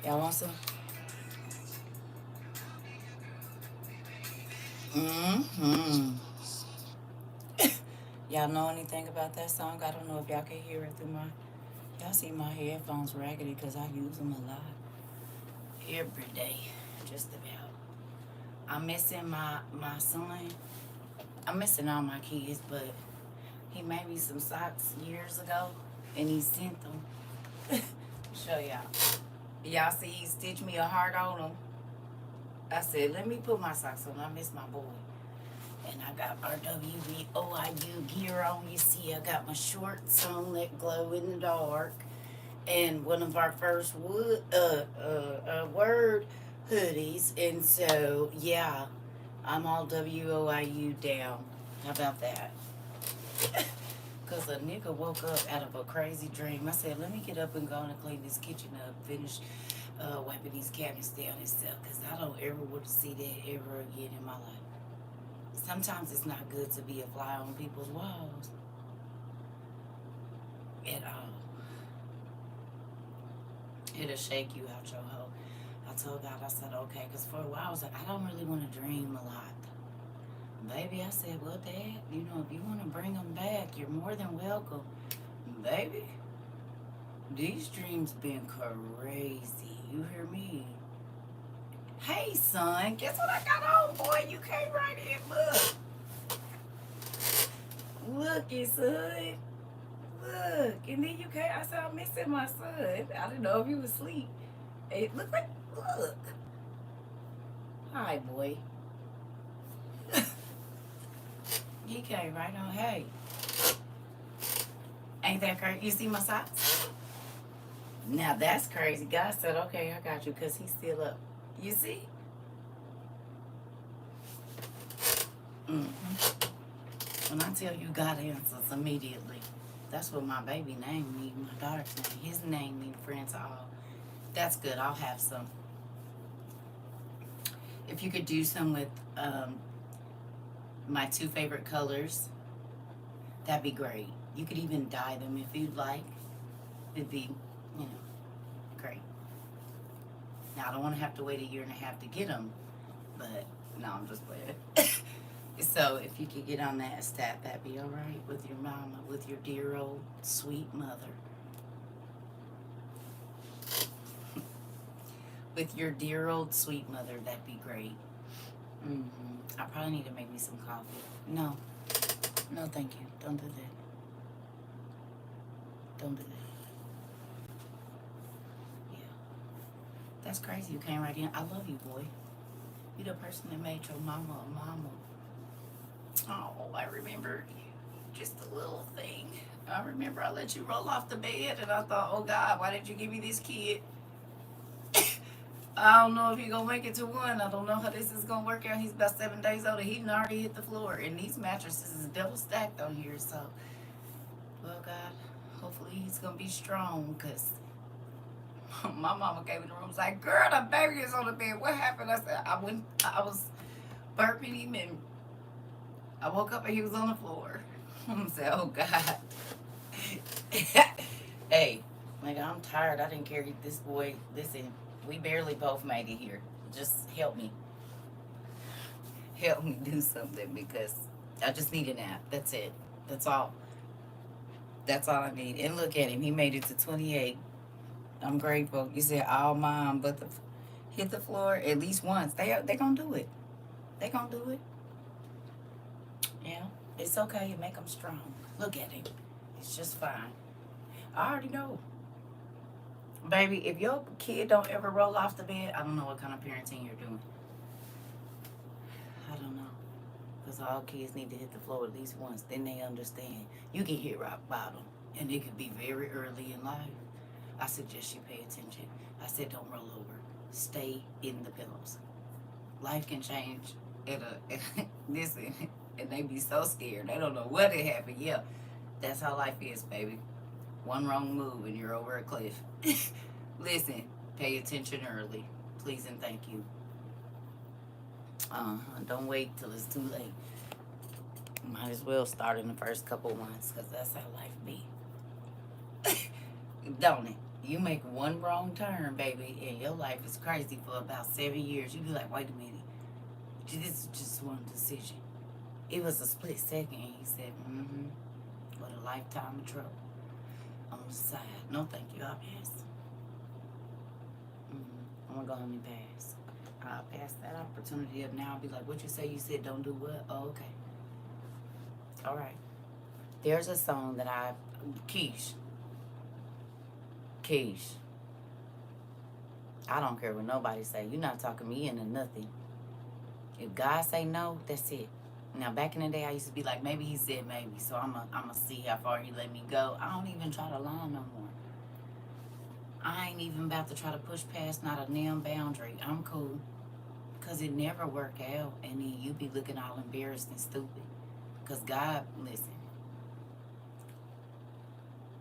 Y'all want some? Mm-hmm. Y'all know anything about that song? I don't know if y'all can hear it through my... Y'all see my headphones raggedy because I use them a lot. Every day. Just about. I'm missing my son. I'm missing all my kids, but he made me some socks years ago, and he sent them. Show y'all. Y'all see he stitched me a heart on them. I said, let me put my socks on. I miss my boy. And I got RWBOIU gear on. You see, I got my shorts on that glow in the dark. And one of our first word hoodies. And so, yeah, I'm all WOIU down. How about that? Because a nigga woke up out of a crazy dream. I said, let me get up and go and clean this kitchen up, finish wiping these cabinets down and stuff, because I don't ever want to see that ever again in my life. Sometimes it's not good to be a fly on people's walls at all. It'll shake you out your hole. I told God, I said, okay, because for a while I was like, I don't really want to dream a lot. Baby, I said, well, Dad, you know, if you want to bring them back, you're more than welcome. Baby, these dreams been crazy. You hear me? Hey, son, guess what I got on, boy? You came right in. Look. Looky, son. Look. And then you came. I said, I'm missing my son. I didn't know if he was asleep. It looked like, look. Hi, boy. He came right on. Hey. Ain't that crazy? You see my socks? Now that's crazy. God said, okay, I got you, because he's still up. You see? When I tell you God answers immediately, that's what my baby name means, my daughter's name. His name means friends all. That's good. I'll have some. If you could do some with my two favorite colors, that'd be great. You could even dye them if you'd like. It'd be, you know, great. Now, I don't want to have to wait 1.5 years to get them, but no, I'm just playing. So, if you could get on that stat, that'd be all right with your mama, with your dear old sweet mother. With your dear old sweet mother, that'd be great. I probably need to make me some coffee. No, thank you. Don't do that. Don't do that. Yeah. That's crazy. You came right in. I love you, boy. You're the person that made your mama a mama. Oh, I remember just a little thing. I remember I let you roll off the bed, and I thought, oh, God, why did you give me this kid? I don't know if he's going to make it to 1. I don't know how this is going to work out. He's about 7 days old, and he done already hit the floor. And these mattresses is double stacked on here, so, well, God, hopefully he's going to be strong, because my mama came in the room and was like, girl, the baby is on the bed. What happened? I said, I was burping him, and I woke up and he was on the floor. I said, oh, God. Hey, nigga, I'm tired. I didn't carry this boy. Listen, we barely both made it here. Just help me. Help me do something, because I just need a nap. That's it. That's all. That's all I need. And look at him. He made it to 28. I'm grateful. You said all mom, but hit the floor at least once. They gonna do it. They gonna do it. Yeah, it's okay. You make them strong. Look at him. It's just fine. I already know. Baby, if your kid don't ever roll off the bed, I don't know what kind of parenting you're doing. I don't know. Because all kids need to hit the floor at least once. Then they understand. You can hit rock bottom. And it could be very early in life. I suggest you pay attention. I said don't roll over. Stay in the pillows. Life can change listen, and they be so scared. They don't know what it happened. Yeah, that's how life is, baby. One wrong move and you're over a cliff. Listen, pay attention early. Please and thank you. Don't wait till it's too late. Might as well start in the first couple months, because that's how life be. Don't it? You make one wrong turn, baby, and your life is crazy for about 7 years. You be like, wait a minute. This is just one decision. It was a split second, and he said, what a lifetime of trouble on the side. No, thank you. I'll pass. I'm going to go home and pass. I'll pass that opportunity up now. I'll be like, what you say? You said don't do what? Oh, okay. All right. There's a song that Keish, I don't care what nobody say. You're not talking me into nothing. If God say no, that's it. Now, back in the day, I used to be like, maybe he said maybe, so I'm going to see how far he let me go. I don't even try to lie no more. I ain't even about to try to push past not a damn boundary. I'm cool. Because it never work out, and then you be looking all embarrassed and stupid. Because God, listen,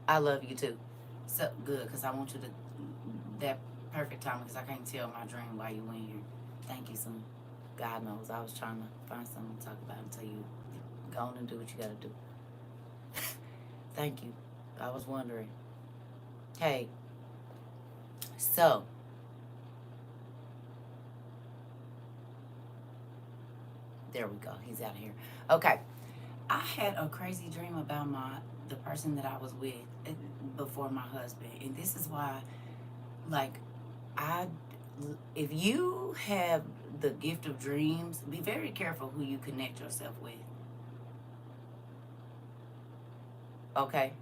I love you too. So good, because I want you to, that perfect time, because I can't tell my dream while you in here. Thank you, son. God knows I was trying to find something to talk about until you go on and do what you got to do. Thank you. I was wondering. Hey, so there we go. He's out of here. Okay. I had a crazy dream about the person that I was with before my husband. And this is why, like, if you have the gift of dreams, be very careful who you connect yourself with. Okay?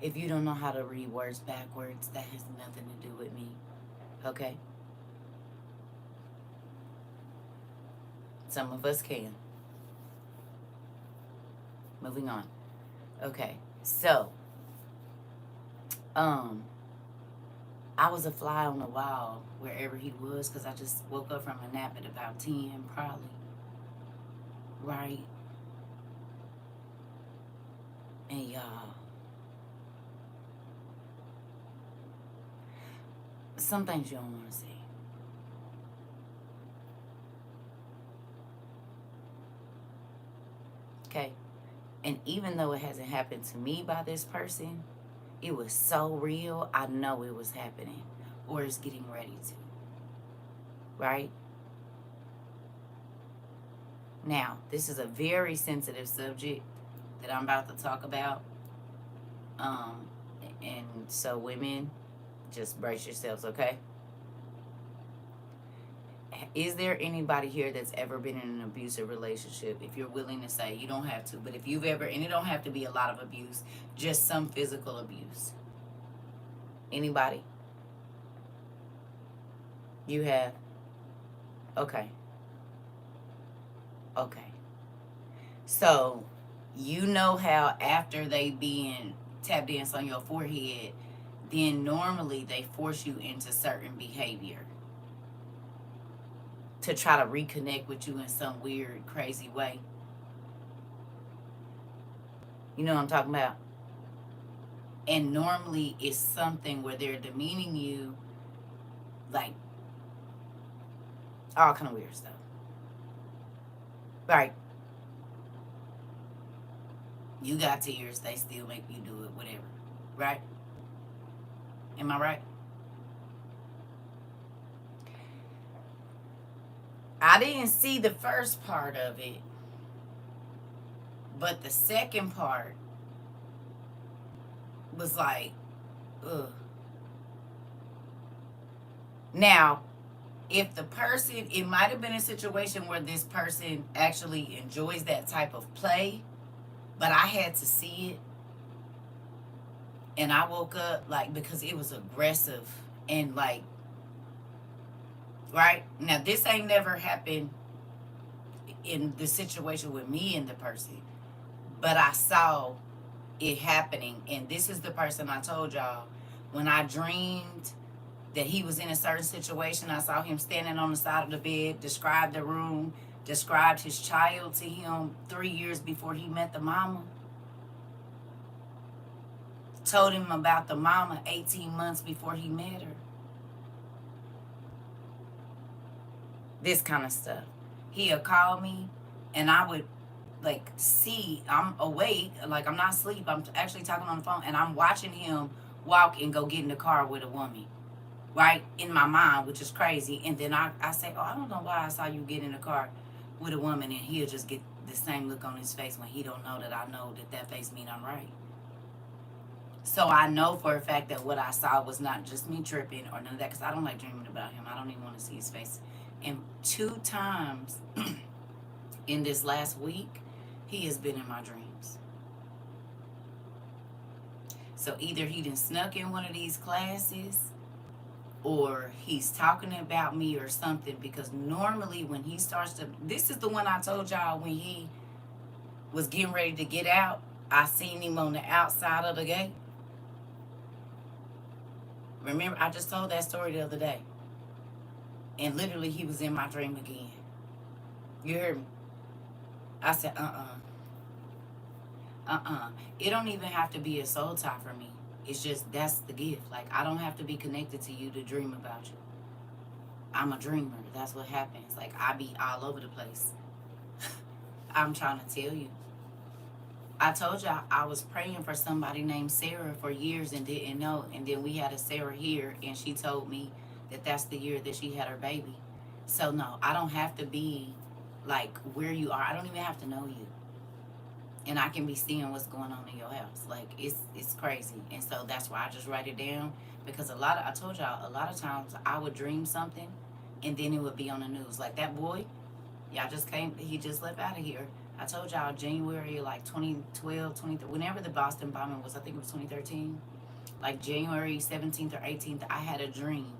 If you don't know how to read words backwards, that has nothing to do with me. Okay? Some of us can. Moving on. Okay. So, I was a fly on the wall wherever he was, because I just woke up from a nap at about 10, probably. Right? And y'all, some things you don't want to see. Okay? And even though it hasn't happened to me by this person, it was so real, I know it was happening, or it's getting ready to. Right? Now, this is a very sensitive subject that I'm about to talk about. And so women, just brace yourselves, okay? Is there anybody here that's ever been in an abusive relationship? If you're willing to say, you don't have to, but if you've ever, and it don't have to be a lot of abuse, just some physical abuse. Anybody? You have? Okay. Okay. So, you know how after they being tap dance on your forehead, then normally they force you into certain behavior to try to reconnect with you in some weird, crazy way. You know what I'm talking about? And normally it's something where they're demeaning you, like all kind of weird stuff. Right. You got tears, they still make you do it, whatever. Right? Am I right? I didn't see the first part of it, but the second part was like, ugh. Now, if the person, it might have been a situation where this person actually enjoys that type of play, but I had to see it. And I woke up, like, because it was aggressive and, like, right? Now, this ain't never happened in the situation with me and the person, but I saw it happening. And this is the person I told y'all, when I dreamed that he was in a certain situation, I saw him standing on the side of the bed, described the room, described his child to him 3 years before he met the mama, told him about the mama 18 months before he met her. This kind of stuff. He'll call me, and I would, see, I'm awake, like I'm not asleep, I'm actually talking on the phone, and I'm watching him walk and go get in the car with a woman, right? In my mind, which is crazy. And then I say, oh, I don't know why I saw you get in the car with a woman, and he'll just get the same look on his face when he don't know that I know that face mean I'm right. So I know for a fact that what I saw was not just me tripping or none of that, because I don't like dreaming about him. I don't even want to see his face. And 2 times in this last week, he has been in my dreams. So either he done snuck in one of these classes, or he's talking about me or something, because normally when he starts to, this is the one I told y'all when he was getting ready to get out, I seen him on the outside of the gate. Remember, I just told that story the other day. And literally he was in my dream again. You heard me? I said, It don't even have to be a soul tie for me. It's just, that's the gift. Like, I don't have to be connected to you to dream about you. I'm a dreamer. That's what happens. Like, I be all over the place. I'm trying to tell you. I told y'all I was praying for somebody named Sarah for years and didn't know. And then we had a Sarah here, and she told me that that's the year that she had her baby. So, no, I don't have to be, like, where you are. I don't even have to know you. And I can be seeing what's going on in your house. Like, it's crazy. And so that's why I just write it down. Because I told y'all, a lot of times I would dream something, and then it would be on the news. Like that boy, y'all just he just left out of here. I told y'all January, like 2012, whenever the Boston bombing was, I think it was 2013. Like January 17th or 18th, I had a dream,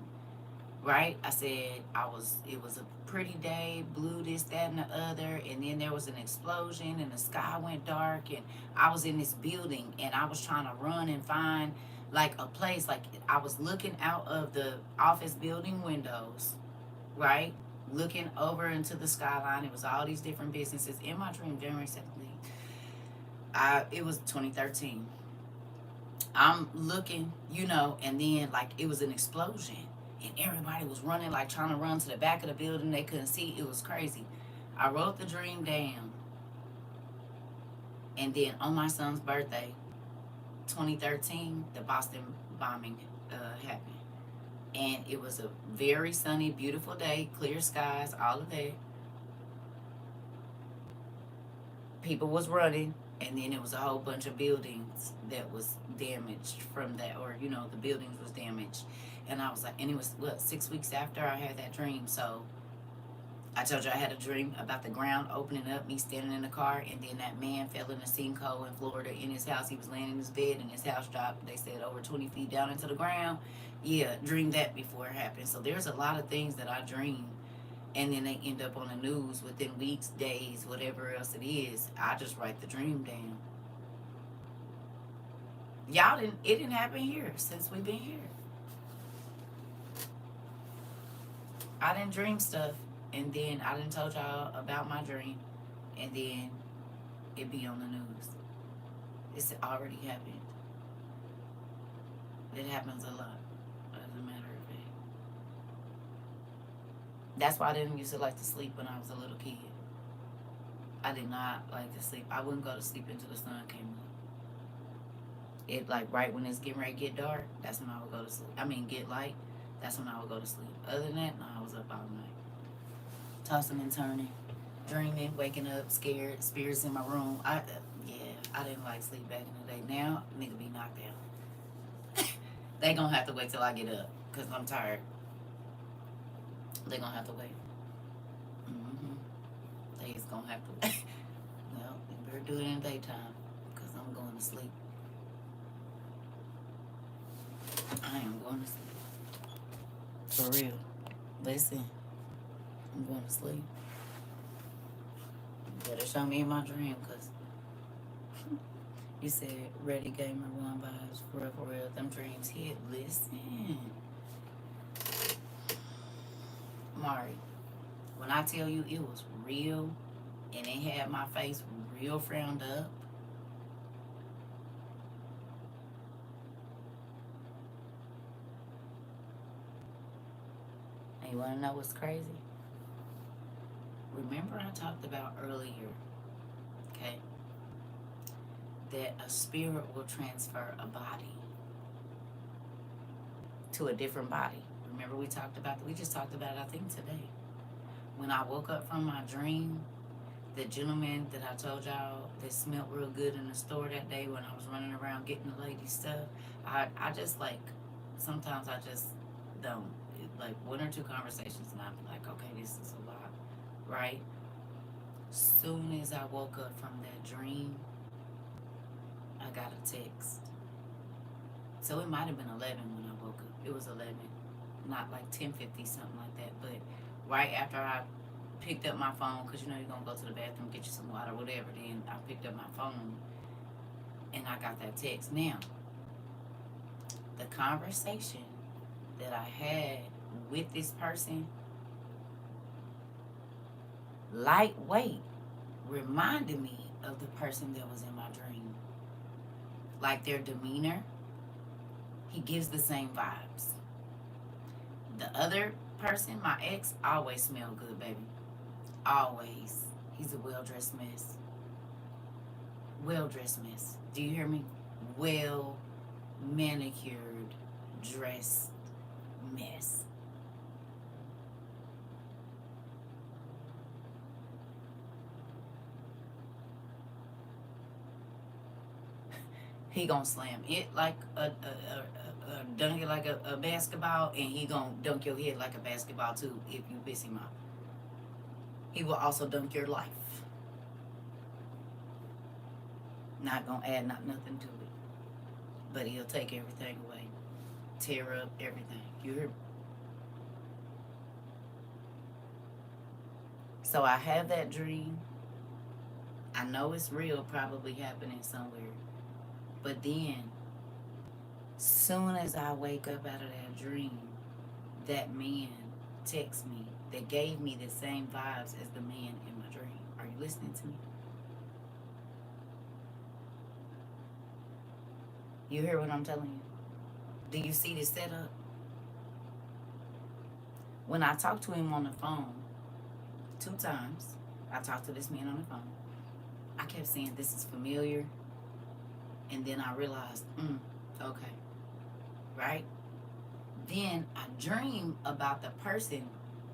right? I said it was a pretty day, blue, this, that, and the other, and then there was an explosion, and the sky went dark, and I was in this building, and I was trying to run and find, like, a place. Like, I was looking out of the office building windows, right? Looking over into the skyline. It was all these different businesses in my dream, January 17th. It was 2013. I'm looking, and then, like, it was an explosion. And everybody was running, like, trying to run to the back of the building. They couldn't see. It was crazy. I wrote the dream down. And then on my son's birthday, 2013, the Boston bombing happened. And it was a very sunny, beautiful day, clear skies, all of that. People was running, and then it was a whole bunch of buildings that was damaged from that, or, the buildings was damaged. And I was like, and it was, 6 weeks after I had that dream. So I told you I had a dream about the ground opening up, me standing in the car, and then that man fell in a sinkhole in Florida in his house. He was laying in his bed, and his house dropped, they said, over 20 feet down into the ground. Yeah, dreamed that before it happened. So there's a lot of things that I dream, and then they end up on the news within weeks, days, whatever else it is. I just write the dream down. It didn't happen here since we've been here. I didn't dream stuff, and then I didn't told y'all about my dream, and then it be on the news. It's already happened. It happens a lot, as a matter of fact. That's why I didn't used to like to sleep when I was a little kid. I did not like to sleep. I wouldn't go to sleep until the sun came up. It, like, right when it's getting ready to get dark, that's when I would go to sleep. I mean, get light, that's when I would go to sleep. Other than that, no, I was up all night. Tossing and turning, dreaming, waking up, scared, spirits in my room. I didn't like sleep back in the day. Now, nigga be knocked out. They gonna have to wait till I get up, because I'm tired. They gonna have to wait. They just gonna have to wait. Well, you better do it in the daytime, because I'm going to sleep. I am going to sleep. For real. Listen, I'm going to sleep. You better show me in my dream, because you said ready gamer one vibes, for real. Them dreams hit. Listen. Mari, when I tell you it was real, and it had my face real frowned up, and you want to know what's crazy? Remember I talked about earlier, okay, that a spirit will transfer a body. to a different body. Remember we talked about, we just talked about it, I think today. When I woke up from my dream, the gentleman that I told y'all that smelled real good in the store that day when I was running around getting the lady stuff, I just like, sometimes I just don't, like one or two conversations and I'm like, okay, this is a lot, right? Soon as I woke up from that dream, I got a text. So it might have been 11 when I woke up. It was 11, not like 10:50, something like that. But right after I picked up my phone, because you know you're going to go to the bathroom, get you some water, whatever, then I picked up my phone and I got that text. Now, the conversation that I had with this person, lightweight, reminded me of the person that was in my dream. Like their demeanor, he gives the same vibes. The other person, my ex, always smelled good, baby. Always. He's a well-dressed mess. Well-dressed mess. Do you hear me? Well manicured, dressed mess. He gonna slam it like dunk it like a basketball, and he gonna dunk your head like a basketball too if you piss him off. He will also dunk your life. Not gonna add nothing to it, but he'll take everything away, tear up everything. You hear me? So I have that dream. I know it's real, probably happening somewhere. But then, soon as I wake up out of that dream, that man texts me that gave me the same vibes as the man in my dream. Are you listening to me? You hear what I'm telling you? Do you see the setup? When I talked to him on the phone, 2 times, I talked to this man on the phone. I kept saying, this is familiar. And then I realized, okay, right? Then I dream about the person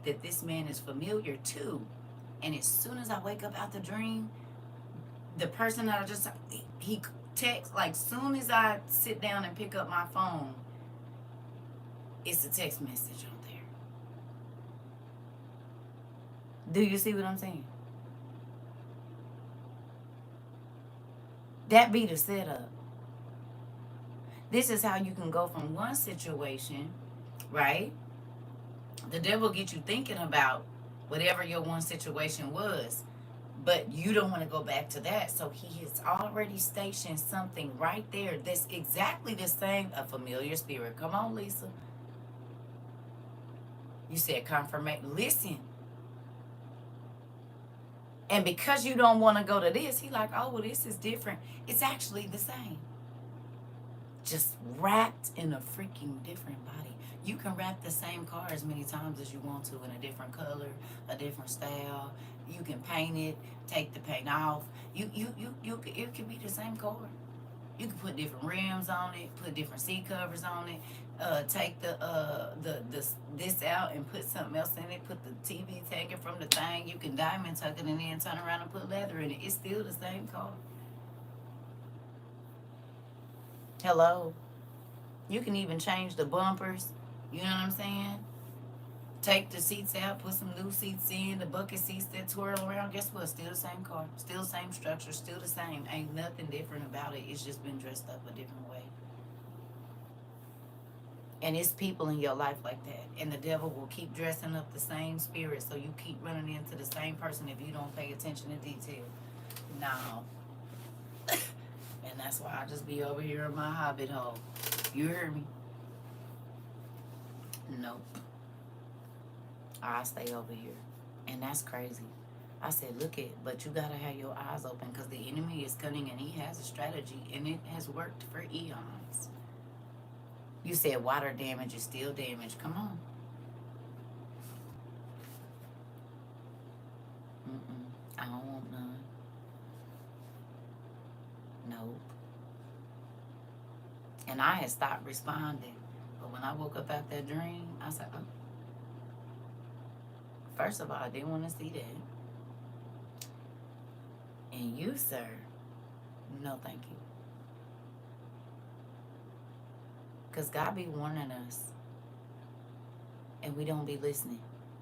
that this man is familiar to. And as soon as I wake up out the dream, the person that I just, he texts, like soon as I sit down and pick up my phone, it's a text message on there. Do you see what I'm saying? That be the setup. This is how you can go from one situation, right? The devil get you thinking about whatever your one situation was, but you don't want to go back to that. So he has already stationed something right there that's exactly the same, a familiar spirit. Come on, Lisa. You said confirmation. Listen. And because you don't want to go to this, he like, oh, well, this is different. It's actually the same. Just wrapped in a freaking different body. You can wrap the same car as many times as you want to in a different color, a different style. You can paint it, take the paint off. It could be the same car. You can put different rims on it, put different seat covers on it, take this out and put something else in it, put the TV, take it from the thing. You can diamond tuck it and then turn around and put leather in it. It's still the same car. Hello. You can even change the bumpers. You know what I'm saying? Take the seats out, put some new seats in, the bucket seats that twirl around. Guess what? Still the same car. Still the same structure. Still the same. Ain't nothing different about it. It's just been dressed up a different way. And it's people in your life like that. And the devil will keep dressing up the same spirit. So you keep running into the same person if you don't pay attention to detail. No. And that's why I just be over here in my hobbit hole. You hear me? Nope. I stay over here. And that's crazy. I said, look it, but you gotta have your eyes open because the enemy is cunning and he has a strategy and it has worked for eons. You said water damage is still damage. Come on. I don't want none. Nope. And I had stopped responding. But when when I woke up out that dream, I said, oh, first of all, I didn't want to see that. And you, sir, no thank you. Because God be warning us, and we don't be listening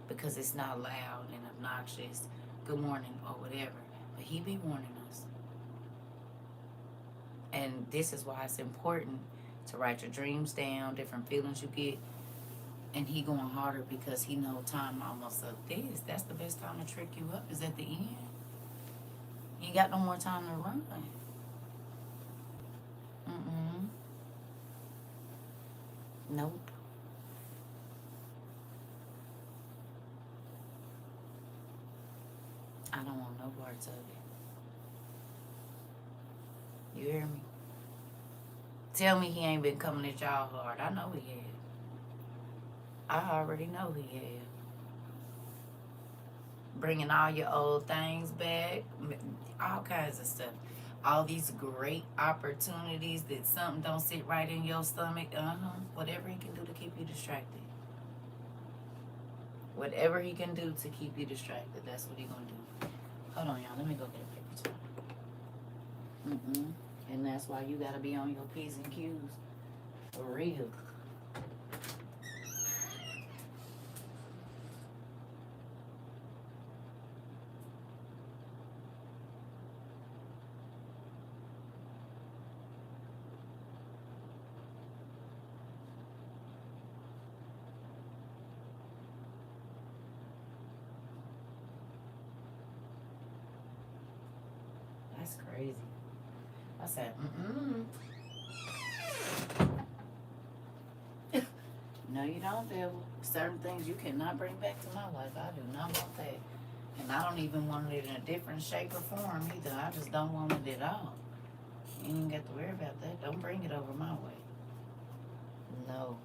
because it's not loud and obnoxious, good morning or whatever. But he be warning us. And this is why it's important to write your dreams down, different feelings you get. And he going harder because he know time almost up. That's the best time to trick you up is at the end. You ain't got no more time to run. Nope. I don't want no parts of it. You hear me? Tell me he ain't been coming at y'all hard. I know he had. I already know he had. Bringing all your old things back, all kinds of stuff. All these great opportunities that something don't sit right in your stomach. Whatever he can do to keep you distracted. Whatever he can do to keep you distracted, that's what he gonna do. Hold on, y'all. Let me go get a paper towel. And that's why you gotta be on your P's and Q's. For real. That's crazy. I said, No, you don't, devil. Certain things you cannot bring back to my life. I do not want that. And I don't even want it in a different shape or form either. I just don't want it at all. You ain't even got to worry about that. Don't bring it over my way. No.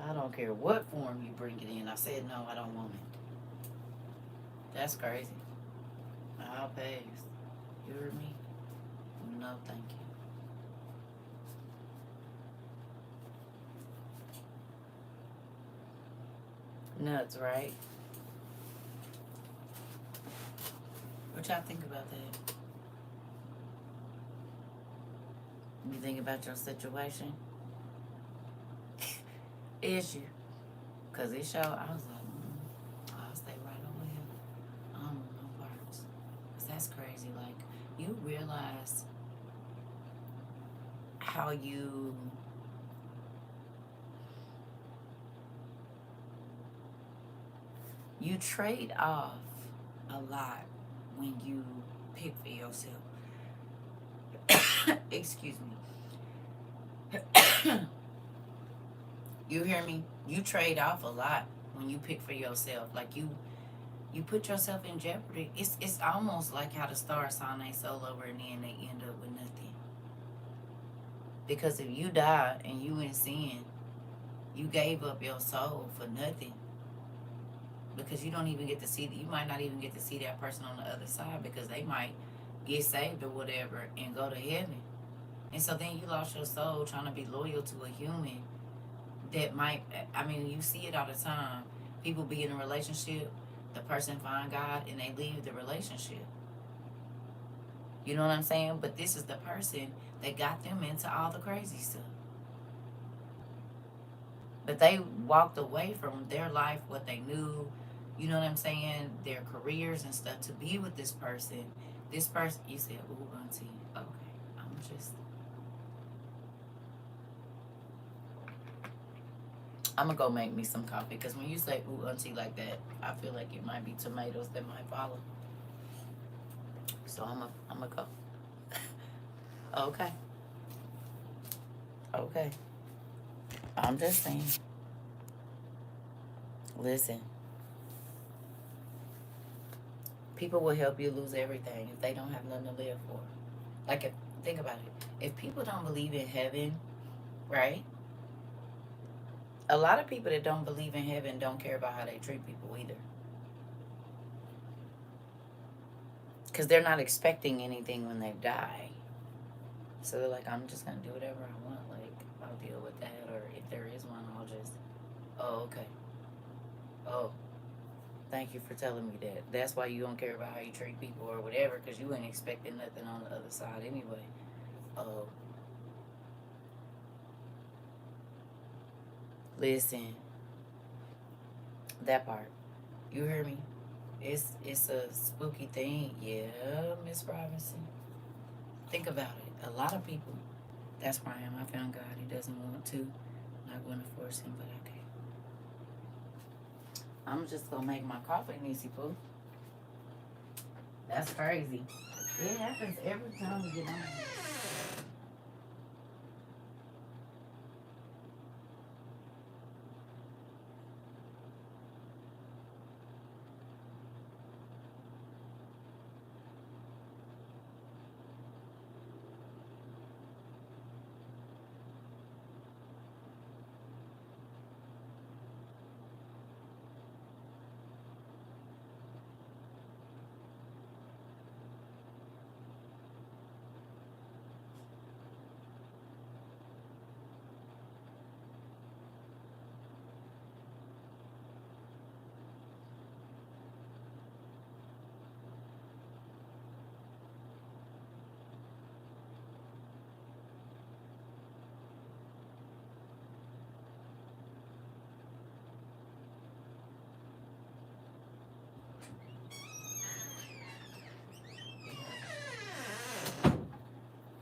I don't care what form you bring it in. I said, no, I don't want it. That's crazy. I'll pass. You heard me? No, thank you. Nuts, right? What y'all think about that? You think about your situation? Issue. Because it showed, I was like, I'll stay right over here. I don't want no parts. Because that's crazy. Like, you realize how you trade off a lot when you pick for yourself. Excuse me. You hear me? You trade off a lot when you pick for yourself. Like you put yourself in jeopardy. It's almost like how the stars sign their soul over and then they end up with nothing. Because if you die and you in sin, you gave up your soul for nothing. Because you don't even get to see, you might not even get to see that person on the other side because they might get saved or whatever and go to heaven. And so then you lost your soul trying to be loyal to a human that might, I mean, you see it all the time. People be in a relationship, the person find God and they leave the relationship. You know what I'm saying? But this is the person that got them into all the crazy stuff. But they walked away from their life, what they knew, you know what I'm saying, their careers and stuff to be with this person. This person, you said, ooh, auntie, okay, I'm gonna go make me some coffee because when you say ooh, auntie like that, I feel like it might be tomatoes that might follow. So I'm gonna go. Okay. Okay. I'm just saying. Listen. People will help you lose everything if they don't have nothing to live for. Like, think about it. If people don't believe in heaven, right? A lot of people that don't believe in heaven don't care about how they treat people either. Because they're not expecting anything when they die. So like I'm just gonna do whatever I want. Like I'll deal with that, or if there is one, I'll just. Oh, okay. Oh, thank you for telling me that. That's why you don't care about how you treat people or whatever, because you ain't expecting nothing on the other side anyway. Oh, listen, that part. You hear me? It's a spooky thing, yeah, Miss Robinson. Think about it. A lot of people. That's where I am. I found God. He doesn't want to. I'm not going to force him, but I can. I'm just gonna make my coffee, Nisi Poo. That's crazy. It happens every time we get on.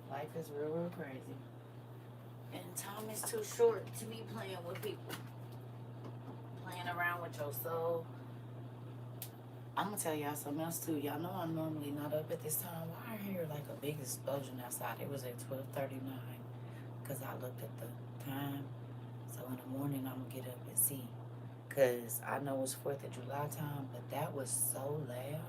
Life is real, real crazy. And time is too short to be playing with people. Playing around with your soul. I'm gonna tell y'all something else too. Y'all know I'm normally not up at this time. Why I hear like a big explosion outside? It was at 12:39 because I looked at the time. So in the morning I'm gonna get up and see. Cause I know it's 4th of July time, but that was so loud.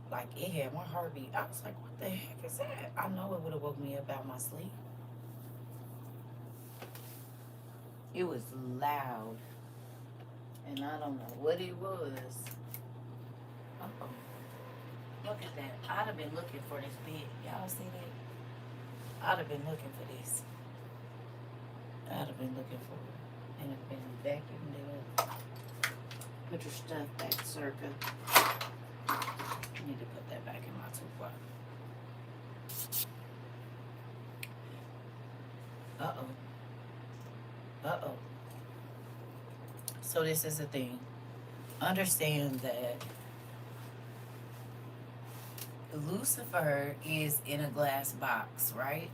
Like it had my heartbeat. I was like, what the heck is that? I know it would have woke me up out my sleep. It was loud. And I don't know what it was. Uh-oh. Look at that. I'd have been looking for this bed. Y'all see that? I'd have been looking for this. I'd have been looking for it. And it's been vacuumed it up. Put your stuff back, Circa. I need to put that back in my toolbox. Uh-oh. Uh-oh. So this is the thing. Understand that Lucifer is in a glass box, right?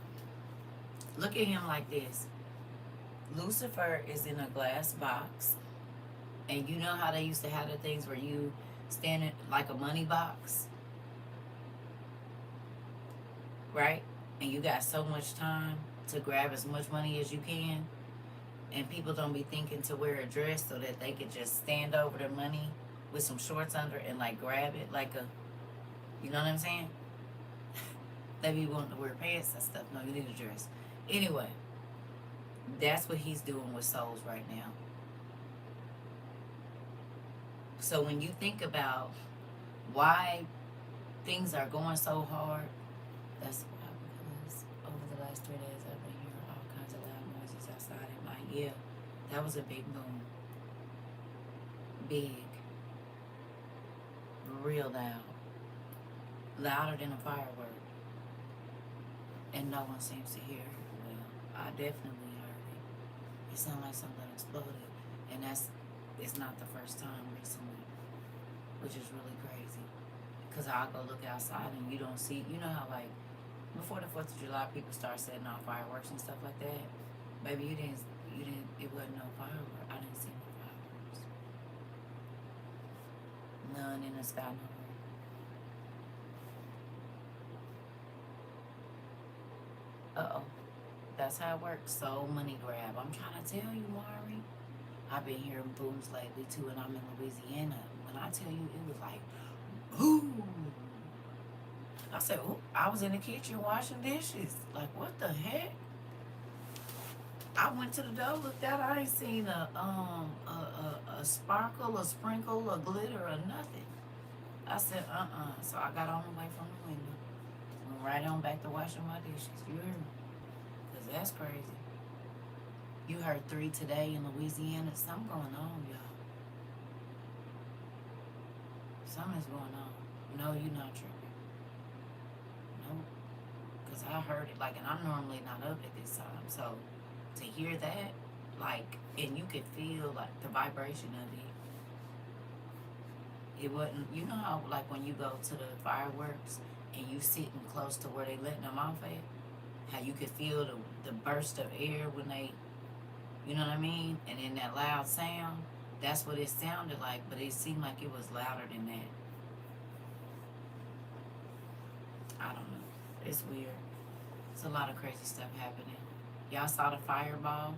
Look at him like this. Lucifer is in a glass box. And you know how they used to have the things where you stand in like a money box? Right? And you got so much time to grab as much money as you can. And people don't be thinking to wear a dress so that they could just stand over the money with some shorts under and like grab it like a, you know what I'm saying? They be wanting to wear pants and stuff. No, you need a dress. Anyway, that's what he's doing with souls right now. So when you think about why things are going so hard, that's why, because over the last 3 days I've been hearing all kinds of loud noises outside at night. Yeah, that was a big boom. Big. Real loud. Louder than a firework. And no one seems to hear it. Well, I definitely heard it. It sounded like something exploded. And it's not the first time recently, which is really crazy. Because I'll go look outside and you don't see, you know how like, before the 4th of July, people start setting off fireworks and stuff like that. Baby, it wasn't no fireworks. I didn't see no fireworks. None in the sky nowhere. Uh-oh. That's how it works. So money grab. I'm trying to tell you, Mari. I've been hearing booms lately too, and I'm in Louisiana. When I tell you, it was like, boom. I said, oh, I was in the kitchen washing dishes. Like, what the heck? I went to the door, looked out. I ain't seen a sparkle, a sprinkle, a glitter, or nothing. I said, So I got on away from the window. right on back to washing my dishes. You heard me? Because that's crazy. You heard 3 today in Louisiana. Something going on, y'all. Something's going on. No, you're not tripping. Nope. Because I heard it, like, and I'm normally not up at this time. So to hear that, like, and you could feel, like, the vibration of it. It wasn't, you know how, like, when you go to the fireworks and you sitting close to where they letting them off at, how you could feel the burst of air when they, you know what I mean? And then that loud sound, that's what it sounded like, but it seemed like it was louder than that. I don't know. It's weird. It's a lot of crazy stuff happening. Y'all saw the fireball?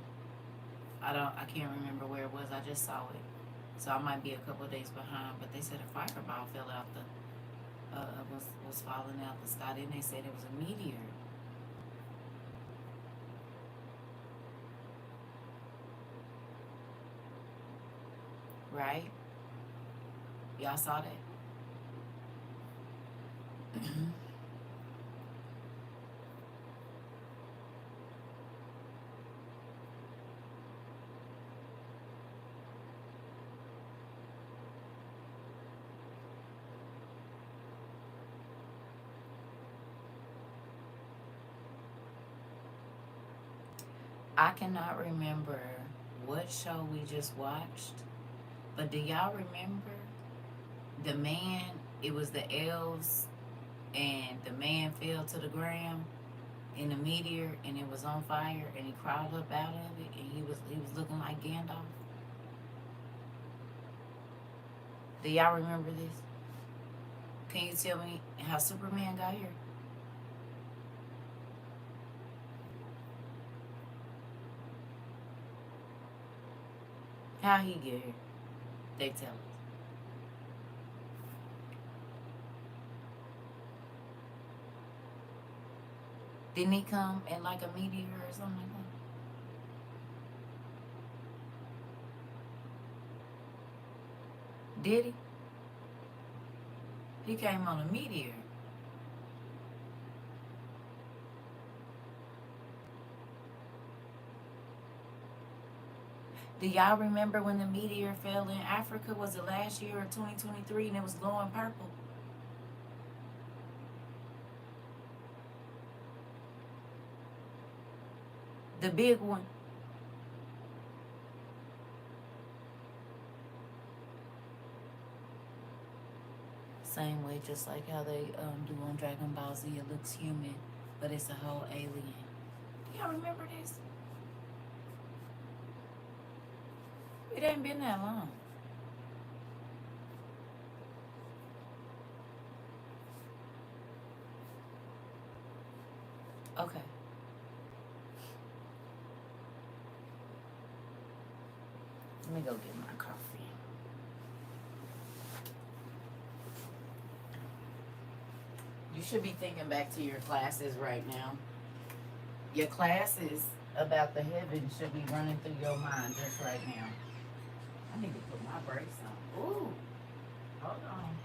I can't remember where it was. I just saw it. So I might be a couple of days behind, but they said a fireball fell out was falling out the sky. Then they said it was a meteor. Right? Y'all saw that? I cannot remember what show we just watched, but do y'all remember the man? It was the elves, and the man fell to the ground in the meteor, and it was on fire, and he crawled up out of it, and he was looking like Gandalf. Do y'all remember this? Can you tell me how Superman got here? How he get here? They tell us. Didn't he come in like a meteor or something like that? Did he? He came on a meteor. Do y'all remember when the meteor fell in Africa? Was it last year or 2023 and it was glowing purple? The big one. Same way, just like how they do on Dragon Ball Z. It looks human, but it's a whole alien. Do y'all remember this? It ain't been that long. Okay. Let me go get my coffee. You should be thinking back to your classes right now. Your classes about the heavens should be running through your mind just right now. I need to put my brakes on. Ooh, hold on.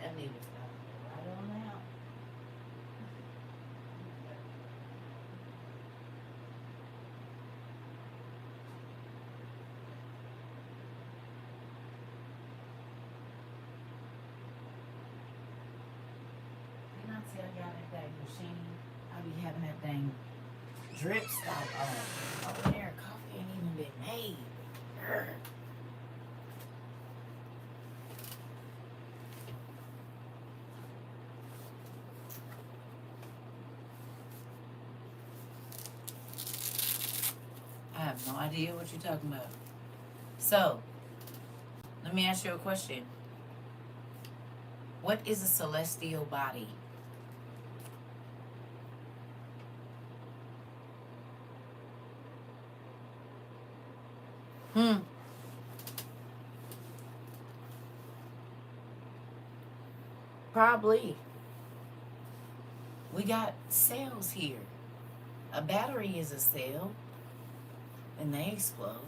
That need to stop right on now. Didn't I tell y'all that dang machine? I be having that dang drip stop on. Over there, coffee ain't even been made. Urgh. I have no no idea what you're talking about. So, let me ask you a question. What is a celestial body? Probably. We got cells here. A battery is a cell, and they explode.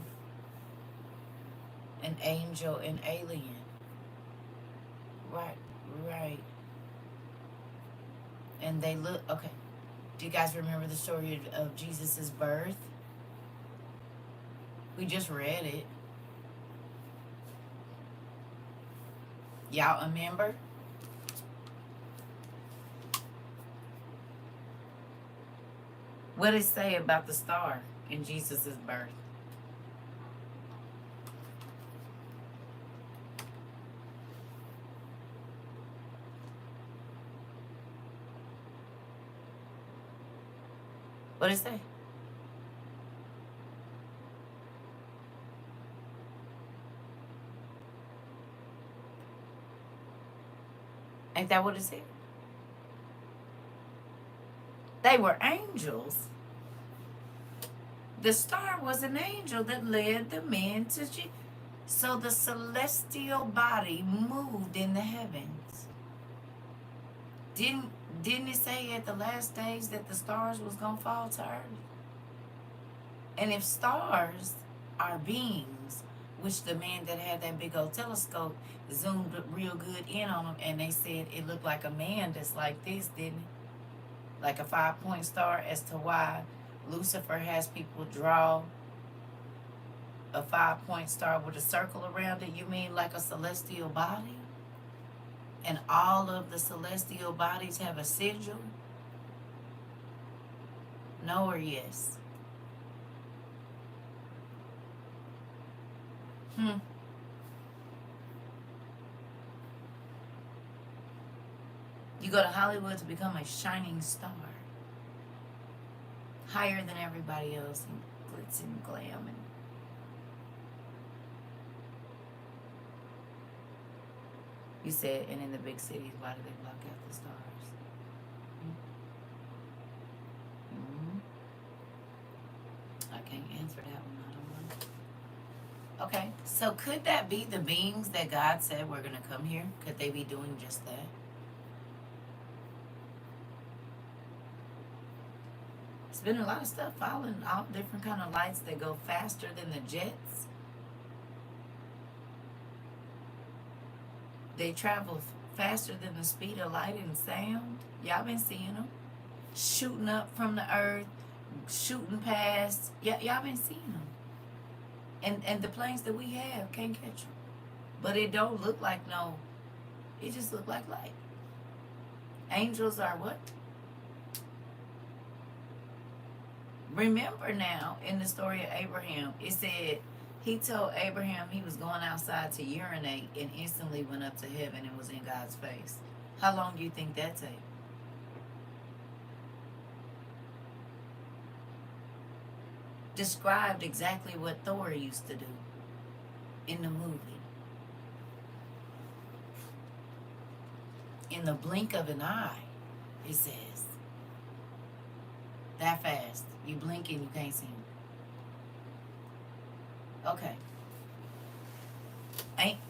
An angel, an alien. Right, right. And they look, okay. Do you guys remember the story of Jesus' birth? We just read it. Y'all remember? What did it say about the star in Jesus' birth? What did it say? Ain't that what it said? They were angels. The star was an angel that led the men to Jesus. So the celestial body moved in the heavens. Didn't it say at the last days that the stars was gonna fall to earth? And if stars are beings, which the man that had that big old telescope zoomed real good in on them, and they said it looked like a man that's like this, didn't it? Like a 5-point star, as to why Lucifer has people draw a 5-point star with a circle around it. You mean like a celestial body? And all of the celestial bodies have a sigil? No or yes? You go to Hollywood to become a shining star. Higher than everybody else in glitz and glam. And you said, and in the big cities, why do they block out the stars? Mm-hmm. I can't answer that one. I don't know. Okay, so could that be the beings that God said were going to come here? Could they be doing just that? It's been a lot of stuff following all different kind of lights that go faster than the jets. They travel faster than the speed of light and sound. Y'all been seeing them shooting up from the earth, shooting past. Y'all been seeing them. And the planes that we have can't catch them. But it don't look like no. It just look like light. Angels are what? Remember now, in the story of Abraham, it said he told Abraham he was going outside to urinate and instantly went up to heaven and was in God's face. How long do you think that takes? Described exactly what Thor used to do in the movie. In the blink of an eye, it says. That fast. You blink and you can't see him. Okay.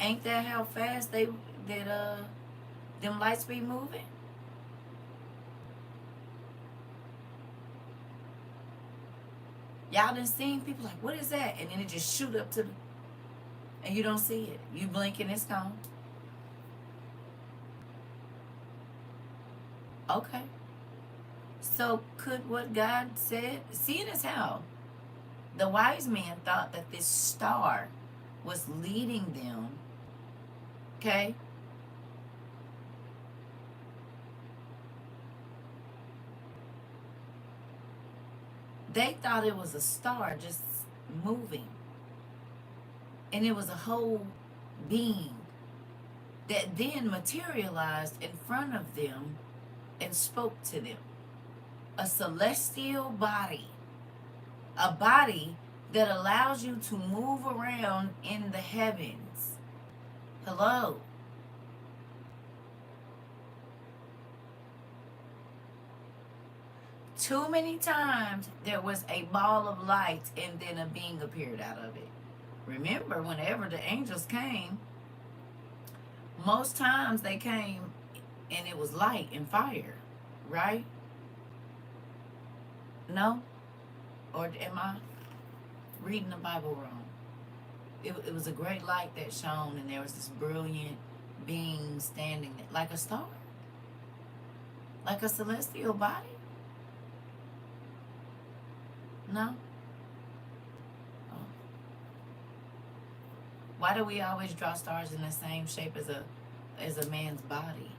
Ain't that how fast them lights be moving? Y'all done seen people like, what is that? And then it just shoot up to the, and you don't see it. You blink and it's gone. Okay. So could what God said, seeing as how the wise men thought that this star was leading them, okay? They thought it was a star just moving. And it was a whole being that then materialized in front of them and spoke to them. A celestial body. A body that allows you to move around in the heavens. Hello. Too many times there was a ball of light and then a being appeared out of it. Remember, whenever the angels came, most times they came and it was light and fire, right? No? Or am I reading the Bible wrong? It was a great light that shone, and there was this brilliant being standing there, like a star, like a celestial body. No? Oh. Why do we always draw stars in the same shape as a man's body?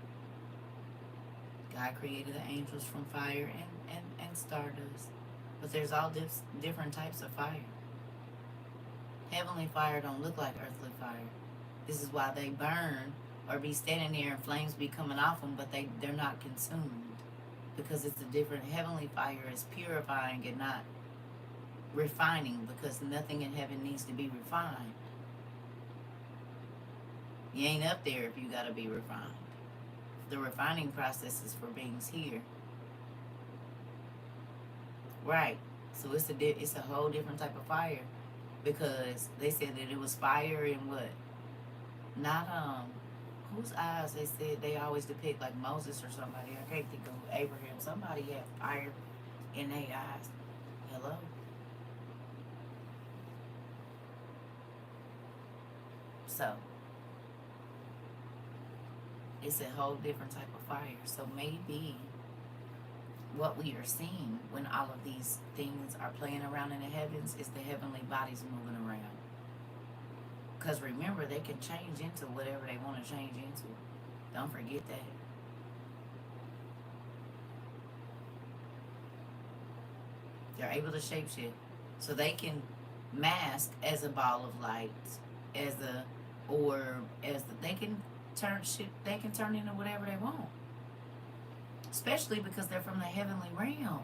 God created the angels from fire and stardust. But there's all different types of fire. Heavenly fire don't look like earthly fire. This is why they burn or be standing there and flames be coming off them, but they're not consumed. Because it's a different, heavenly fire is purifying and not refining, because nothing in heaven needs to be refined. You ain't up there if you gotta be refined. The refining process is for beings here. Right. So it's a whole different type of fire, because they said that it was fire in what? Not whose eyes they said they always depict, like Moses or somebody. I can't think of Abraham. Somebody had fire in their eyes. Hello. So it's a whole different type of fire. So maybe what we are seeing when all of these things are playing around in the heavens is the heavenly bodies moving around. Because remember, they can change into whatever they want to change into. Don't forget that. They're able to shapeshift. So they can mask as a ball of light, as a orb, they can turn into whatever they want. Especially because they're from the heavenly realm.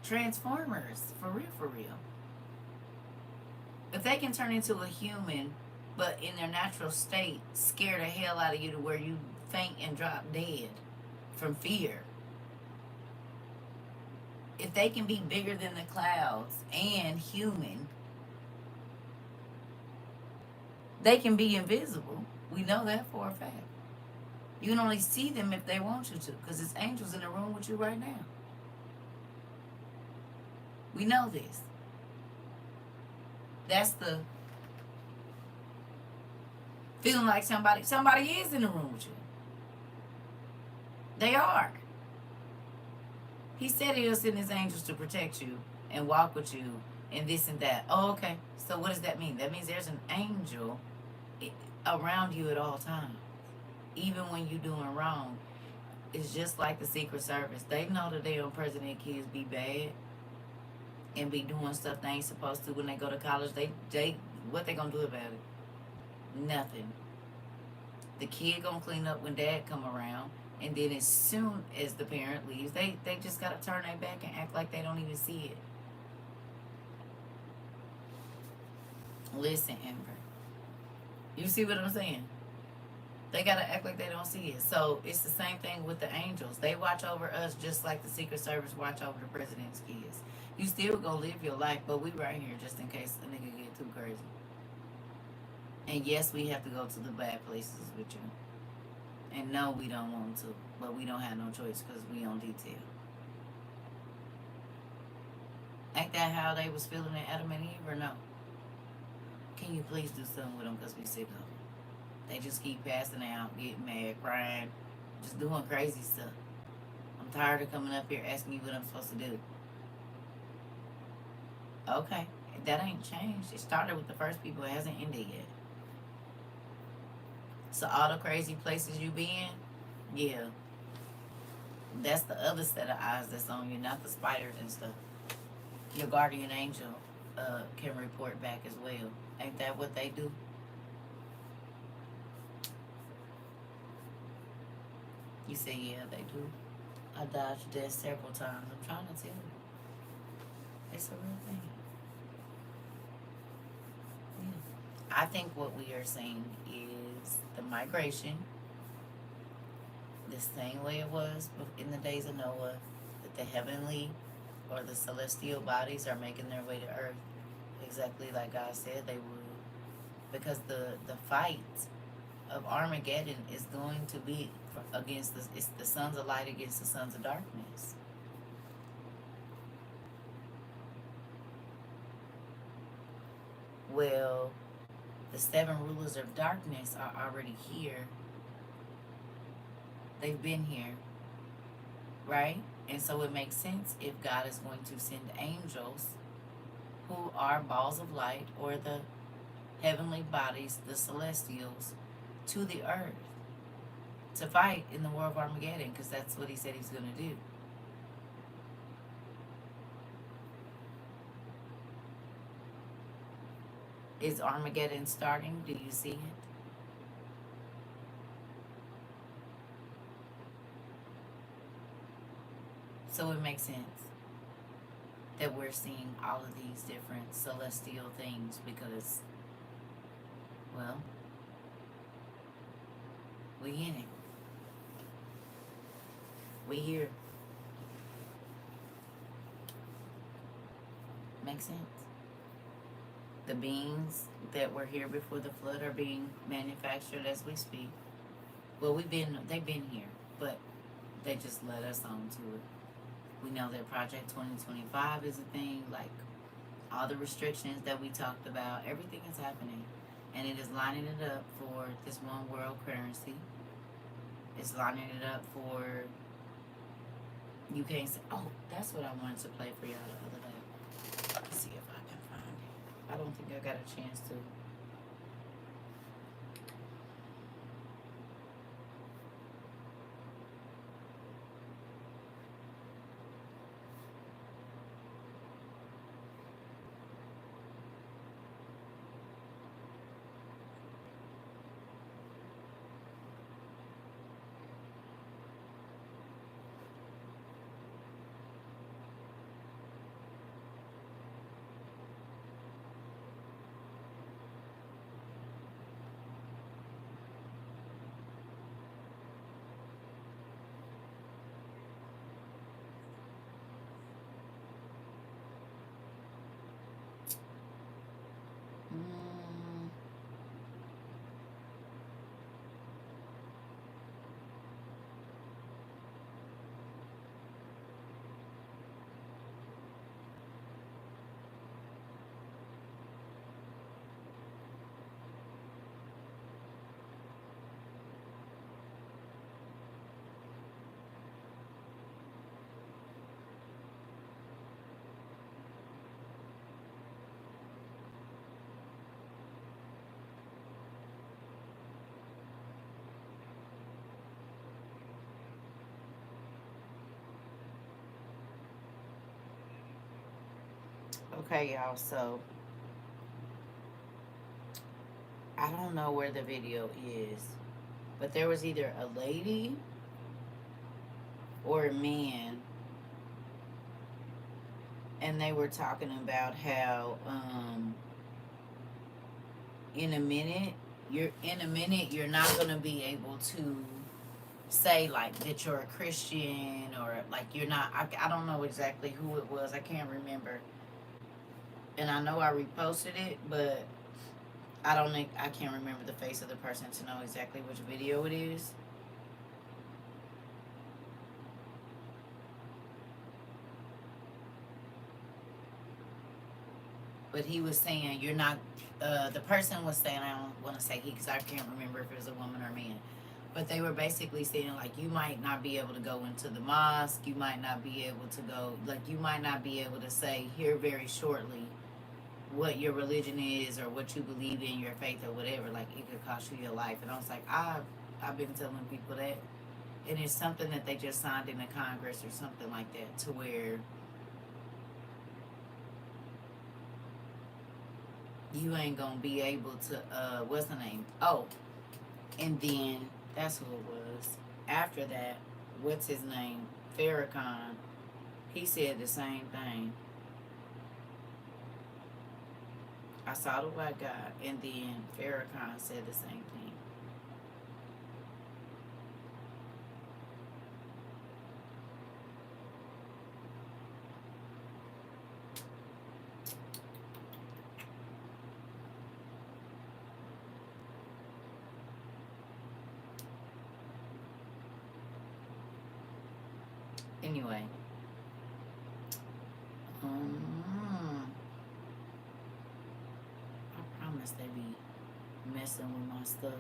Transformers, for real, for real. If they can turn into a human, but in their natural state, scare the hell out of you to where you faint and drop dead from fear. If they can be bigger than the clouds and human, they can be invisible. We know that for a fact. You can only see them if they want you to, because it's angels in the room with you right now. We know this. That's the feeling like somebody is in the room with you. They are. He said he'll send his angels to protect you and walk with you and this and that. Oh, okay. So what does that mean? That means there's an angel around you at all times. Even when you're doing wrong. It's just like the Secret Service. They know that their president kids be bad and be doing stuff they ain't supposed to when they go to college. They what they gonna do about it? Nothing. The kid gonna clean up when dad come around, and then as soon as the parent leaves, they just gotta turn their back and act like they don't even see it. Listen, Amber. You see what I'm saying? They gotta act like they don't see it. So it's the same thing with the angels. They watch over us just like the Secret Service watch over the president's kids. You still gonna live your life, but we right here just in case a nigga get too crazy. And yes, we have to go to the bad places with you. And no, we don't want to, but we don't have no choice because we on detail. Ain't that how they was feeling in Adam and Eve, or no? Can you please do something with them because we sick of them? They just keep passing out, getting mad, crying, just doing crazy stuff. I'm tired of coming up here asking you what I'm supposed to do. Okay, that ain't changed. It started with the first people. It hasn't ended yet. So all the crazy places you be in, yeah, that's the other set of eyes that's on you, not the spiders and stuff. Your guardian angel can report back as well. Ain't that what they do? You say, yeah, they do. I dodged death several times. I'm trying to tell you. It's a real thing. Yeah. I think what we are seeing is the migration, the same way it was in the days of Noah, that the heavenly or the celestial bodies are making their way to earth, exactly like God said they would. Because the fight of Armageddon is going to be against it's the sons of light against the sons of darkness. Well, the seven rulers of darkness are already here. They've been here, right? And so it makes sense if God is going to send angels who are balls of light or the heavenly bodies, the celestials, to the earth to fight in the war of Armageddon, because that's what he said he's going to do. Is Armageddon starting? Do you see it? So it makes sense that we're seeing all of these different celestial things because, well, we in it. We here. Makes sense. The beings that were here before the flood are being manufactured as we speak. Well, they've been here, but they just led us on to it. We know that Project 2025 is a thing, like all the restrictions that we talked about, everything is happening. And it is lining it up for this one world currency. It's lining it up for, you can't say, oh, that's what I wanted to play for y'all the other day. Let's see if I can find it. I don't think I got a chance to. Mm, okay, y'all, so I don't know where the video is, but there was either a lady or a man, and they were talking about how in a minute you're not going to be able to say like that you're a Christian, or like you're not. I don't know exactly who it was. I can't remember, and I know I reposted it, but I can't remember the face of the person to know exactly which video it is. But he was saying you're not. The person was saying, I don't want to say he because I can't remember if it was a woman or a man. But they were basically saying like you might not be able to go into the mosque. You might not be able to go. Like you might not be able to say here very shortly what your religion is or what you believe in, your faith or whatever. Like it could cost you your life. And I was like, I've been telling people that, and it's something that they just signed into Congress or something like that, to where you ain't gonna be able to. What's the name? Oh, and then that's who it was. After that, what's his name? Farrakhan. He said the same thing. I saw the white guy, and then Farrakhan said the same thing. Anyway, I promise they be messing with my stuff.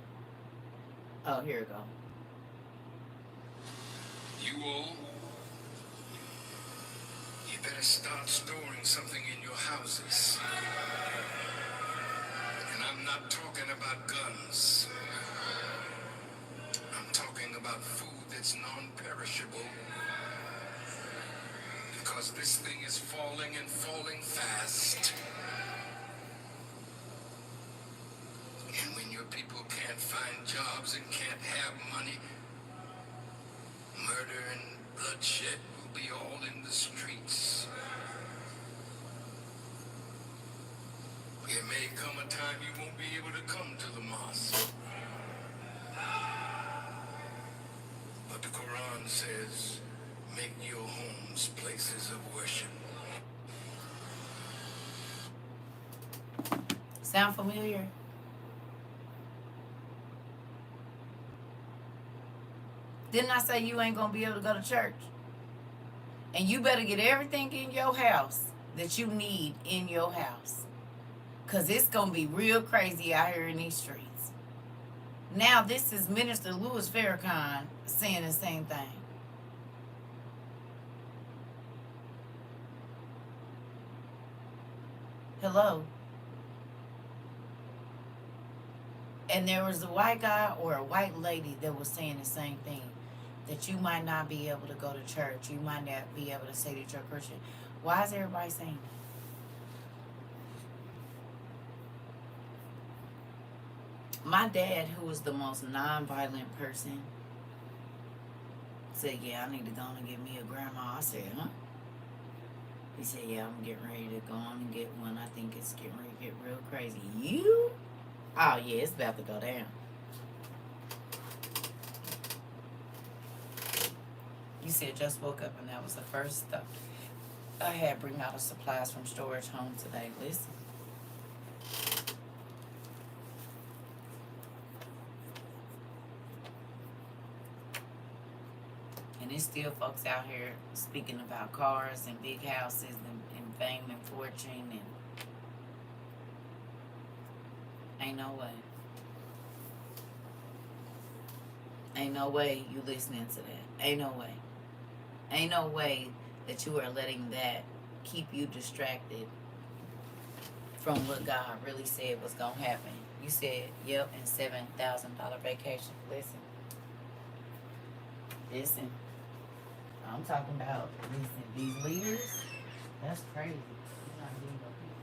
Oh, here we go. You all, you better start storing something in your houses. And I'm not talking about guns. I'm talking about food that's non-perishable. Because this thing is falling and falling fast. And when your people can't find jobs and can't have money, murder and bloodshed will be all in the streets. There may come a time you won't be able to come to the mosque. But the Quran says, make your homes places of worship. Sound familiar? Didn't I say you ain't gonna be able to go to church? And you better get everything in your house that you need in your house. Because it's gonna be real crazy out here in these streets. Now this is Minister Louis Farrakhan saying the same thing. Hello? And there was a white guy or a white lady that was saying the same thing. That you might not be able to go to church. You might not be able to say that you're Christian. Why is everybody saying that? My dad, who was the most non-violent person, said, yeah, I need to go on and get me a grandma. I said, huh? He said, yeah, I'm getting ready to go on and get one. I think it's getting ready to get real crazy. You? Oh, yeah, it's about to go down. You said just woke up and that was the first stuff I had bring out of supplies from storage home today. Listen. And there's still folks out here speaking about cars and big houses and fame and fortune and ain't no way. Ain't no way you listening to that. Ain't no way. Ain't no way that you are letting that keep you distracted from what God really said was going to happen. You said, yep, and $7,000 vacation. Listen. I'm talking about, listen, these leaders, that's crazy. You're not getting no people.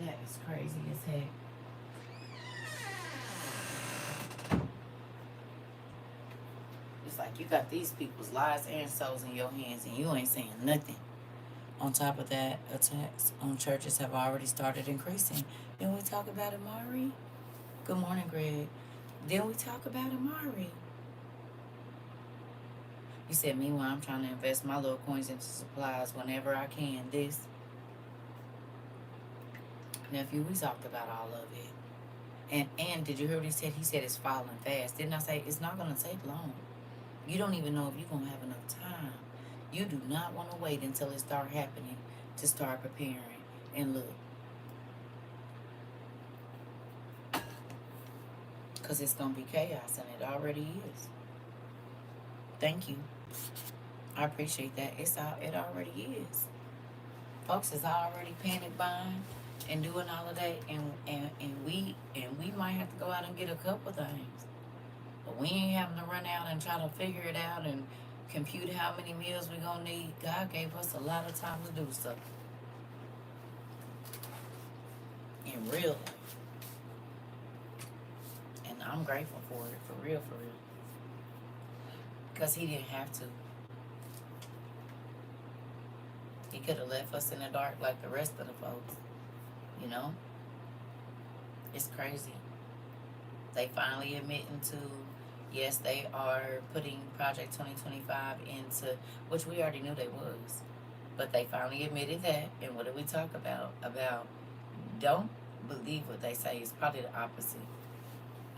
That is crazy as heck. It's like you got these people's lives and souls in your hands and you ain't saying nothing. On top of that, attacks on churches have already started increasing. Then we talk about Amari. Good morning, Greg. Then we talk about Amari. You said, meanwhile, I'm trying to invest my little coins into supplies whenever I can. This. Nephew, we talked about all of it. And did you hear what he said? He said it's falling fast. Didn't I say it's not going to take long? You don't even know if you're going to have enough time. You do not want to wait until it starts happening to start preparing. And look. Because it's going to be chaos, and it already is. Thank you. I appreciate that. It already is. Folks is already panic buying and doing all of that, and we might have to go out and get a couple things. But we ain't having to run out and try to figure it out and compute how many meals we're going to need. God gave us a lot of time to do so. In real life. And I'm grateful for it, for real, for real. Because he didn't have to. He could have left us in the dark like the rest of the folks. You know? It's crazy. They finally admitting to, yes, they are putting Project 2025 into, which we already knew they was. But they finally admitted that. And what did we talk about? About don't believe what they say. It's probably the opposite.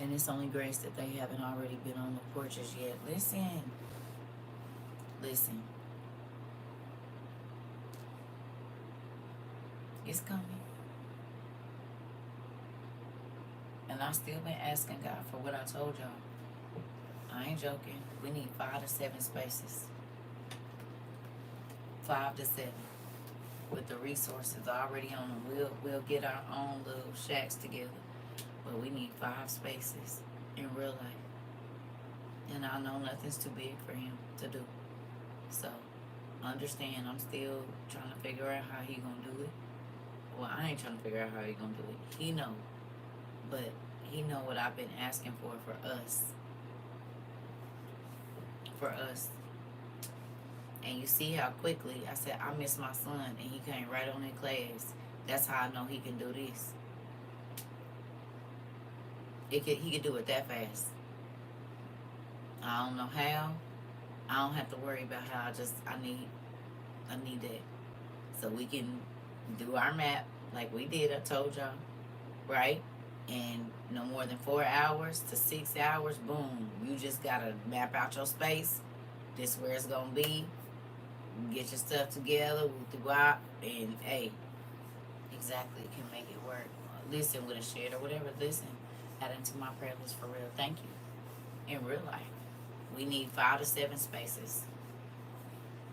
And it's only grace that they haven't already been on the porches yet. Listen. Listen. It's coming. And I still been asking God for what I told y'all. I ain't joking. We need 5 to 7 spaces. 5 to 7. With the resources already on them. We'll get our own little shacks together. But we need 5 spaces in real life. And I know nothing's too big for him to do. So, understand, I'm still trying to figure out how he gonna do it. Well, I ain't trying to figure out how he gonna do it. He know. But he know what I've been asking for us. For us. And you see how quickly I said, I miss my son, and he came right on in class. That's how I know he can do this. He could do it that fast. I don't know how. I don't have to worry about how. I need that. So we can do our map like we did, I told y'all. Right? And no more than 4 hours to 6 hours, boom. You just gotta map out your space. This where it's gonna be. Get your stuff together, and hey, exactly, can make it work. Listen with a shit or whatever. Listen, add into my prayer list for real. Thank you. In real life, we need 5 to 7 spaces.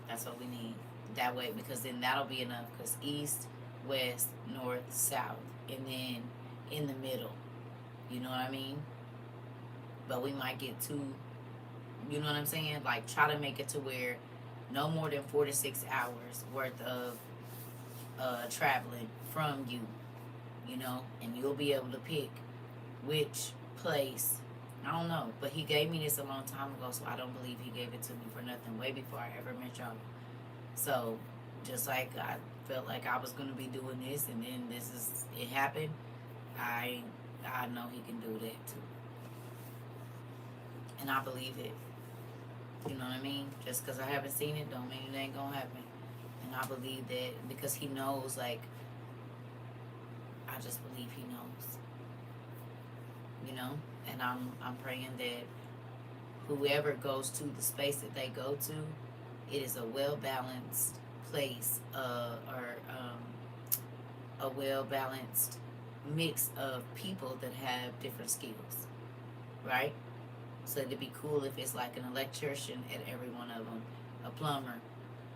That's what we need. That way, because then that'll be enough. Because east, west, north, south, and then in the middle. You know what I mean? But we might get too. You know what I'm saying? Like, try to make it to where no more than 4 to 6 hours worth of traveling from you, you know, and you'll be able to pick which place. I don't know, but he gave me this a long time ago, so I don't believe he gave it to me for nothing, way before I ever met y'all. So, just like I felt like I was gonna be doing this, and then it happened. I know he can do that too, and I believe it. You know what I mean? Just because I haven't seen it don't mean it ain't gonna happen. And I believe that because he knows, like, I just believe he knows. You know? And I'm praying that whoever goes to the space that they go to, it is a well-balanced place, or a well-balanced mix of people that have different skills. Right? So it'd be cool if it's like an electrician at every one of them, a plumber,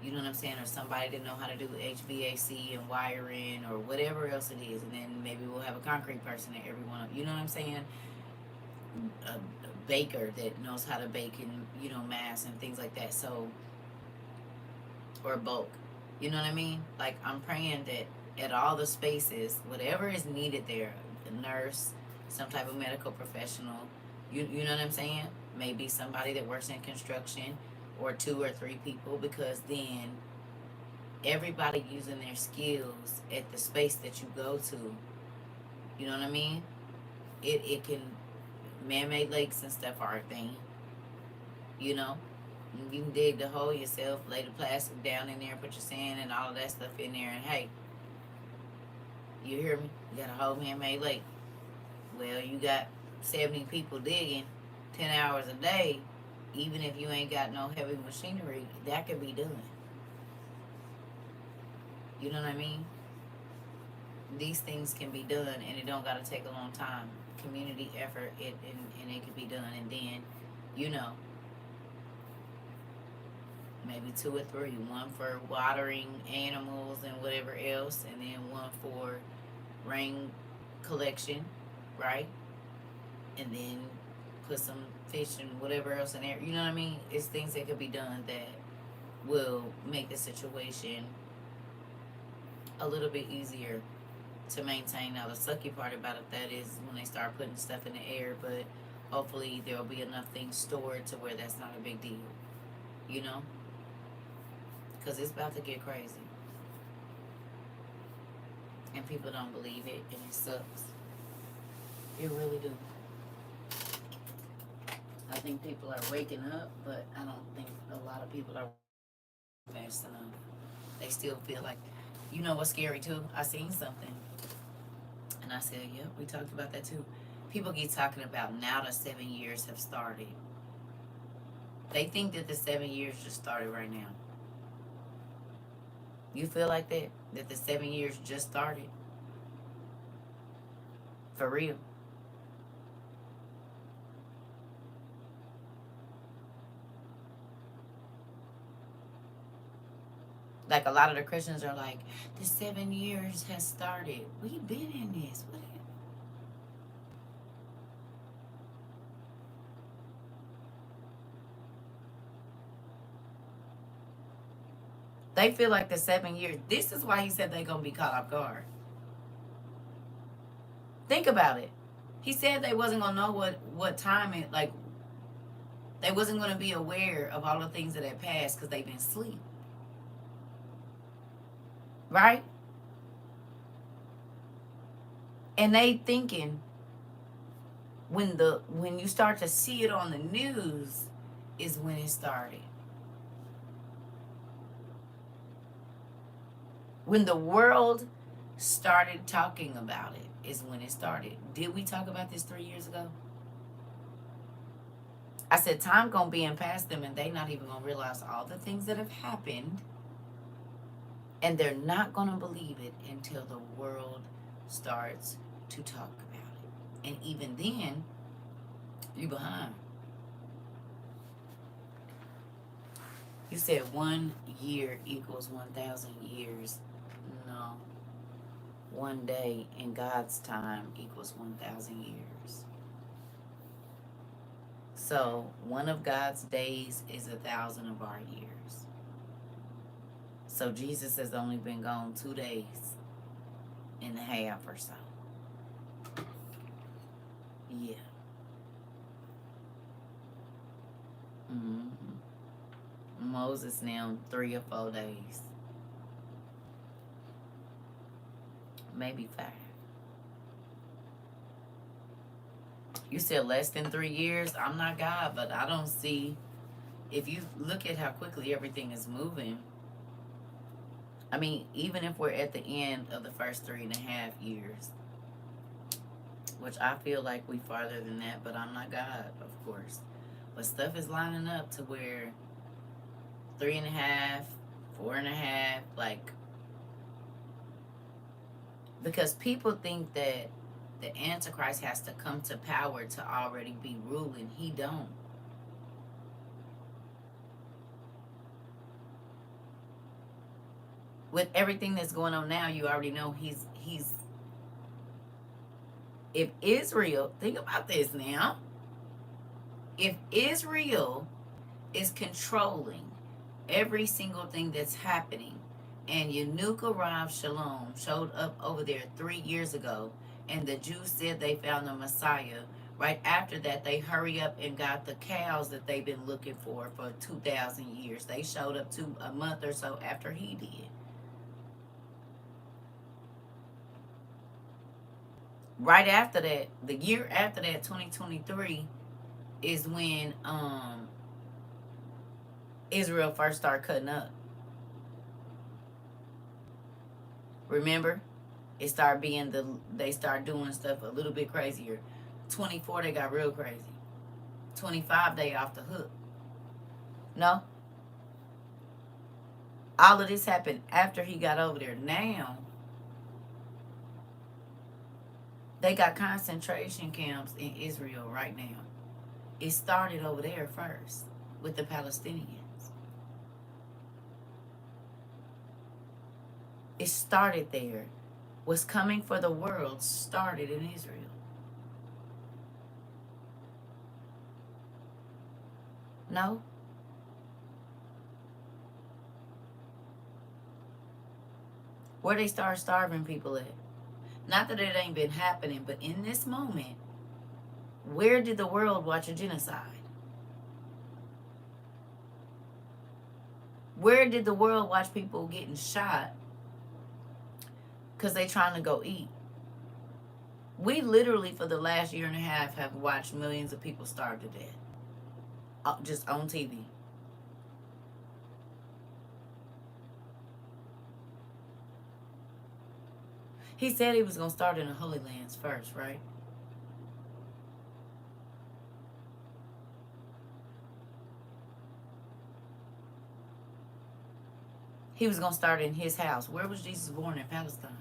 you know what I'm saying, or somebody that know how to do HVAC and wiring or whatever else it is, and then maybe we'll have a concrete person at every one of them, you know what I'm saying, a baker that knows how to bake and, you know, mass and things like that, so, or bulk, you know what I mean, like, I'm praying that at all the spaces, whatever is needed there, a nurse, some type of medical professional, you know what I'm saying? Maybe somebody that works in construction, or 2 or 3 people, because then everybody using their skills at the space that you go to, you know what I mean? It can, man-made lakes and stuff are a thing, you know? You can dig the hole yourself, lay the plastic down in there, put your sand and all of that stuff in there, and hey, you hear me? You got a whole man-made lake. Well, you got 70 people digging 10 hours a day. Even if you ain't got no heavy machinery, that could be done. You know what I mean? These things can be done, and it don't gotta take a long time. Community effort, and it can be done, and then, you know, maybe 2 or 3. One for watering animals and whatever else, and then one for rain collection, right? And then put some fish and whatever else in there. You know what I mean? It's things that could be done that will make the situation a little bit easier to maintain. Now, the sucky part about it, that is when they start putting stuff in the air, but hopefully there will be enough things stored to where that's not a big deal, you know? Because it's about to get crazy. And people don't believe it, and it sucks. It really do. I think people are waking up, but I don't think a lot of people are fast enough. They still feel like, you know what's scary too? I seen something, and I said, yep, we talked about that too. People keep talking about now the 7 years have started. They think that the 7 years just started right now. You feel like that? That the 7 years just started? For real? Like a lot of the Christians are like, the 7 years has started. We've been in this. What? They feel like the 7 years. This is why he said they're gonna be caught off guard. Think about it. He said they wasn't gonna know what time it, like, they wasn't gonna be aware of all the things that had passed because they've been asleep. Right? And they thinking when you start to see it on the news is when it started. When the world started talking about it is when it started. Did we talk about this 3 years ago? I said time gonna be in past them and they not even gonna realize all the things that have happened, and they're not gonna believe it until the world starts to talk about it. And even then, you behind. You said 1 year equals 1,000 years. No. One day in God's time equals 1,000 years. So one of God's days is 1,000 of our years. So Jesus has only been gone 2 days and a half or so. Yeah. Mm-hmm. Moses now 3 or 4 days. Maybe 5. You said less than 3 years. I'm not God, but I don't see. If you look at how quickly everything is moving, I mean, even if we're at the end of the first 3.5 years, which I feel like we farther than that, but I'm not God, of course. But stuff is lining up to where 3.5, 4.5, like, because people think that the Antichrist has to come to power to already be ruling. He don't. With everything that's going on now, you already know he's if Israel, think about this now. If Israel is controlling every single thing that's happening, and Yanuka Shalom showed up over there 3 years ago, and the Jews said they found the Messiah. Right after that, they hurry up and got the cows that they've been looking for 2,000 years. They showed up a month or so after he did. Right after that, the year after that, 2023, is when Israel first started cutting up. Remember? It started being they started doing stuff a little bit crazier. 24, they got real crazy. 25, they off the hook. No? All of this happened after he got over there. Now, they got concentration camps in Israel right now. It started over there first with the Palestinians. It started there. What's coming for the world started in Israel. No. Where they start starving people at? Not that it ain't been happening, but in this moment, where did the world watch a genocide? Where did the world watch people getting shot because they trying to go eat? We literally, for the last year and a half, have watched millions of people starve to death. Just on TV. He said he was going to start in the Holy Lands first, right? He was going to start in his house. Where was Jesus born? In Palestine.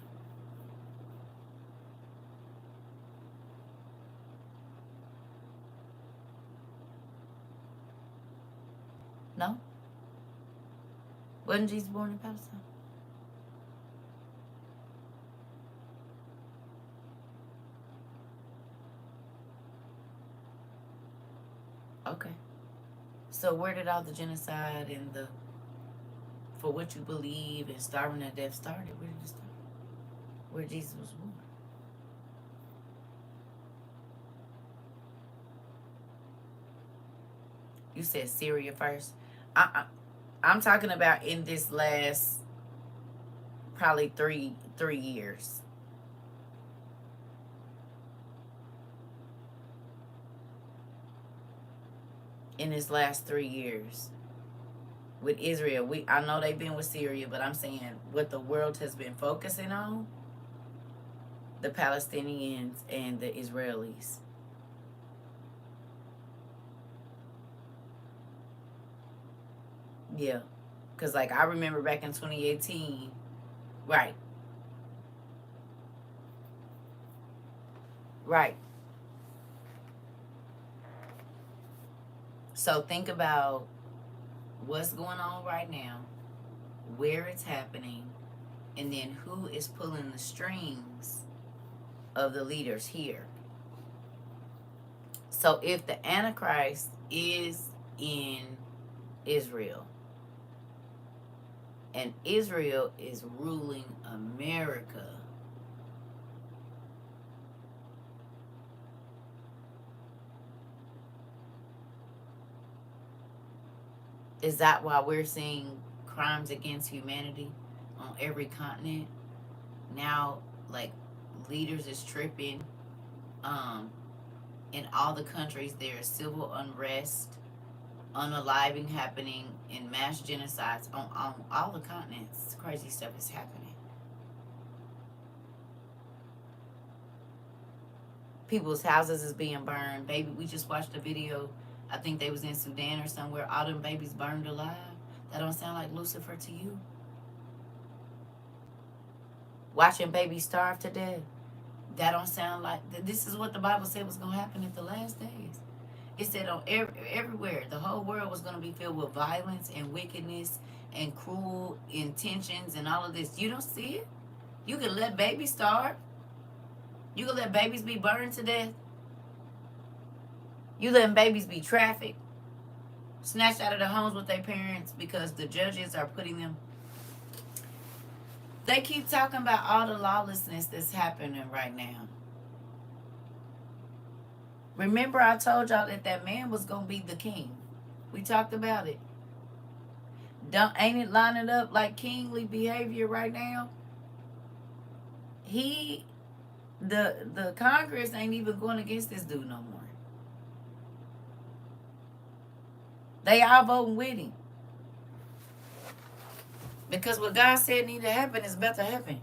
No? Wasn't Jesus born in Palestine? Okay. So where did all the genocide and the for what you believe and starving to death started? Where did it start? Where Jesus was born. You said Syria first. I'm talking about in this last probably three years. In this last 3 years with Israel, I know they've been with Syria, but I'm saying what the world has been focusing on, the Palestinians and the Israelis. Yeah, because like I remember back in 2018, right, right. So think about what's going on right now, where it's happening, and then who is pulling the strings of the leaders here. So if the Antichrist is in Israel and Israel is ruling America, is that why we're seeing crimes against humanity on every continent? Now, like, leaders is tripping. In all the countries, there is civil unrest, unaliving happening, and mass genocides on all the continents. Crazy stuff is happening. People's houses is being burned. Baby, we just watched a video. I think they was in Sudan or somewhere. All them babies burned alive. That don't sound like Lucifer to you? Watching babies starve to death. That don't sound like... This is what the Bible said was going to happen at the last days. It said on everywhere, the whole world was going to be filled with violence and wickedness and cruel intentions and all of this. You don't see it? You can let babies starve. You can let babies be burned to death. You letting babies be trafficked, snatched out of the homes with their parents because the judges are putting them... They keep talking about all the lawlessness that's happening right now. Remember I told y'all that man was going to be the king. We talked about it. Ain't it lining up like kingly behavior right now? The Congress ain't even going against this dude no more. They all voting with him. Because what God said need to happen is about to happen.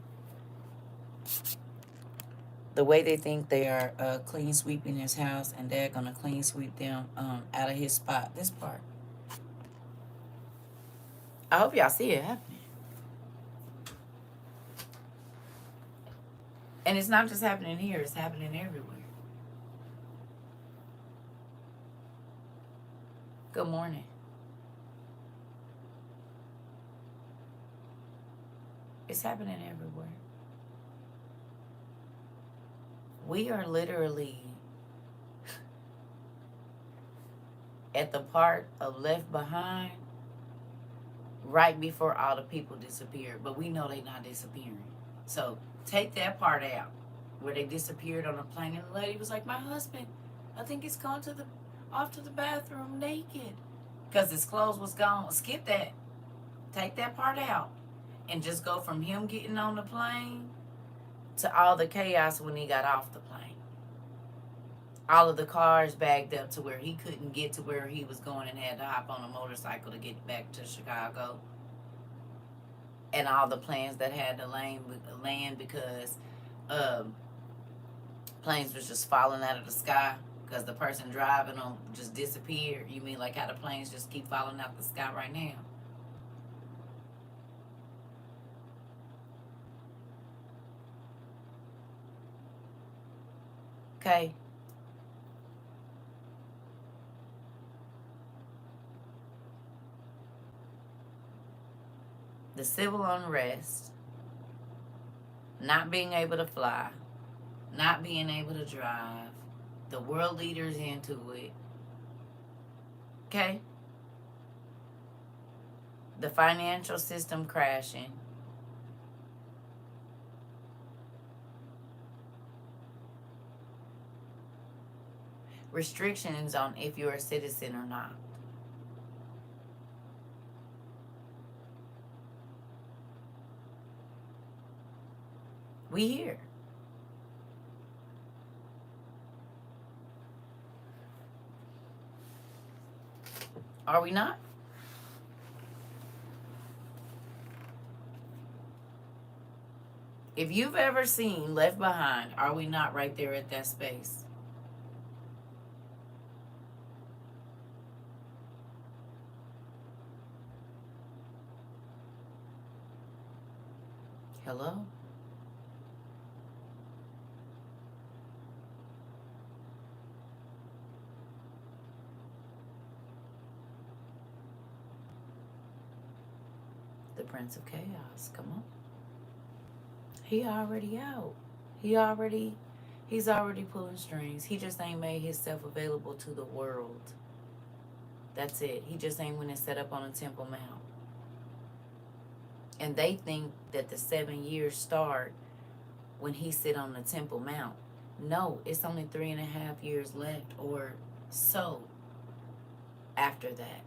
The way they think they are clean sweeping his house, and they're going to clean sweep them out of his spot. This part. I hope y'all see it happening. And it's not just happening here. It's happening everywhere. Good morning. It's happening everywhere. We are literally at the part of Left Behind right before all the people disappeared. But we know they not disappearing. So take that part out where they disappeared on a plane and the lady was like, my husband, I think he's gone to the off to the bathroom naked because his clothes was gone. Skip that. Take that part out and just go from him getting on the plane to all the chaos when he got off the plane. All of the cars bagged up to where he couldn't get to where he was going and had to hop on a motorcycle to get back to Chicago. And all the planes that had to land because planes was just falling out of the sky because the person driving them just disappeared. You mean like how the planes just keep falling out the sky right now? Okay. The civil unrest, not being able to fly, not being able to drive, the world leaders into it. Okay? The financial system crashing. Restrictions on if you're a citizen or not. We here. Are we not? If you've ever seen Left Behind, are we not right there at that space? Hello? The Prince of Chaos. Come on. He already out. He's already pulling strings. He just ain't made himself available to the world. That's it. He just ain't went and set up on a Temple Mount. And they think that the 7 years start when he sit on the Temple Mount. No, it's only 3.5 years left or so after that.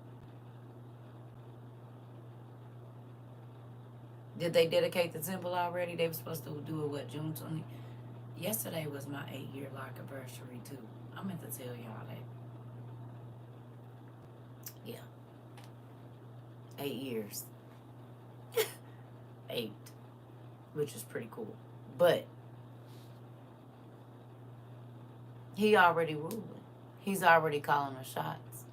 Did they dedicate the temple already? They were supposed to do it, what, June 20? Yesterday was my 8-year anniversary, too. I meant to tell y'all that. Yeah. 8 years. 8. Which is pretty cool. But he already ruling. He's already calling the shots.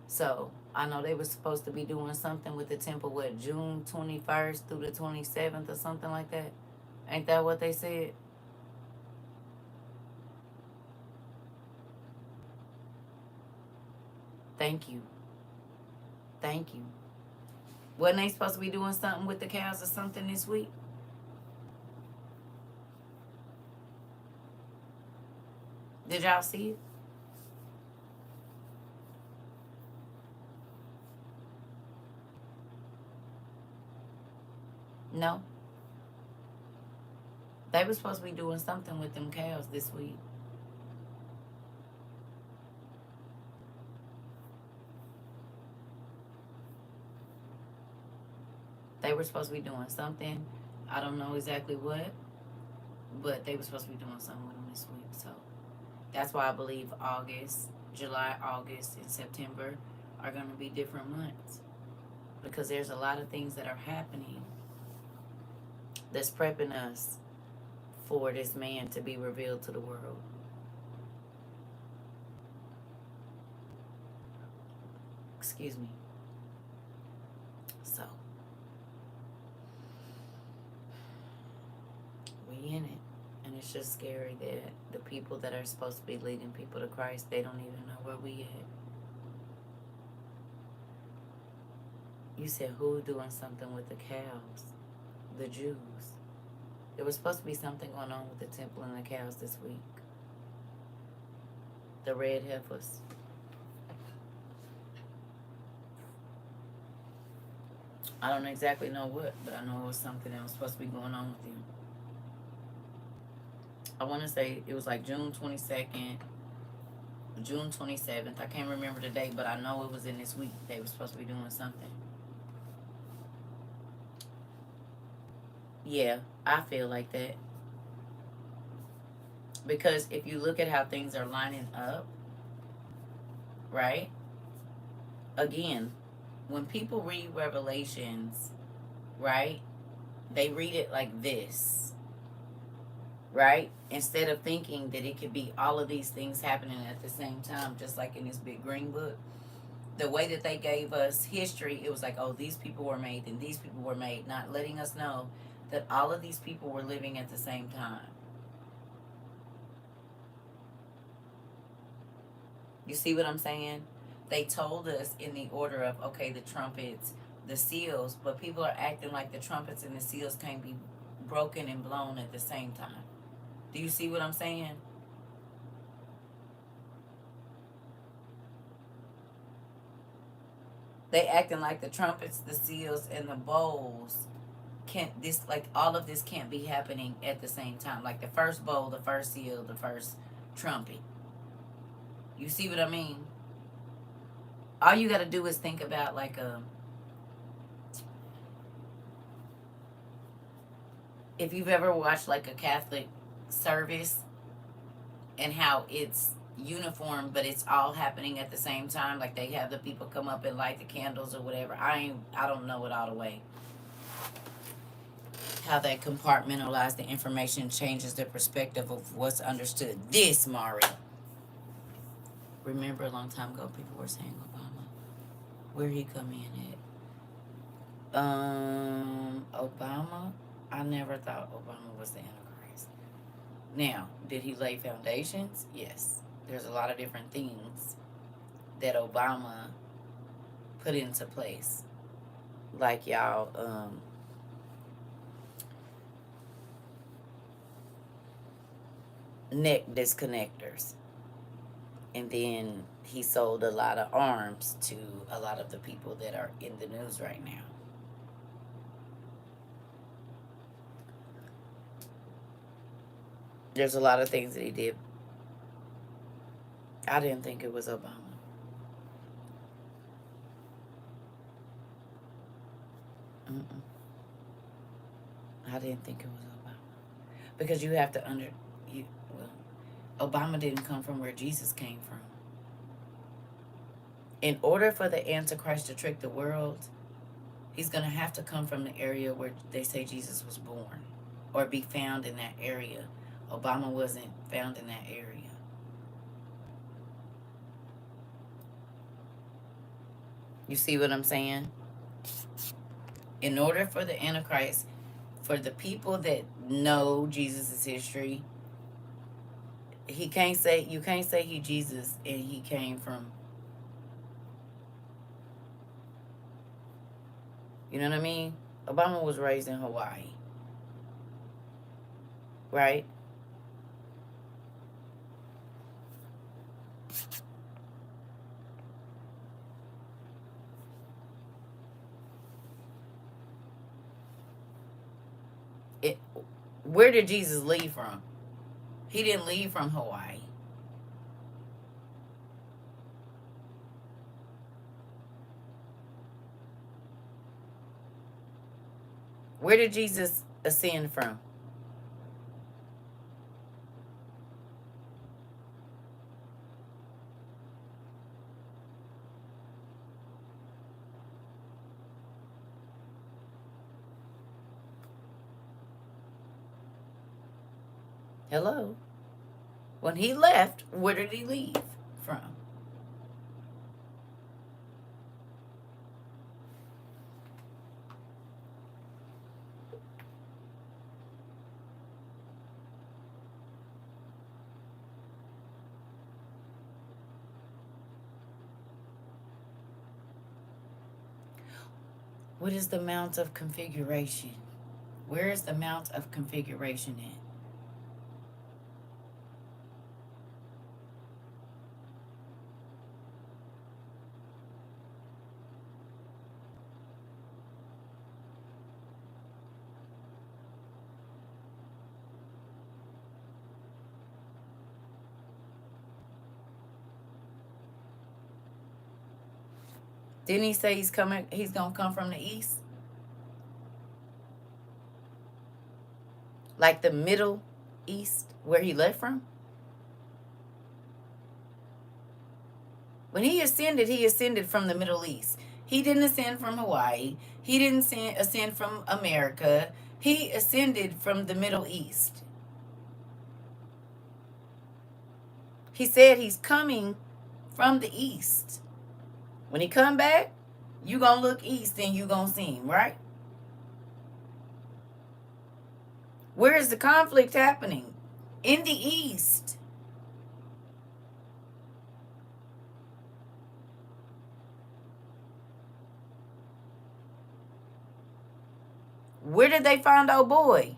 So I know they were supposed to be doing something with the temple, what, June 21st through the 27th or something like that? Ain't that what they said? Thank you. Thank you. Wasn't they supposed to be doing something with the cows or something this week? Did y'all see it? No. They were supposed to be doing something with them cows this week. They were supposed to be doing something. I don't know exactly what, but they were supposed to be doing something with them this week. So that's why I believe August, July, August, and September are going to be different months. Because there's a lot of things that are happening that's prepping us for this man to be revealed to the world. Excuse me. So, we in it. And it's just scary that the people that are supposed to be leading people to Christ, they don't even know where we at. You said who doing something with the cows? The Jews. There was supposed to be something going on with the temple and the cows this week. The red heifers. I don't exactly know what, but I know it was something that was supposed to be going on with him. I want to say it was like June 22nd, June 27th. I can't remember the date, but I know it was in this week. They were supposed to be doing something. Yeah, I feel like that. Because if you look at how things are lining up, right? Again, when people read Revelations, right? They read it like this, right? Instead of thinking that it could be all of these things happening at the same time, just like in this big green book. The way that they gave us history, it was like, oh, these people were made and these people were made, not letting us know that all of these people were living at the same time. You see what I'm saying? They told us in the order of, okay, the trumpets, the seals, but people are acting like the trumpets and the seals can't be broken and blown at the same time. Do you see what I'm saying? They acting like the trumpets, the seals, and the bowls can't, this, like, all of this can't be happening at the same time. Like the first bowl, the first seal, the first trumpet. You see what I mean? All you got to do is think about like if you've ever watched like a Catholic service and how it's uniform, but it's all happening at the same time. Like they have the people come up and light the candles or whatever. I don't know it all the way. How they compartmentalize the information changes the perspective of what's understood. This, Mari. Remember a long time ago, people were saying Obama. Where he come in at? Obama. I never thought Obama was the Antichrist. Now, did he lay foundations? Yes. There's a lot of different things that Obama put into place. Like y'all, neck disconnectors. And then he sold a lot of arms to a lot of the people that are in the news right now. There's a lot of things that he did. I didn't think it was Obama. Mm-mm. I didn't think it was Obama. Because you have to Obama didn't come from where Jesus came from. In order for the Antichrist to trick the world, he's going to have to come from the area where they say Jesus was born or be found in that area. Obama wasn't found in that area. You see what I'm saying? In order for the Antichrist, for the people that know Jesus' history, you can't say he Jesus and he came from, you know what I mean? Obama was raised in Hawaii, right? It, where did Jesus leave from? He didn't leave from Hawaii. Where did Jesus ascend from? Hello? When he left, where did he leave from? What is the Mount of Configuration? Where is the Mount of Configuration at? Didn't he say he's going to come from the east? Like the Middle East, where he left from? When he ascended from the Middle East. He didn't ascend from Hawaii. He didn't ascend from America. He ascended from the Middle East. He said he's coming from the east. When he come back, you going to look east and you going to see him, right? Where is the conflict happening? In the east. Where did they find old boy?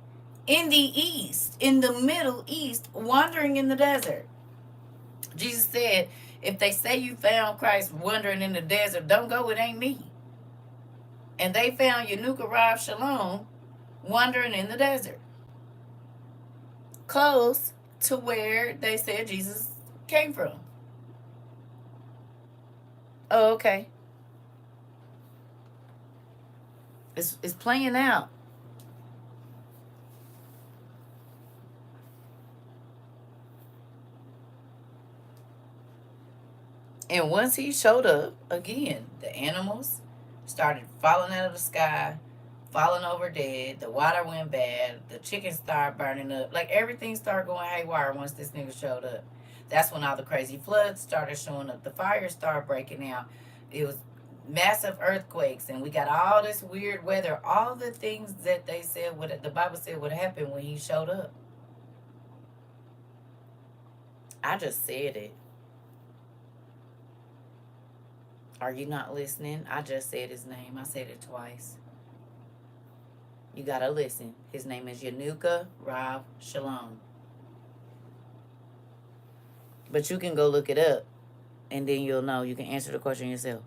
In the east, in the Middle East, wandering in the desert. Jesus said, if they say you found Christ wandering in the desert, don't go, it ain't me. And they found Yanuka Rav Shalom wandering in the desert. Close to where they said Jesus came from. Oh, okay. It's playing out. And once he showed up, again, the animals started falling out of the sky, falling over dead. The water went bad. The chickens started burning up. Like, everything started going haywire once this nigga showed up. That's when all the crazy floods started showing up. The fires started breaking out. It was massive earthquakes, and we got all this weird weather. All the things that they said, the Bible said would happen when he showed up. I just said it. Are you not listening? I just said his name. I said it twice. You gotta listen. His name is Yanuka Rav Shalom. But you can go look it up, and then you'll know. You can answer the question yourself.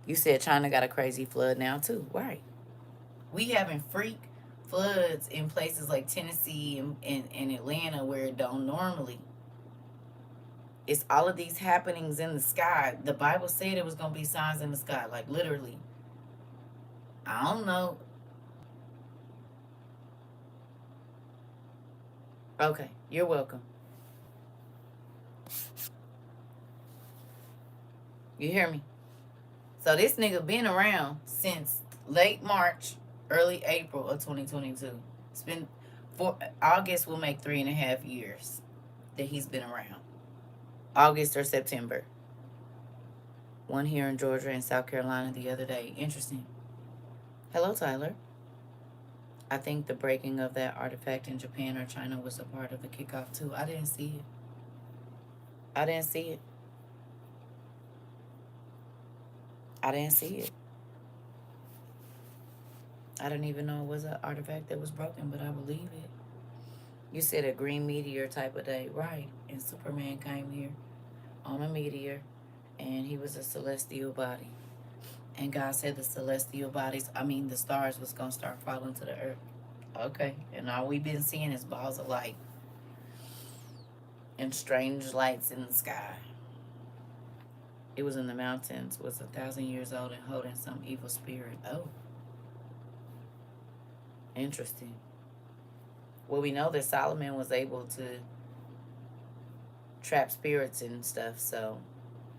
You said China got a crazy flood now too, right? We having freak floods in places like Tennessee and Atlanta where it don't normally. It's all of these happenings in the sky. The Bible said it was going to be signs in the sky, like literally. I don't know. Okay, you're welcome. You hear me? So this nigga been around since late March, early April of 2022. It's been August will make 3.5 years that he's been around. August or September. One here in Georgia and South Carolina the other day. Interesting. Hello, Tyler. I think the breaking of that artifact in Japan or China was a part of the kickoff too. I didn't see it. I didn't see it. I didn't see it. I didn't even know it was an artifact that was broken, but I believe it. You said a green meteor type of day. Right. And Superman came here on a meteor, and he was a celestial body. And God said the celestial bodies, the stars was going to start falling to the earth. Okay. And all we've been seeing is balls of light and strange lights in the sky. It was in the mountains, was 1,000 years old and holding some evil spirit. Oh. Interesting. Well, we know that Solomon was able to trap spirits and stuff, so,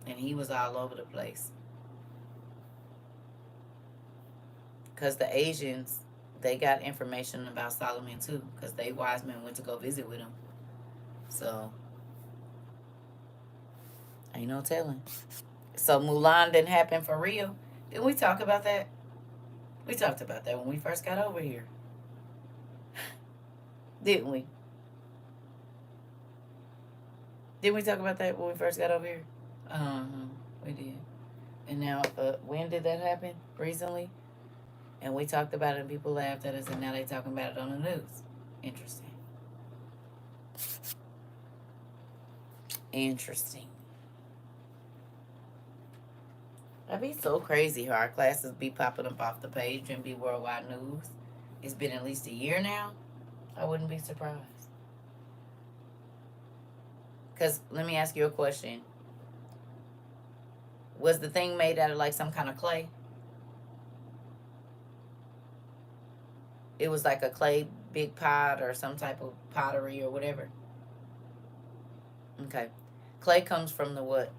and he was all over the place. Because the Asians, they got information about Solomon too, because they wise men went to go visit with him. So, ain't no telling. So Mulan didn't happen for real. Didn't we talk about that? We talked about that when we first got over here. Didn't we? Didn't we talk about that when we first got over here? We did. And now, when did that happen? Recently? And we talked about it and people laughed at us, and now they talking about it on the news. Interesting. Interesting. That'd be so crazy how our classes be popping up off the page and be worldwide news. It's been at least a year now. I wouldn't be surprised. Because let me ask you a question. Was the thing made out of like some kind of clay? It was like a clay big pot or some type of pottery or whatever. Okay. Clay comes from the what?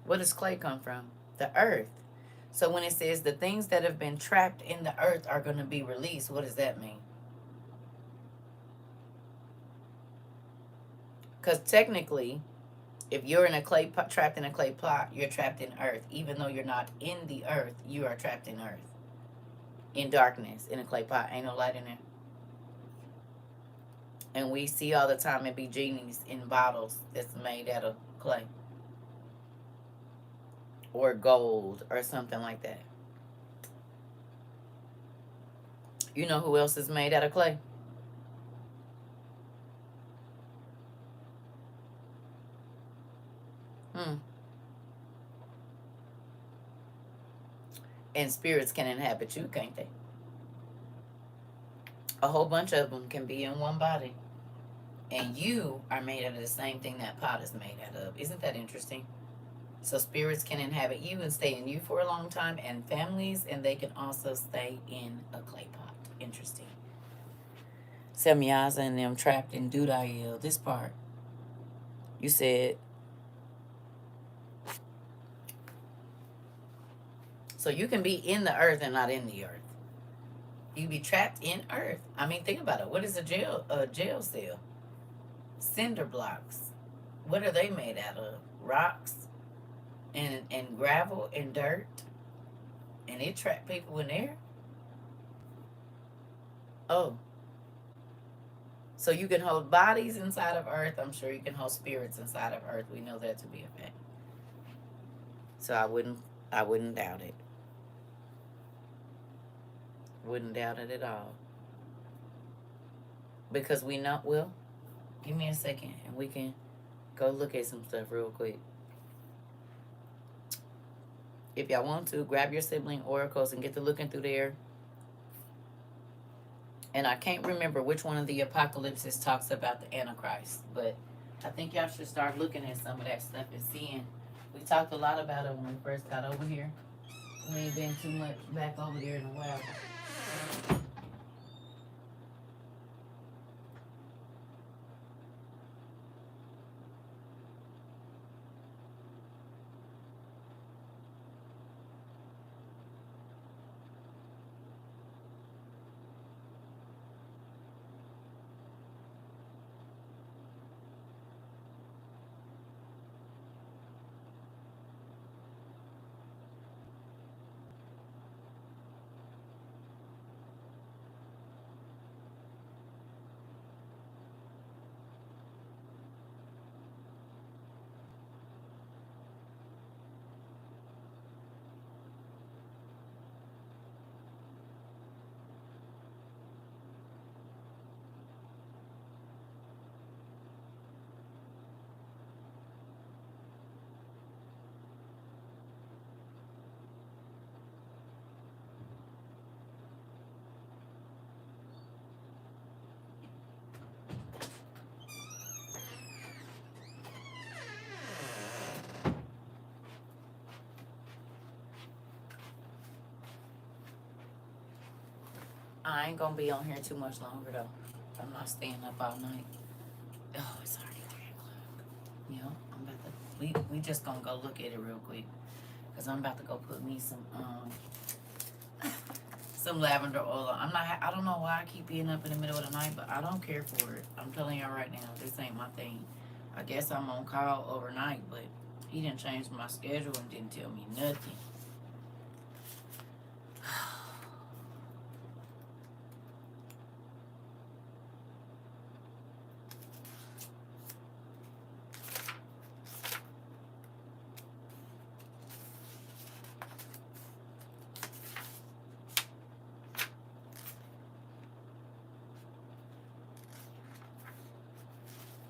Where does clay come from? The earth. So when it says the things that have been trapped in the earth are going to be released, what does that mean? Because technically, if you're in a clay pot, trapped in a clay pot, you're trapped in earth. Even though you're not in the earth, you are trapped in earth. In darkness, in a clay pot. Ain't no light in there. And we see all the time it be genies in bottles that's made out of clay. Or gold or something like that. You know who else is made out of clay? And spirits can inhabit you, can't they? A whole bunch of them can be in one body. And you are made out of the same thing that pot is made out of. Isn't that interesting? So spirits can inhabit you and stay in you for a long time, and families, and they can also stay in a clay pot. Interesting. Semyaza and them trapped in Dudail. This part. You said. So you can be in the earth and not in the earth. You be trapped in earth. I mean, think about it. What is a jail cell? Cinder blocks. What are they made out of? Rocks and gravel and dirt. And it trapped people in there. Oh. So you can hold bodies inside of earth. I'm sure you can hold spirits inside of earth. We know that to be a fact. So I wouldn't doubt it. Wouldn't doubt it at all. Because we know, well, give me a second and we can go look at some stuff real quick. If y'all want to, grab your sibling oracles and get to looking through there. And I can't remember which one of the apocalypses talks about the Antichrist, but I think y'all should start looking at some of that stuff and seeing. We talked a lot about it when we first got over here. We ain't been too much back over there in a while. I ain't gonna be on here too much longer though. I'm not staying up all night. Oh, it's already 3 o'clock. Yeah, I'm about to. We just gonna go look at it real quick, cause I'm about to go put me some lavender oil. I don't know why I keep being up in the middle of the night, but I don't care for it. I'm telling y'all right now, this ain't my thing. I guess I'm on call overnight, but he didn't change my schedule and didn't tell me nothing.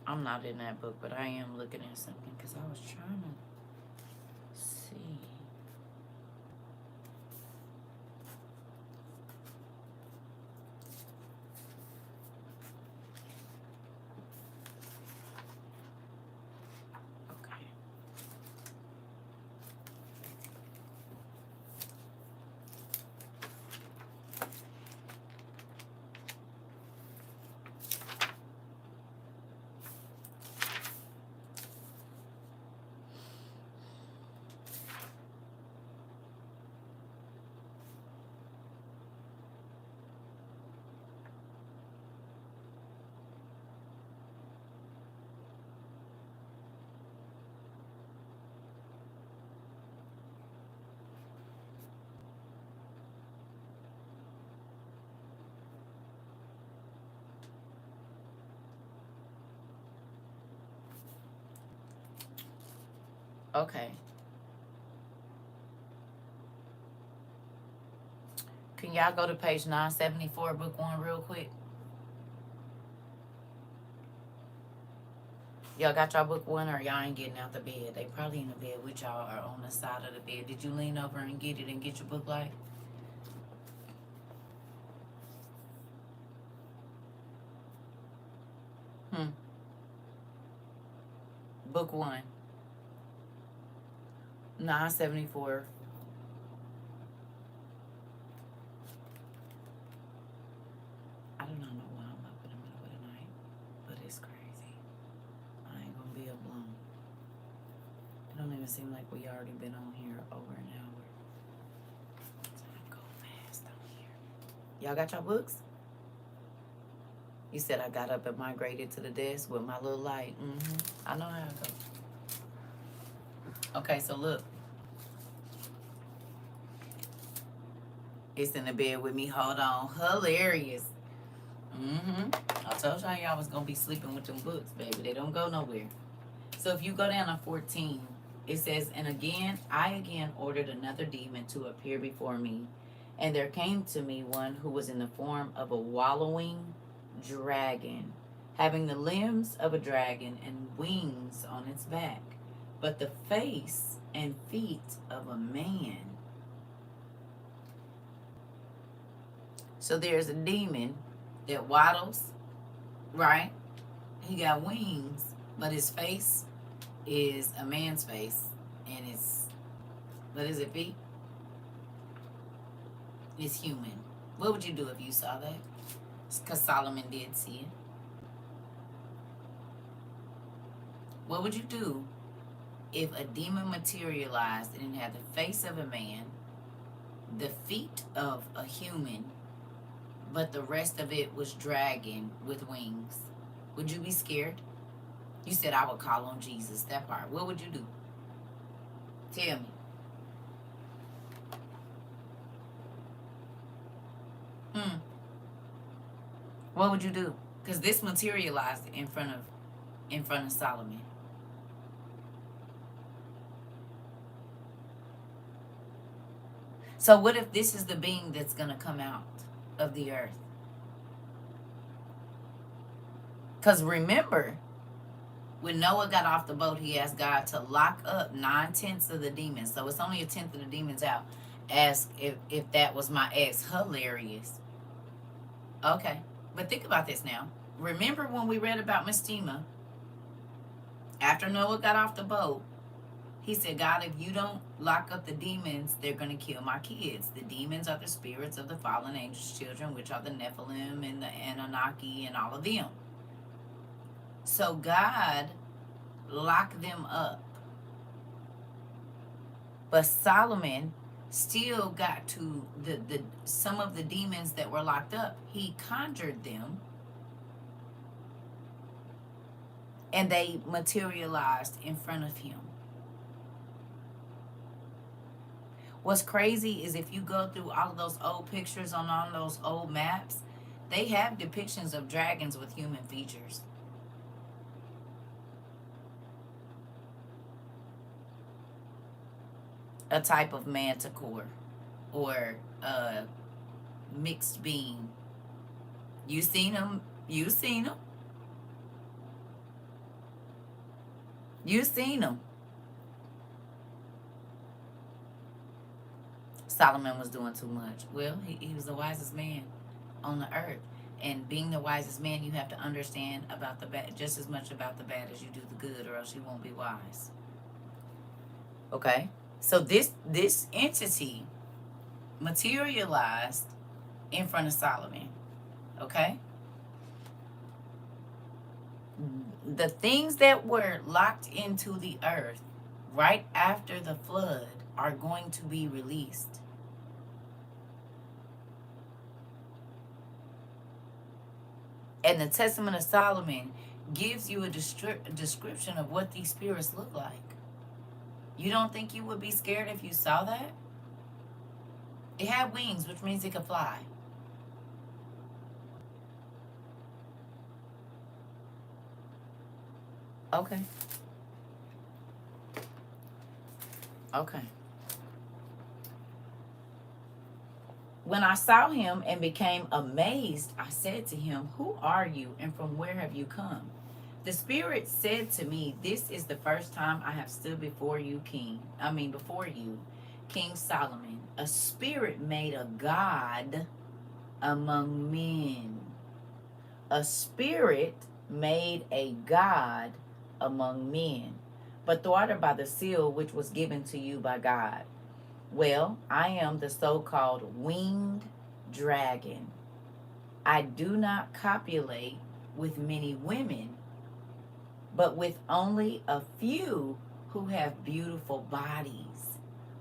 I'm not in that book, but I am looking at something because I was trying to see. Okay. Can y'all go to page 974, book 1, real quick? Y'all got y'all book 1, or y'all ain't getting out the bed? They probably in the bed with y'all or on the side of the bed. Did you lean over and get it and get your book light? Book 1, 974. I do not know why I'm up in the middle of the night, but it's crazy. I ain't gonna be up long. It don't even seem like we already been on here over an hour. Time go fast on here. Y'all got y'all books? You said I got up and migrated to the desk with my little light. I know how it goes. Okay, so look. It's in the bed with me. Hold on. Hilarious. I told y'all was gonna be sleeping with them books, baby. They don't go nowhere. So if you go down to 14, it says, and again, I again ordered another demon to appear before me. And there came to me one who was in the form of a wallowing dragon, having the limbs of a dragon and wings on its back, but the face and feet of a man. So there's a demon that waddles, right? He got wings, but his face is a man's face, and it's, what is it, feet? It's human. What would you do if you saw that? Because Solomon did see it. What would you do if a demon materialized and it had the face of a man, the feet of a human, but the rest of it was dragon with wings? Would you be scared? You said I would call on Jesus. That part. What would you do? Tell me. What would you do? Because this materialized in front of Solomon. So what if this is the being that's going to come out of the earth? Because remember, when Noah got off the boat, he asked God to lock up 9/10 of the demons. So it's only 1/10 of the demons out. Ask if that was my ex. Hilarious. Okay. But think about this now. Remember when we read about Mestima, after Noah got off the boat, he said, God, if you don't lock up the demons, they're going to kill my kids. The demons are the spirits of the fallen angels' children, which are the Nephilim and the Anunnaki and all of them. So God locked them up. But Solomon still got to the some of the demons that were locked up. He conjured them, and they materialized in front of him. What's crazy is if you go through all of those old pictures on all those old maps, they have depictions of dragons with human features. A type of manticore or a mixed being. You seen them? You seen them? You seen them? Solomon was doing too much. Well, he was the wisest man on the earth. And being the wisest man, you have to understand about the bad, just as much about the bad as you do the good, or else you won't be wise. Okay? So this entity materialized in front of Solomon. Okay? The things that were locked into the earth right after the flood are going to be released. And the Testament of Solomon gives you a description of what these spirits look like. You don't think you would be scared if you saw that? It had wings, which means it could fly. Okay. Okay. When I saw him and became amazed, I said to him, "Who are you, and from where have you come?" The Spirit said to me, "This is the first time I have stood before you, before you, King Solomon. A spirit made a god among men. A spirit made a god among men, but thwarted by the seal which was given to you by God. Well, I am the so-called winged dragon. I do not copulate with many women, but with only a few who have beautiful bodies,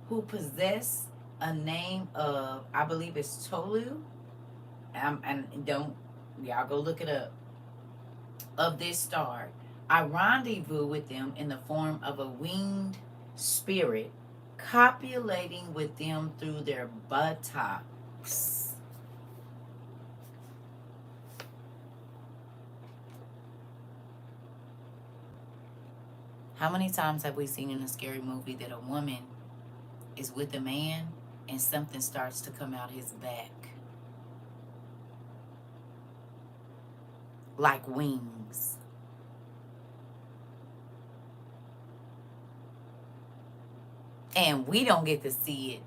who possess a name of, I believe it's Tolu, and don't, y'all go look it up, of this star. I rendezvous with them in the form of a winged spirit, copulating with them through their buttocks." How many times have we seen in a scary movie that a woman is with a man and something starts to come out his back like wings? And we don't get to see it,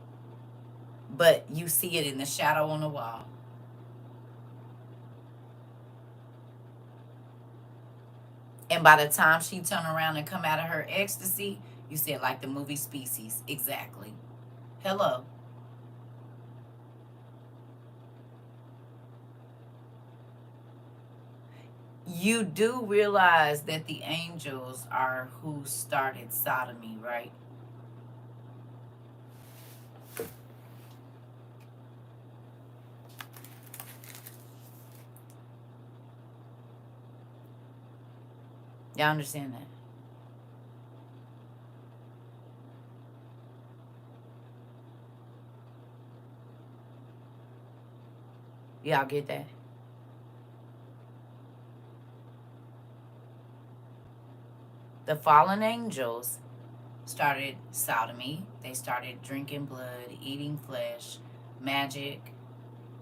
but you see it in the shadow on the wall. And by the time she turn around and come out of her ecstasy, you said like the movie Species. Exactly. Hello. You do realize that the angels are who started sodomy, right? Y'all understand that? Y'all get that? The fallen angels started sodomy. They started drinking blood, eating flesh, magic,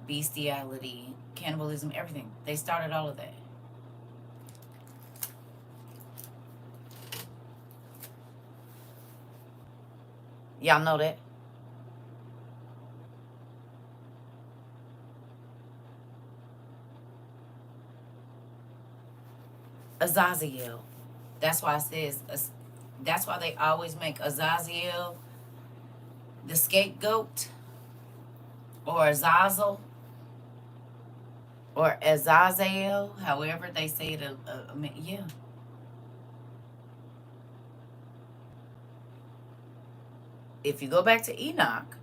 bestiality, cannibalism, everything. They started all of that. Y'all know that? Azazel. That's why it says, that's why they always make Azazel the scapegoat, or Azazel, or Azazel, however they say it. Yeah. If you go back to Enoch,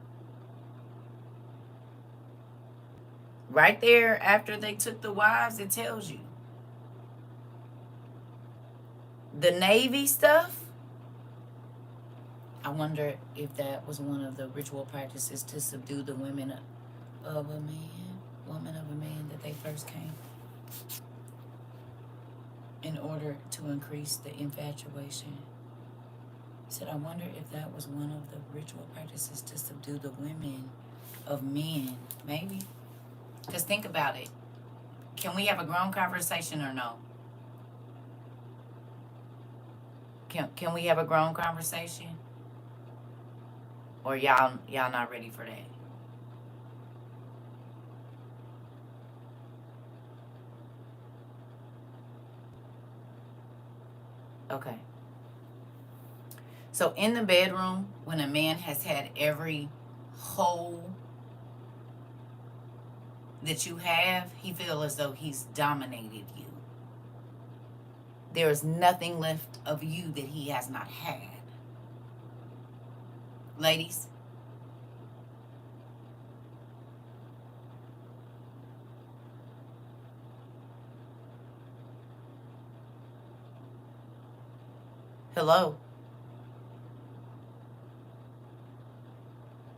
right there after they took the wives, it tells you the Navy stuff. I wonder if that was one of the ritual practices to subdue the women of a man, woman of a man, that they first came in order to increase the infatuation. He said, I wonder if that was one of the ritual practices to subdue the women of men. Maybe. Because think about it. Can we have a grown conversation or no? Can we have a grown conversation? Or y'all not ready for that? Okay. So in the bedroom, when a man has had every hole that you have, he feels as though he's dominated you. There is nothing left of you that he has not had. Ladies, hello.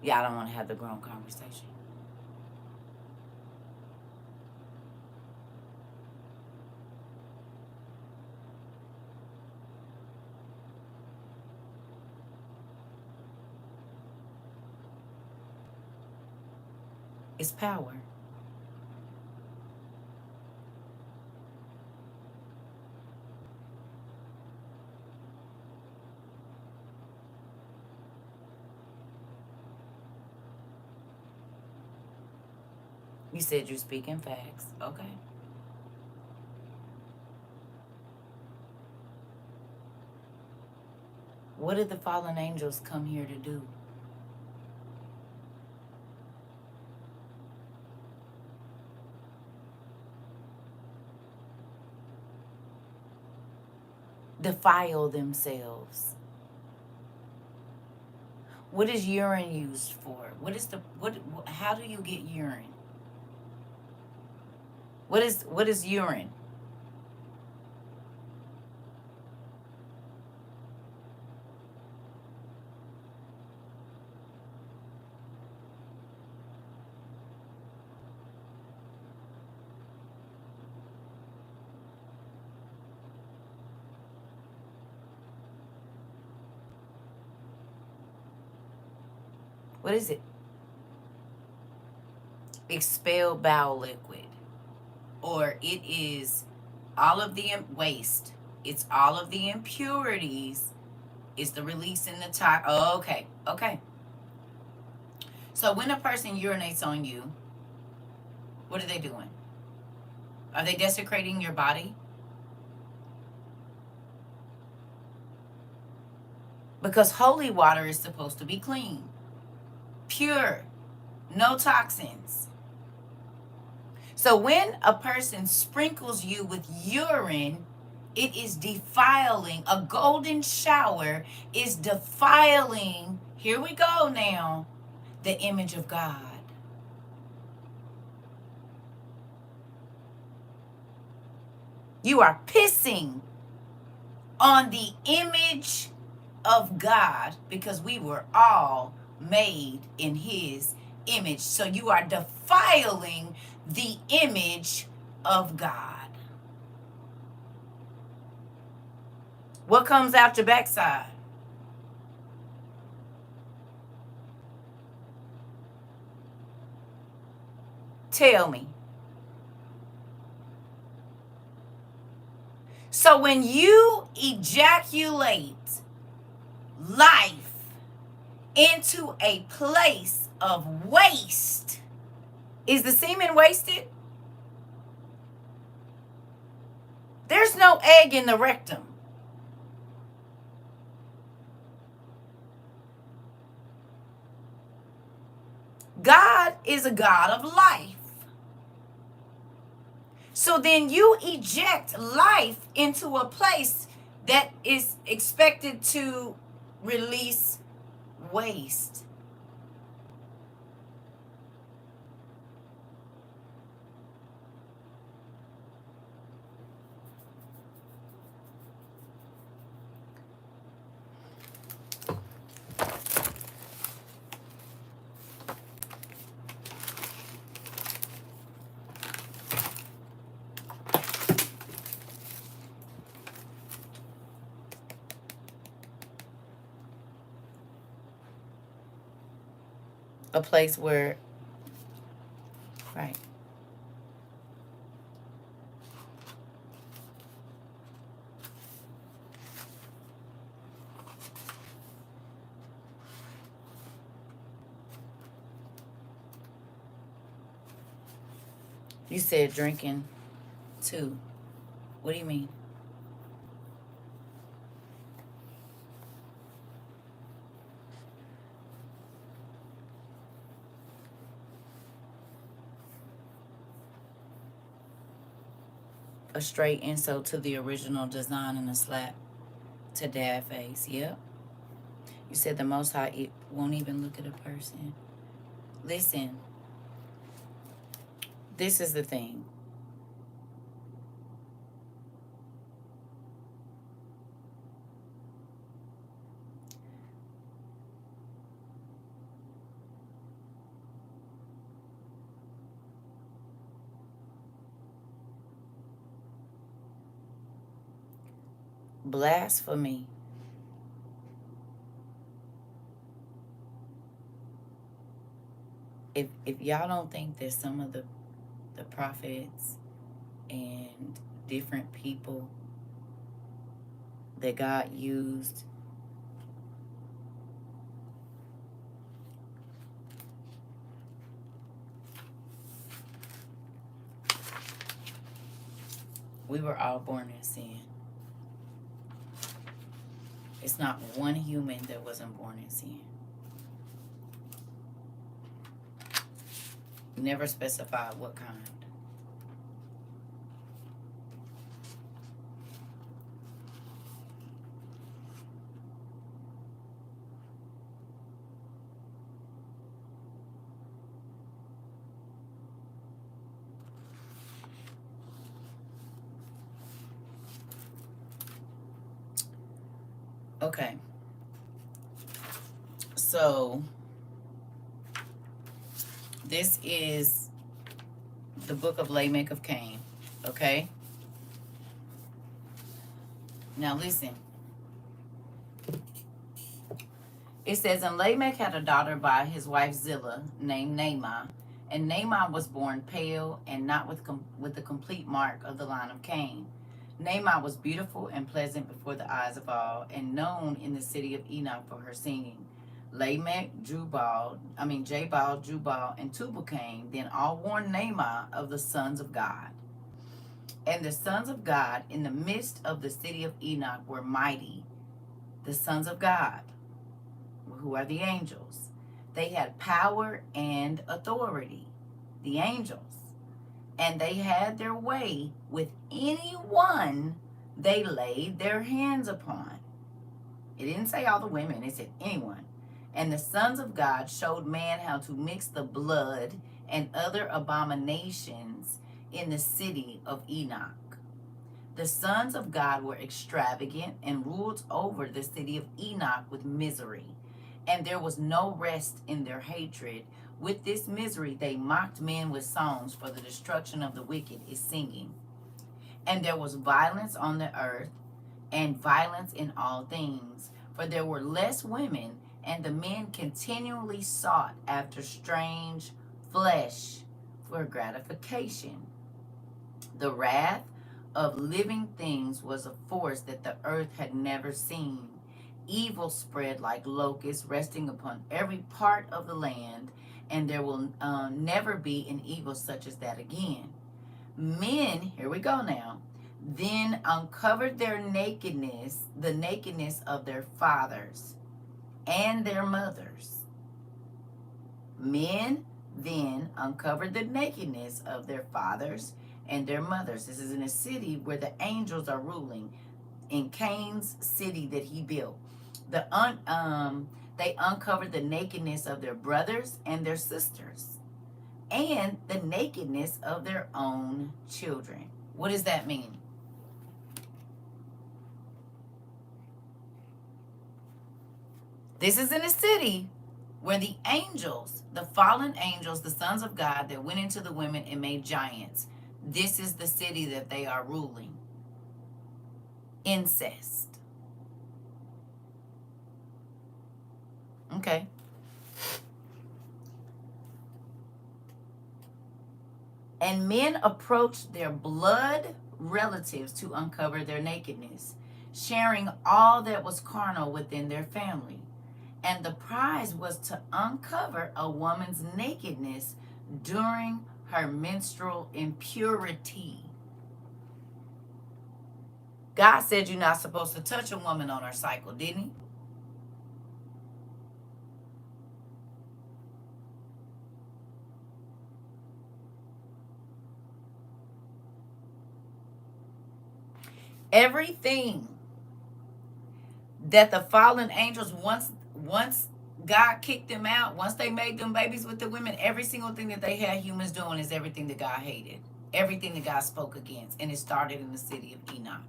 Y'all don't want to have the grown conversation. It's power. You said you're speaking facts. Okay. What did the fallen angels come here to do? Defile themselves. What is urine used for? What is the what? How do you get urine? What is urine? What is it? Expelled bowel liquid, or it is all of the waste. It's all of the impurities. It's the release in the top. Oh, okay, okay. So when a person urinates on you, what are they doing? Are they desecrating your body? Because holy water is supposed to be clean, pure, no toxins. So when a person sprinkles you with urine, it is defiling. A golden shower is defiling, here we go now, the image of God. You are pissing on the image of God, because we were all made in his image. So you are defiling the image of God. What comes out your backside? Tell me. So when you ejaculate life into a place of waste, is the semen wasted? There's no egg in the rectum. God is a God of life. So then you eject life into a place that is expected to release waste. A place where, right. You said drinking too. What do you mean? A straight insult to the original design and a slap to dad face. Yep. You said the Most High, it won't even look at a person. Listen, this is the thing. Blasphemy if y'all don't think that some of the prophets and different people that God used we were all born in sin. It's not one human that wasn't born in sin. Never specified what kind. Okay. So this is the book of Lamech of Cain. Okay. Now listen. It says, and Lamech had a daughter by his wife Zillah, named Naamah. And Naamah was born pale and not with the complete mark of the line of Cain. Naamah was beautiful and pleasant before the eyes of all, and known in the city of Enoch for her singing. Lamech, Jubal, and Tubal came. Then all warned Naamah of the sons of God. And the sons of God in the midst of the city of Enoch were mighty. The sons of God, who are the angels. They had power and authority, the angels. And they had their way with anyone they laid their hands upon. It didn't say all the women, it said anyone. And the sons of God showed man how to mix the blood and other abominations in the city of Enoch. The sons of God were extravagant and ruled over the city of Enoch with misery. And there was no rest in their hatred. With this misery, they mocked men with songs, for the destruction of the wicked is singing. And there was violence on the earth, and violence in all things. For there were less women, and the men continually sought after strange flesh for gratification. The wrath of living things was a force that the earth had never seen. Evil spread like locusts, resting upon every part of the land, and there will never be an evil such as that again. Men, here we go now, then uncovered their nakedness, the nakedness of their fathers and their mothers. Men then uncovered the nakedness of their fathers and their mothers. This is in a city where the angels are ruling, in Cain's city that he built. They uncovered the nakedness of their brothers and their sisters, and the nakedness of their own children. What does that mean? This is in a city where the angels, the fallen angels, the sons of God that went into the women and made giants, this is the city that they are ruling. Incest. Okay. And men approached their blood relatives to uncover their nakedness, sharing all that was carnal within their family. And the prize was to uncover a woman's nakedness during her menstrual impurity. God said you're not supposed to touch a woman on her cycle, didn't he? Everything that the fallen angels, once God kicked them out, once they made them babies with the women, every single thing that they had humans doing is everything that God hated. Everything that God spoke against. And it started in the city of Enoch.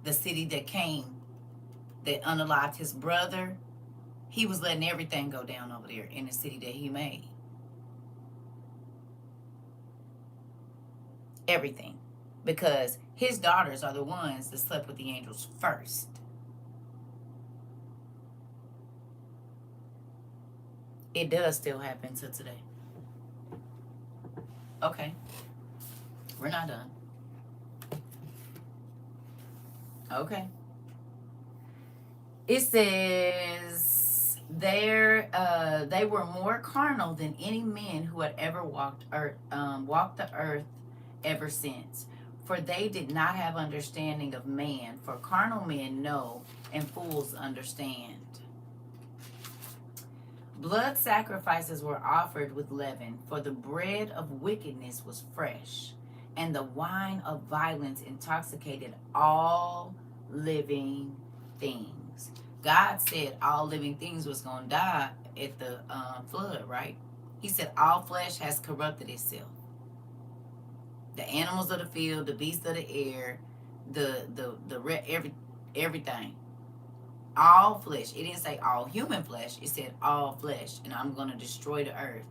The city that Cain, that unalived his brother, he was letting everything go down over there in the city that he made. Everything. Because his daughters are the ones that slept with the angels first. It does still happen to today. Okay, we're not done. Okay. It says they were more carnal than any men who had ever walked the earth ever since. For they did not have understanding of man, for carnal men know and fools understand. Blood sacrifices were offered with leaven, for the bread of wickedness was fresh, and the wine of violence intoxicated all living things. God said all living things was going to die at the flood, right? He said all flesh has corrupted itself. The animals of the field, the beasts of the air, everything. All flesh. It didn't say all human flesh. It said all flesh. And I'm going to destroy the earth.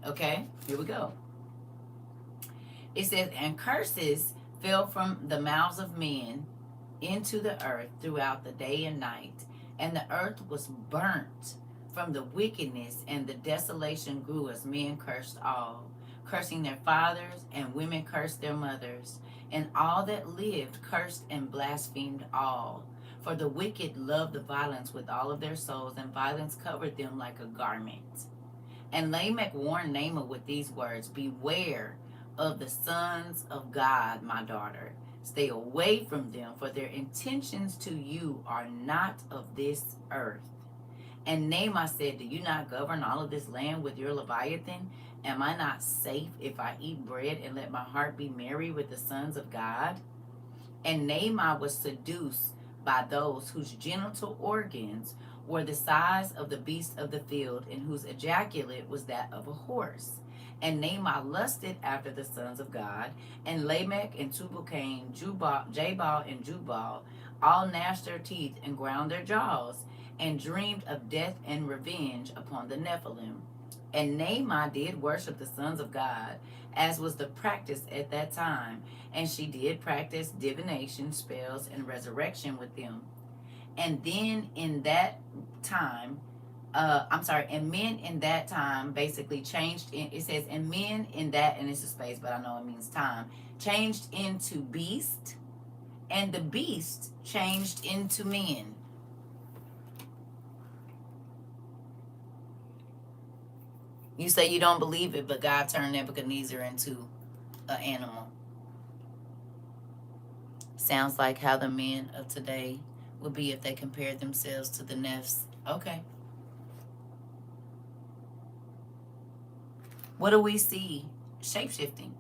Okay? Here we go. It says, and curses fell from the mouths of men into the earth throughout the day and night. And the earth was burnt from the wickedness, and the desolation grew as men cursed all, cursing their fathers, and women cursed their mothers. And all that lived cursed and blasphemed all. For the wicked loved the violence with all of their souls, and violence covered them like a garment. And Lamech warned Naamah with these words, beware of the sons of God, my daughter. Stay away from them, for their intentions to you are not of this earth. And Naamah said, do you not govern all of this land with your Leviathan? Am I not safe if I eat bread and let my heart be merry with the sons of God? And Naamah was seduced by those whose genital organs were the size of the beasts of the field, and whose ejaculate was that of a horse. And Naamah lusted after the sons of God, and Lamech and Tubal-Cain, Jabal and Jubal, all gnashed their teeth and ground their jaws, and dreamed of death and revenge upon the Nephilim. And Naamah did worship the sons of God, as was the practice at that time, and she did practice divination, spells, and resurrection with them. And then in that time, and men in that time basically changed. It says, and men in that, and it's a space, but I know it means time, changed into beast, and the beast changed into men. You say you don't believe it, but God turned Nebuchadnezzar into an animal. Sounds like how the men of today would be if they compared themselves to the Nephs. Okay. What do we see? Shapeshifting.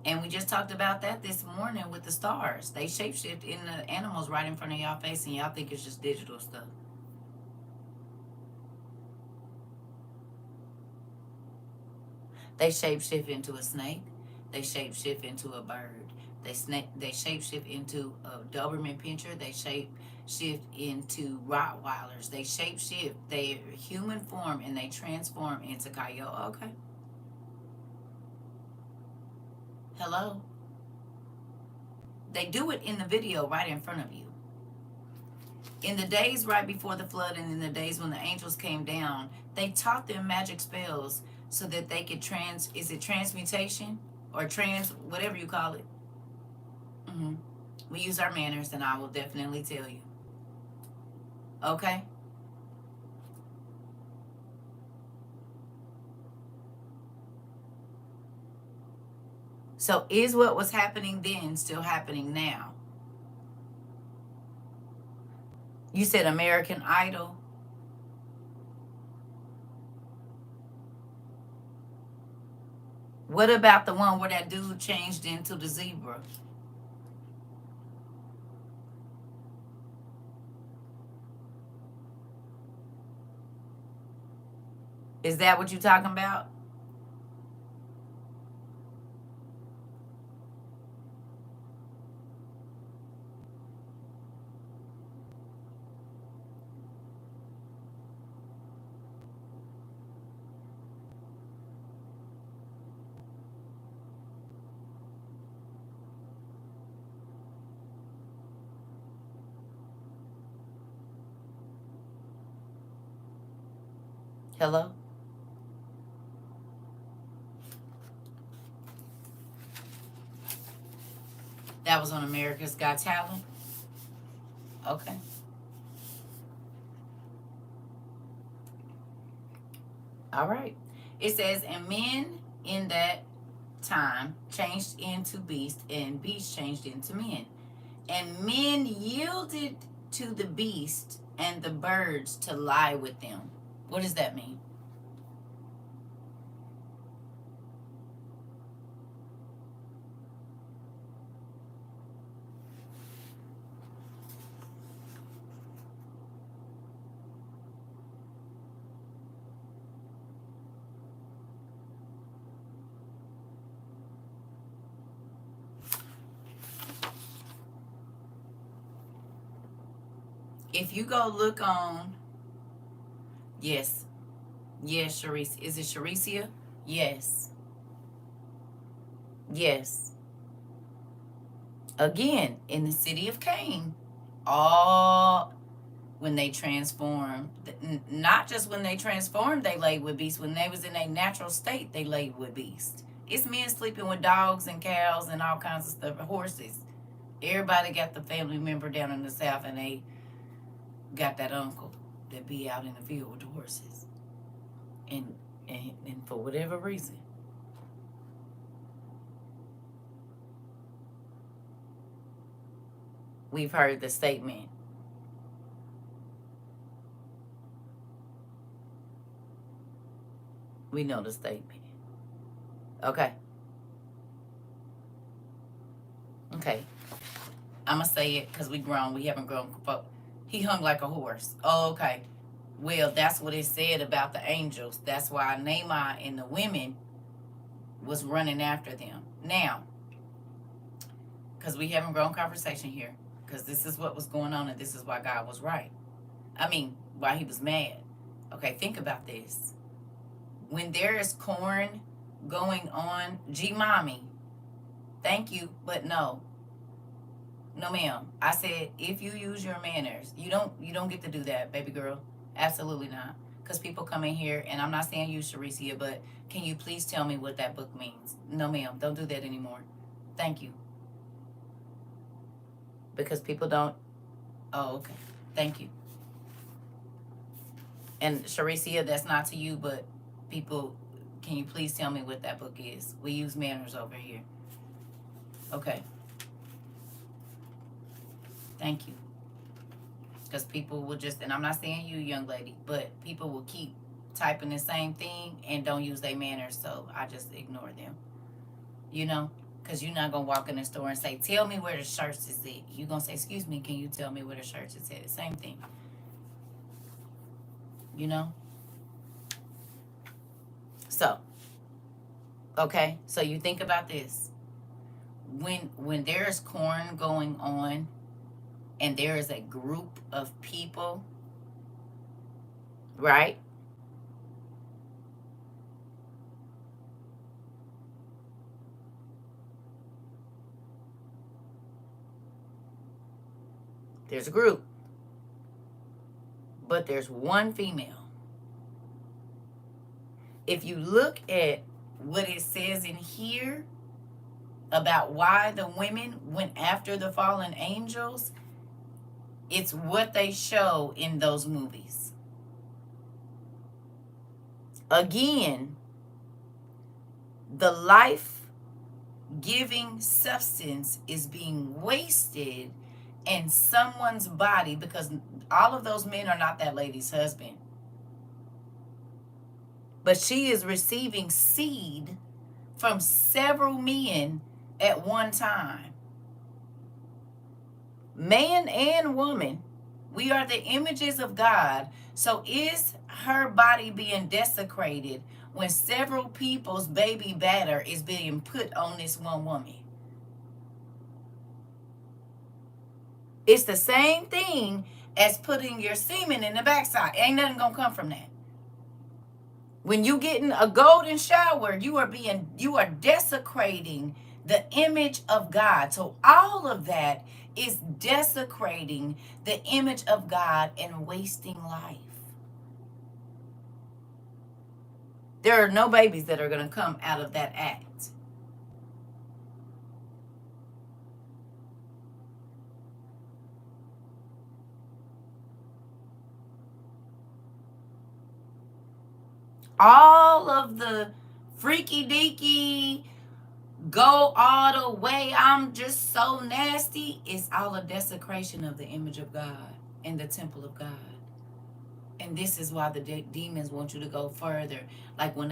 And we just talked about that this morning with the stars. They shapeshift in the animals right in front of y'all face, and y'all think it's just digital stuff. They shapeshift into a snake. They shapeshift into a bird. They shapeshift into a Doberman Pinscher. They shapeshift into Rottweilers. They shapeshift their human form, and they transform into coyote. Okay. Hello. They do it in the video right in front of you. In the days right before the flood, and in the days when the angels came down, they taught them magic spells so that they could is it transmutation or whatever you call it? We use our manners, and I will definitely tell you. Okay? So is what was happening then still happening now? You said American Idol. What about the one where that dude changed into the zebra? Is that what you're talking about? Hello? That was on America's Got Talent? Okay. All right. It says, and men in that time changed into beasts, and beasts changed into men. And men yielded to the beast and the birds to lie with them. What does that mean? If you go look on, yes, yes, Sharice. Is it Sharicia? Yes, yes. Again, in the city of Cain, all when they transformed, not just when they transformed, they laid with beasts. When they was in a natural state, they laid with beasts. It's men sleeping with dogs and cows and all kinds of stuff, horses. Everybody got the family member down in the south, and they got that uncle that be out in the field with the horses. And for whatever reason, we've heard the statement. We know the statement. Okay. Okay. I'm going to say it because we grown. We haven't grown. He hung like a horse. Oh, okay. Well, that's what it said about the angels. That's why Naaman and the women was running after them. Now, because we haven't grown conversation here, because this is what was going on, and this is why God was right. I mean, why he was mad. Okay, think about this. When there is corn going on, G mommy, thank you, but no. No ma'am. I said if you use your manners, you don't get to do that, baby girl. Absolutely not. Because people come in here, and I'm not saying you, Sharicia, but can you please tell me what that book means? No ma'am, don't do that anymore. Thank you. Because people don't. Oh, okay. Thank you. And Sharicia, that's not to you, but people, can you please tell me what that book is? We use manners over here. Okay. Thank you. Because people will just, and I'm not saying you, young lady, but people will keep typing the same thing and don't use their manners, so I just ignore them. You know? Because you're not going to walk in the store and say, tell me where the shirts is at. You're going to say, excuse me, can you tell me where the shirts is at? Same thing. You know? So, okay, so you think about this. When there is corn going on and there is a group of people, right? There's a group, but there's one female. If you look at what it says in here about why the women went after the fallen angels, it's what they show in those movies. Again, the life giving substance is being wasted in someone's body because all of those men are not that lady's husband. But she is receiving seed from several men at one time. Man and woman, we are the images of God. So is her body being desecrated when several people's baby batter is being put on this one woman? It's the same thing as putting your semen in the backside. Ain't nothing gonna come from that. When you getting a golden shower, you are desecrating the image of God. So all of that is desecrating the image of God and wasting life. There are no babies that are going to come out of that act. All of the freaky deaky, go all the way, I'm just so nasty, it's all a desecration of the image of God and the temple of God. And this is why the demons want you to go further. Like when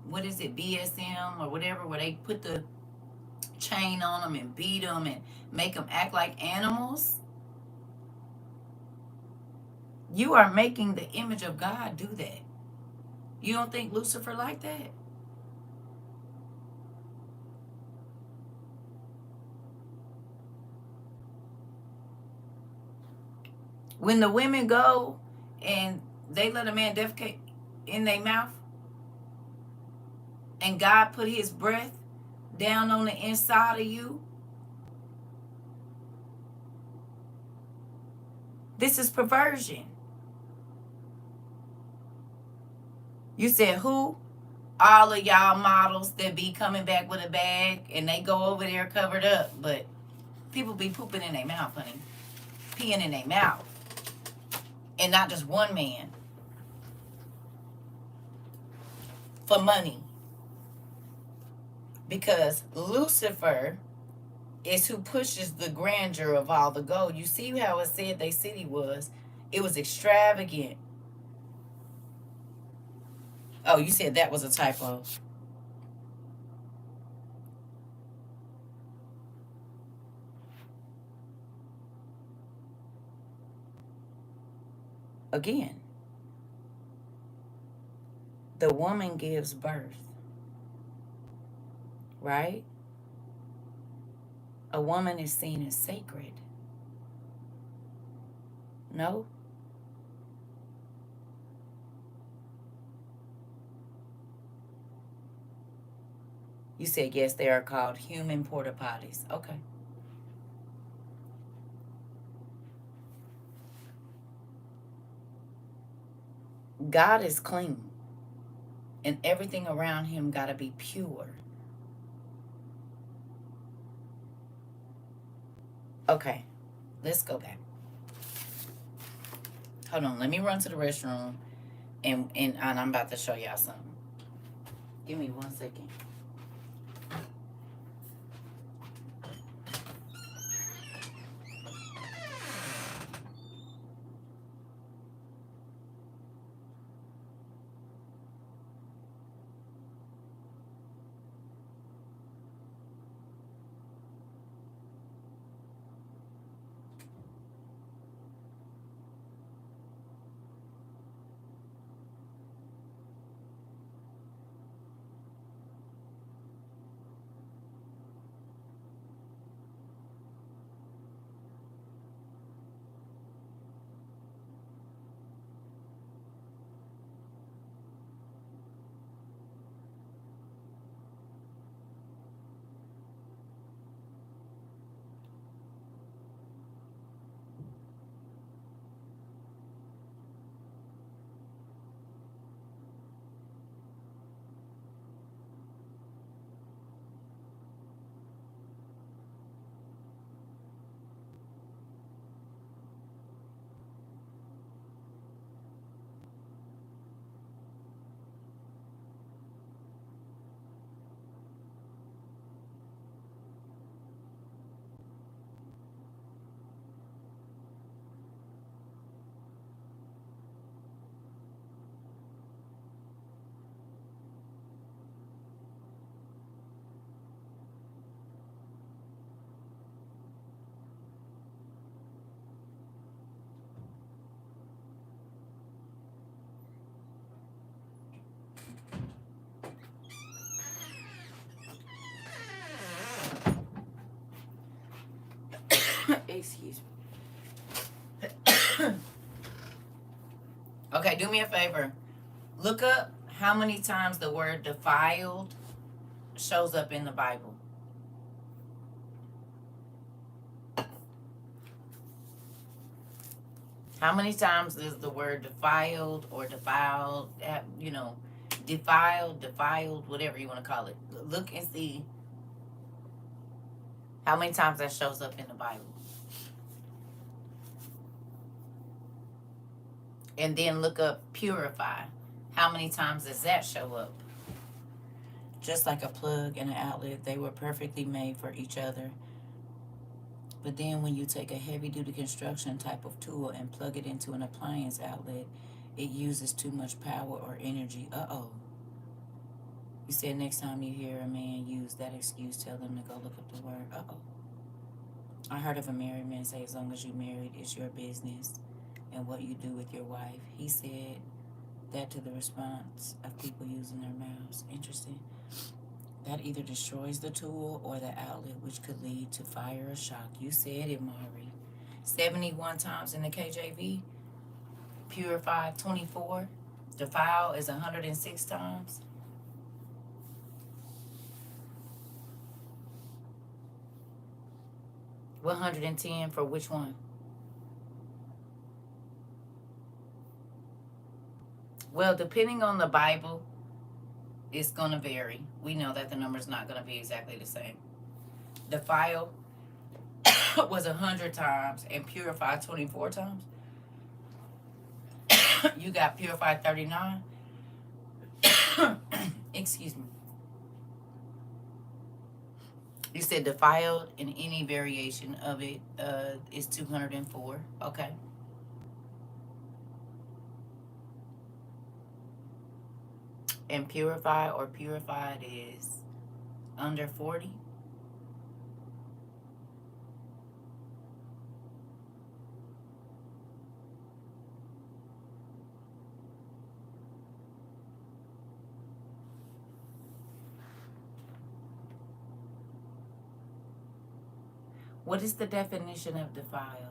what is it, BSM or whatever, where they put the chain on them and beat them and make them act like animals. You are making the image of God do that. You don't think Lucifer like that? When the women go and they let a man defecate in their mouth, and God put his breath down on the inside of you, this is perversion. You said who? All of y'all models that be coming back with a bag and they go over there covered up, but people be pooping in their mouth, honey. Peeing in their mouth. And not just one man. For money. Because Lucifer is who pushes the grandeur of all the gold. You see how it said their city was? It was extravagant. Oh, you said that was a typo. Again, the woman gives birth, right? A woman is seen as sacred. No? You said yes, they are called human porta potties. Okay. God is clean, and everything around him got to be pure. Okay, let's go back. Hold on, let me run to the restroom, and I'm about to show y'all something. Give me 1 second. Excuse me. Okay, do me a favor. Look up how many times the word defiled shows up in the Bible. How many times is the word defiled or defiled, defiled, whatever you want to call it. Look and see how many times that shows up in the Bible. And then look up purify. How many times does that show up? Just like a plug and an outlet, they were perfectly made for each other. But then when you take a heavy-duty construction type of tool and plug it into an appliance outlet, it uses too much power or energy. Uh-oh. You said next time you hear a man use that excuse, tell them to go look up the word. Uh-oh. I heard of a married man say, as long as you're married, it's your business and what you do with your wife. He said that to the response of people using their mouths. Interesting. That either destroys the tool or the outlet, which could lead to fire or shock. You said it, Mari. 71 times in the KJV. Purified 24. Defile is 106 times. $110 for which one? Well, depending on the Bible, it's going to vary. We know that the number's not going to be exactly the same. Defile was 100 times and purified 24 times. You got purified 39. Excuse me. You said defiled in any variation of it is 204. Okay. And purify or purified is under 40. What is the definition of defiled?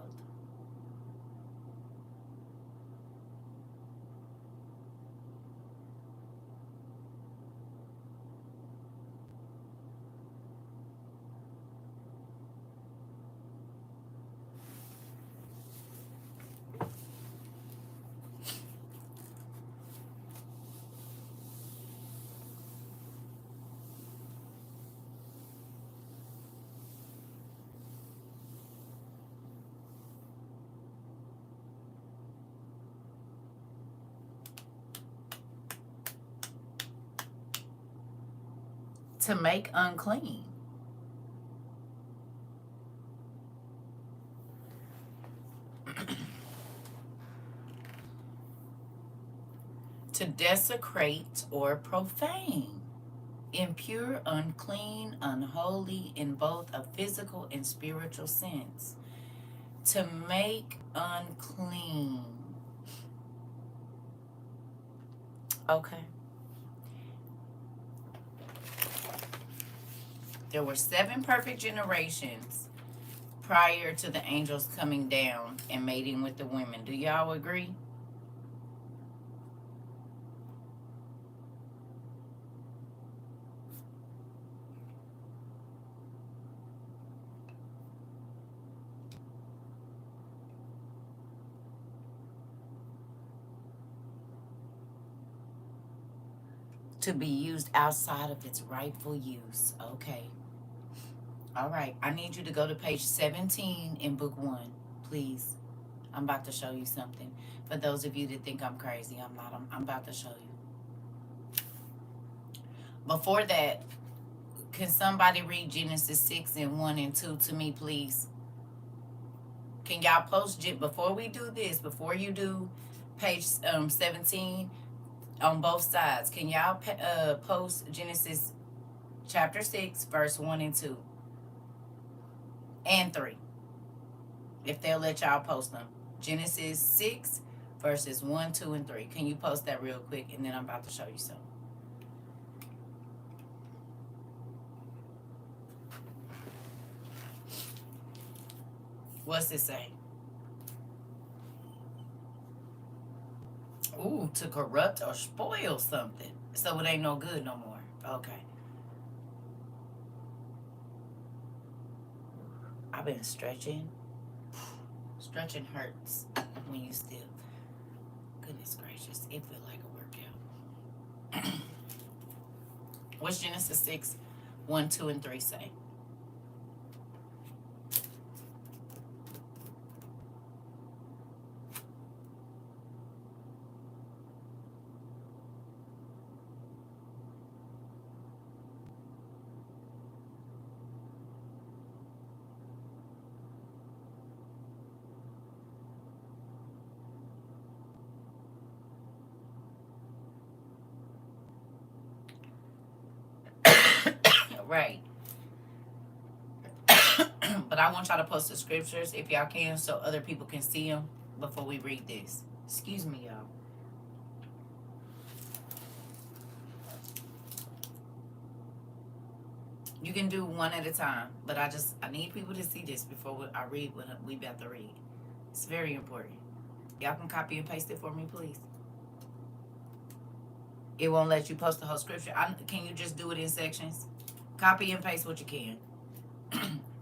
To make unclean. To desecrate or profane. Impure, unclean, unholy in both a physical and spiritual sense. To make unclean. Okay. There were 7 perfect generations prior to the angels coming down and mating with the women. Do y'all agree? To be used outside of its rightful use. Okay. All right. I need you to go to page 17 in book 1, please. I'm about to show you something. For those of you that think I'm crazy, I'm not. I'm about to show you. Before that, can somebody read Genesis 6 and 1 and 2 to me, please? Can y'all post, before we do this, before you do page 17, on both sides, can y'all post Genesis chapter 6, verse 1 and 2? And 3. If they'll let y'all post them. Genesis 6, verses 1, 2, and 3. Can you post that real quick? And then I'm about to show you something. What's it say? Ooh, to corrupt or spoil something. So it ain't no good no more. Okay. I've been stretching. Stretching hurts when you still. Goodness gracious. It feels like a workout. What's Genesis 6, 1, 2, and 3 say? Right. But I want y'all to post the scriptures if y'all can so other people can see them before we read this. Excuse me, y'all. You can do one at a time, but I need people to see this before I read what we about to read. It's very important. Y'all can copy and paste it for me, please. It won't let you post the whole scripture. Can you just do it in sections? Copy and paste what you can.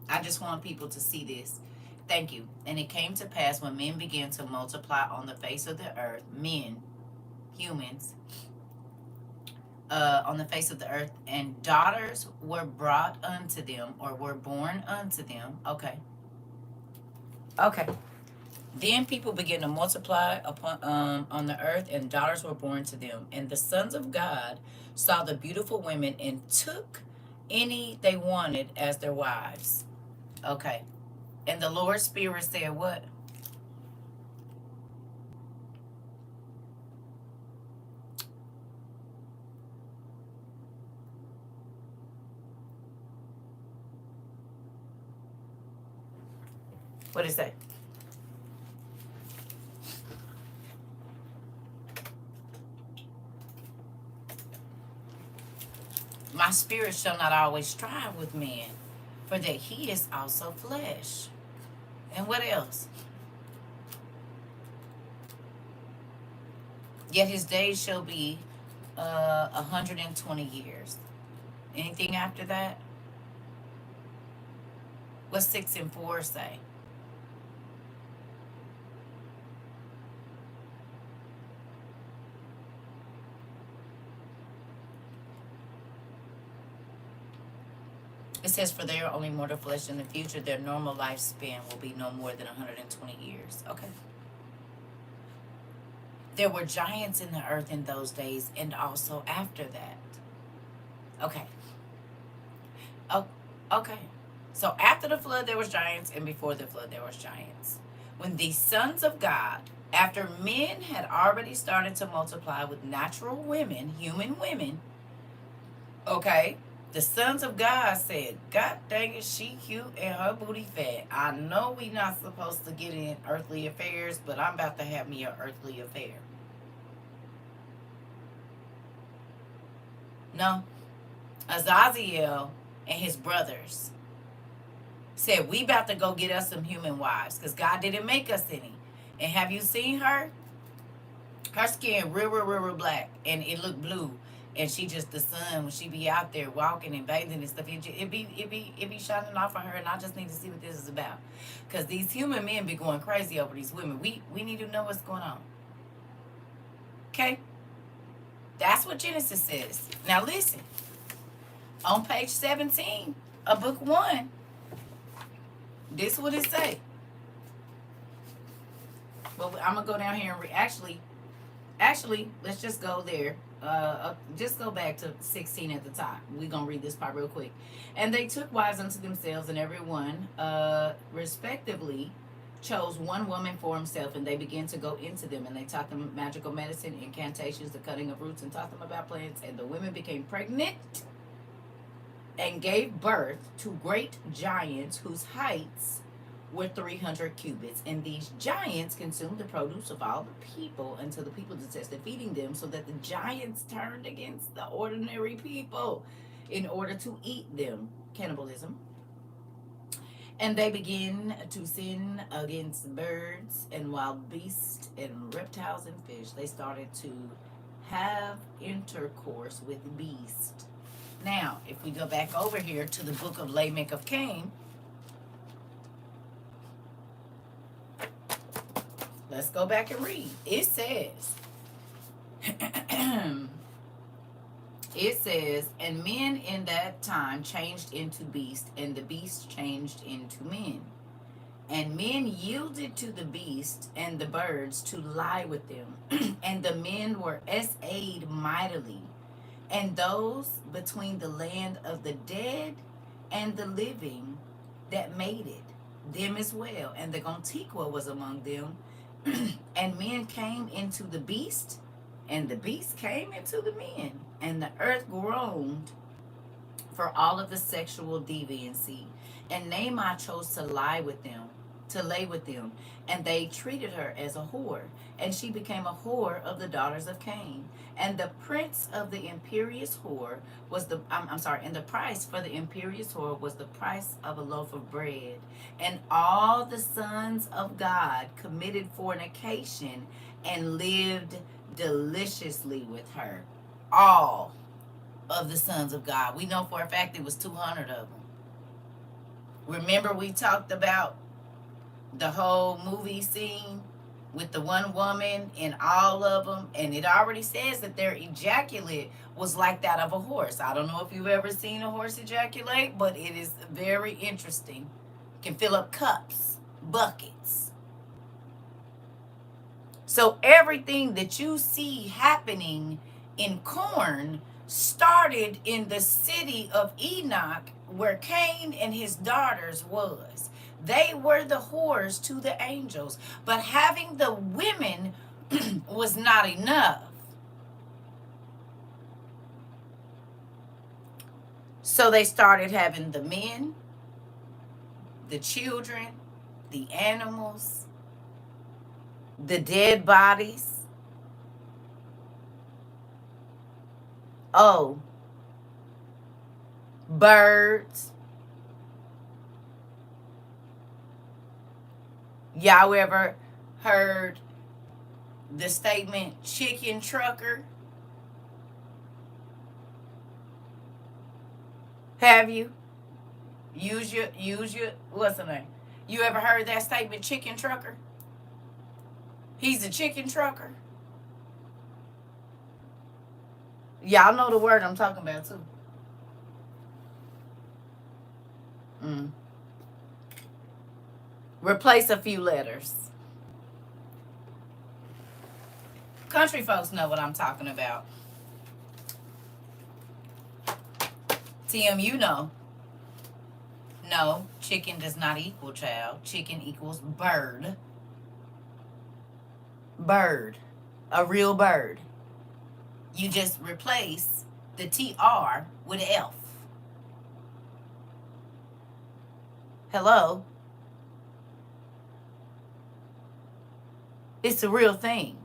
I just want people to see this. Thank you. And it came to pass when men began to multiply on the face of the earth, men, humans, on the face of the earth, and daughters were brought unto them, or were born unto them. Okay. Okay. Then people began to multiply upon on the earth, and daughters were born to them. And the sons of God saw the beautiful women and took any they wanted as their wives. Okay. And the Lord's Spirit said what? What did it say? My spirit shall not always strive with men, for that he is also flesh. And what else? Yet his days shall be 120 years. Anything after that? What 6 and 4 say? It says, for they are only mortal flesh. In the future, their normal lifespan will be no more than 120 years. Okay. There were giants in the earth in those days, and also after that. Okay. Oh, okay. So after the flood, there was giants, and before the flood, there was giants. When the sons of God, after men had already started to multiply with natural women, human women, okay, the sons of God said, God dang it, she cute and her booty fat. I know we not supposed to get in earthly affairs, but I'm about to have me an earthly affair. No. Azazel and his brothers said, we about to go get us some human wives because God didn't make us any. And have you seen her? Her skin real black, and it look blue. And she just, the sun, when she be out there walking and bathing and stuff, it be shining off of her. And I just need to see what this is about, because these human men be going crazy over these women. We need to know what's going on. Okay, that's what Genesis says. Now listen, on page 17 of book 1, this is what it say. Well, I'm gonna go down here and actually, let's just go there. Just go back to 16 at the top. We're gonna read this part real quick. And they took wives unto themselves, and every one respectively chose one woman for himself, and they began to go into them, and they taught them magical medicine, incantations, the cutting of roots, and taught them about plants. And the women became pregnant and gave birth to great giants whose heights were 300 cubits. And these giants consumed the produce of all the people until the people detested feeding them, so that the giants turned against the ordinary people in order to eat them. Cannibalism. And they began to sin against birds and wild beasts and reptiles and fish. They started to have intercourse with beasts. Now, if we go back over here to the book of Lamech of Cain, let's go back and read. It says, It says, and men in that time changed into beasts, and the beasts changed into men. And men yielded to the beast and the birds to lie with them. And the men were essayed mightily, and those between the land of the dead and the living that made it, them as well. And the Gontiqua was among them. And men came into the beast, and the beast came into the men. And the earth groaned for all of the sexual deviancy. And Naamah chose to lie with them, to lay with them, and they treated her as a whore, and she became a whore of the daughters of Cain. And the prince of the imperious whore was and the price for the imperious whore was the price of a loaf of bread. And all the sons of God committed fornication and lived deliciously with her. All of the sons of God. We know for a fact it was 200 of them. Remember we talked about the whole movie scene with the one woman and all of them, and it already says that their ejaculate was like that of a horse. I don't know if you've ever seen a horse ejaculate, but it is very interesting. It can fill up cups, buckets. So everything that you see happening in corn started in the city of Enoch, where Cain and his daughters was. They were the whores to the angels. But having the women was not enough. So they started having the men, the children, the animals, the dead bodies. Oh, birds. Y'all ever heard the statement chicken trucker? Have you? Use your what's the name? You ever heard that statement, chicken trucker? He's a chicken trucker. Y'all know the word I'm talking about too. Replace a few letters. Country folks know what I'm talking about. Tim, you know. No, chicken does not equal child. Chicken equals bird. Bird. A real bird. You just replace the TR with an F. Hello? It's a real thing.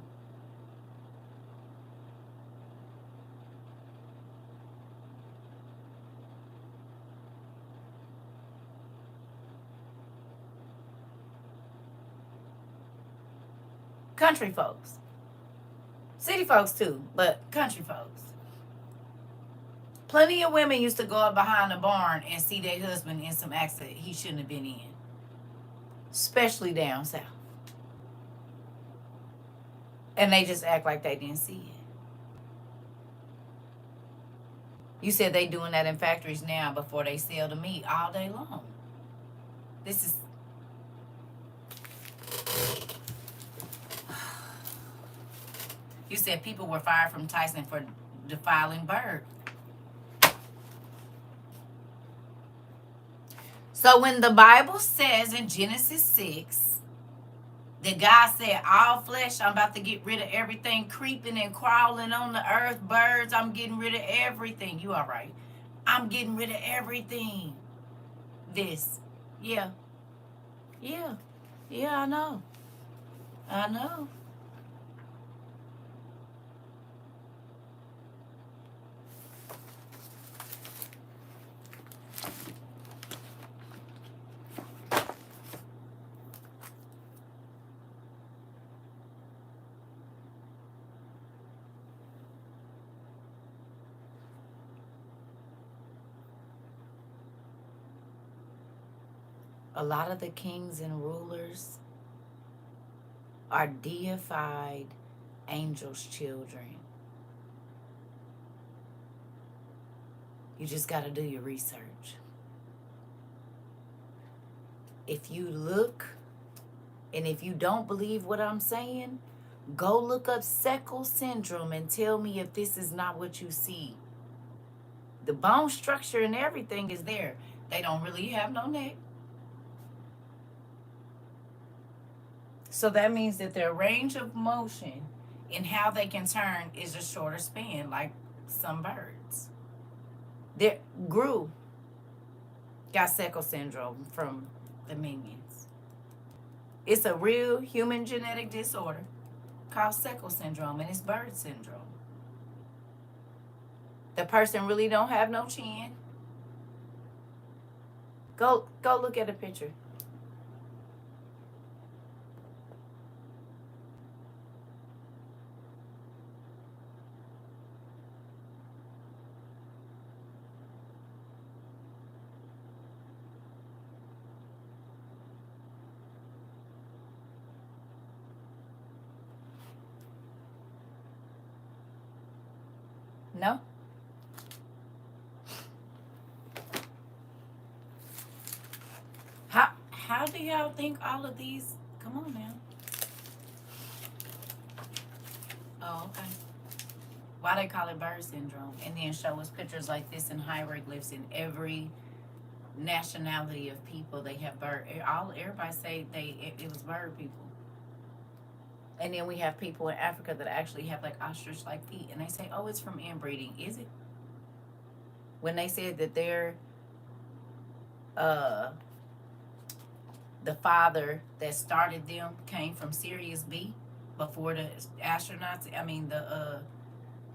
Country folks. City folks too, but country folks. Plenty of women used to go up behind the barn and see their husband in some accident he shouldn't have been in. Especially down south. And they just act like they didn't see it. You said they doing that in factories now before they sell the meat all day long. This is... You said people were fired from Tyson for defiling birds. So when the Bible says in Genesis 6 that God said, all flesh, I'm about to get rid of everything creeping and crawling on the earth, birds, I'm getting rid of everything. You all right. I'm getting rid of everything. This. Yeah. Yeah. Yeah, I know. I know. A lot of the kings and rulers are deified angels' children. You just got to do your research. If you look, and if you don't believe what I'm saying, go look up Seckel syndrome and tell me if this is not what you see. The bone structure and everything is there. They don't really have no neck. So that means that their range of motion and how they can turn is a shorter span, like some birds. Their Gru got Seckel syndrome from the Minions. It's a real human genetic disorder called Seckel syndrome, and it's bird syndrome. The person really don't have no chin. Go look at a picture. No? How do y'all think all of these? Come on now. Oh, okay. Why they call it bird syndrome? And then show us pictures like this in hieroglyphs in every nationality of people. They have bird. Everybody say it was bird people. And then we have people in Africa that actually have like ostrich-like feet, and they say, "Oh, it's from inbreeding." Is it? When they said that they're the father that started them came from Sirius B before the astronauts. I mean the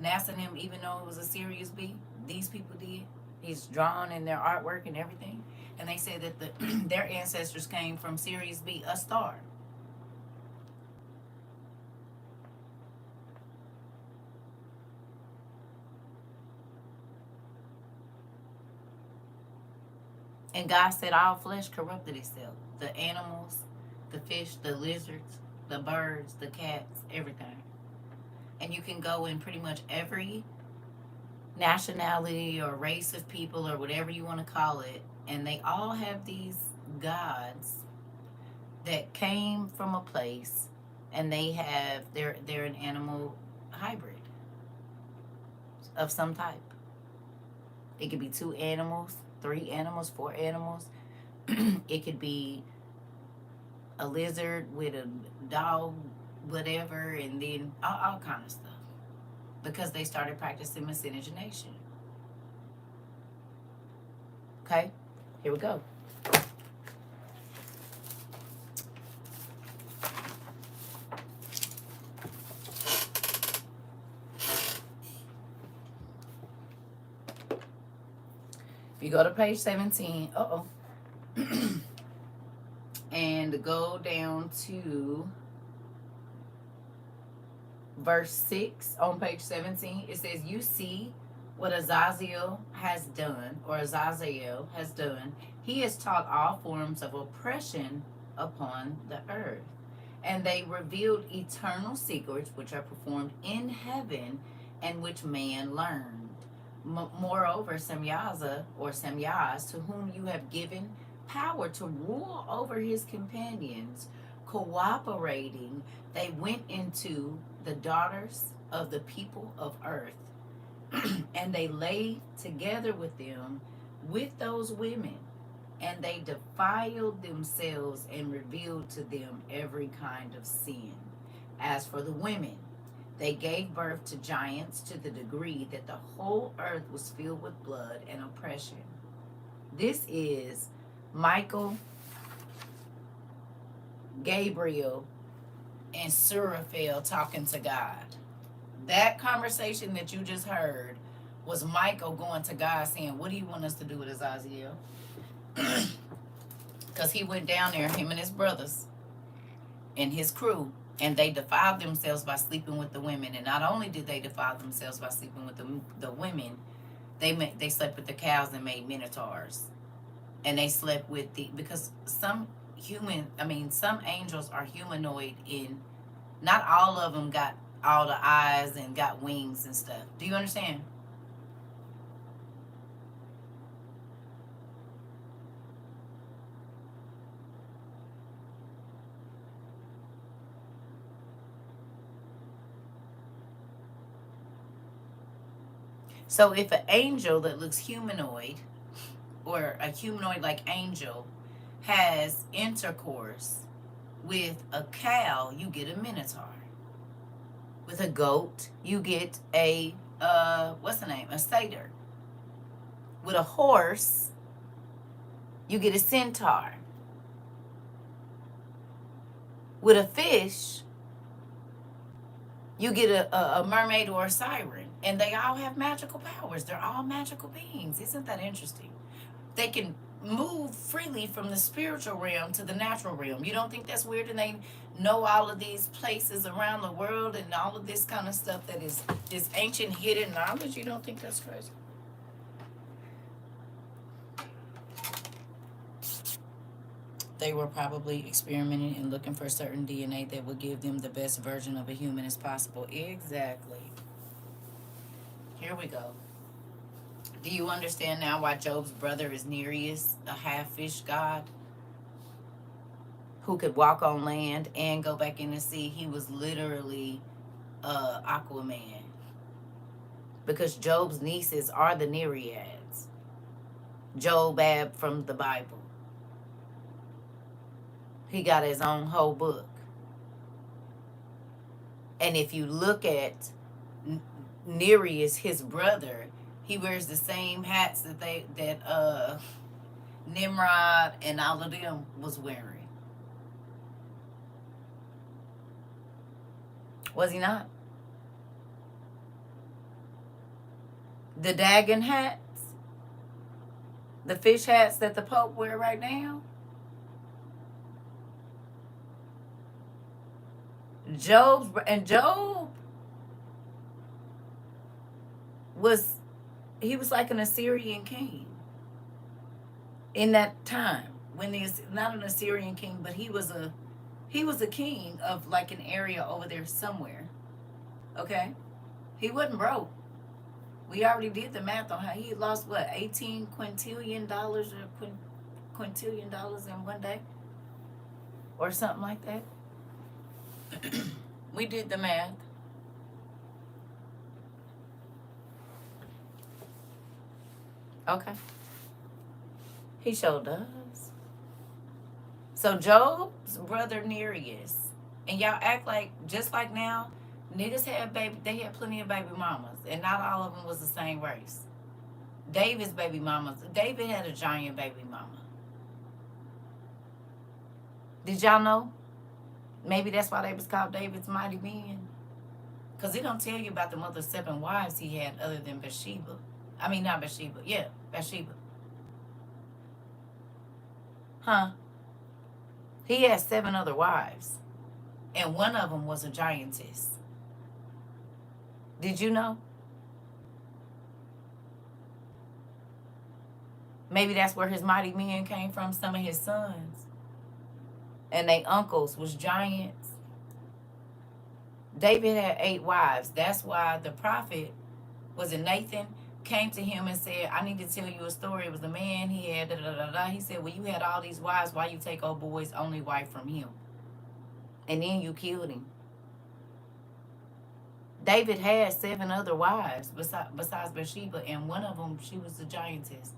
NASA and him, even though it was a Sirius B, these people did. He's drawn in their artwork and everything, and they said that their ancestors came from Sirius B, a star. And God said all flesh corrupted itself. The animals, the fish, the lizards, the birds, the cats, everything. And you can go in pretty much every nationality or race of people or whatever you want to call it, and they all have these gods that came from a place, and they're an animal hybrid of some type. It could be 2 animals, 3 animals, 4 animals. It could be a lizard with a dog, whatever, and then all kind of stuff. Because they started practicing miscegenation. Okay, here we go. If you go to page 17, and go down to verse 6 on page 17, it says, "You see what Azazel has done, or Azazel has done. He has taught all forms of oppression upon the earth. And they revealed eternal secrets which are performed in heaven and which man learned. Moreover, Semyaza, or Semyaz, to whom you have given power to rule over his companions, cooperating, they went into the daughters of the people of earth, and they lay together with them, with those women, and they defiled themselves and revealed to them every kind of sin. As for the women, they gave birth to giants to the degree that the whole earth was filled with blood and oppression." This is Michael, Gabriel, and Suraphel talking to God. That conversation that you just heard was Michael going to God saying, "What do you want us to do with Azazel?" Because he went down there, him and his brothers and his crew, and they defiled themselves by sleeping with the women. And not only did they defile themselves by sleeping with the women, they slept with the cows and made minotaurs. And they slept with because some angels are humanoid in, not all of them got all the eyes and got wings and stuff. Do you understand? So if an angel that looks humanoid, or a humanoid like angel, has intercourse with a cow, you get a minotaur. With a goat, you get a what's the name? A satyr. With a horse, you get a centaur. With a fish, you get a mermaid or a siren. And they all have magical powers. They're all magical beings. Isn't that interesting? They can move freely from the spiritual realm to the natural realm. You don't think that's weird? And they know all of these places around the world and all of this kind of stuff that is ancient hidden knowledge. You don't think that's crazy? They were probably experimenting and looking for certain DNA that would give them the best version of a human as possible. Exactly. Here we go. Do you understand now why Job's brother is Nereus, a half fish god who could walk on land and go back in the sea? He was literally Aquaman. Because Job's nieces are the Nereids. Jobab from the Bible. He got his own whole book. And if you look at Nereus, his brother, he wears the same hats that Nimrod and all of them was wearing. Was he not? The Dagon hats, the fish hats that the Pope wear right now. Job was like an Assyrian king in that time, when not an Assyrian king, but he was a king of like an area over there somewhere. Okay, he wasn't broke. We already did the math on how he lost what, $18 quintillion or quintillion dollars in one day, or something like that. We did the math. Okay. He sure does. So Job's brother Nereus, and y'all act like, just like now, niggas had they had plenty of baby mamas, and not all of them was the same race. David's baby mamas, David had a giant baby mama. Did y'all know? Maybe that's why they was called David's mighty men. Because he don't tell you about the other 7 wives he had other than Bathsheba. I mean, not Bathsheba. Yeah, Bathsheba. Huh? He had 7 other wives. And one of them was a giantess. Did you know? Maybe that's where his mighty men came from, some of his sons. And they uncles was giants. David had 8 wives. That's why the prophet, was it Nathan, came to him and said, I need to tell you a story. It was a man, he had da-da-da-da. He said, well, you had all these wives. Why you take old boy's only wife from him? And then you killed him. David had 7 other wives besides Bathsheba, and one of them, she was a giantess.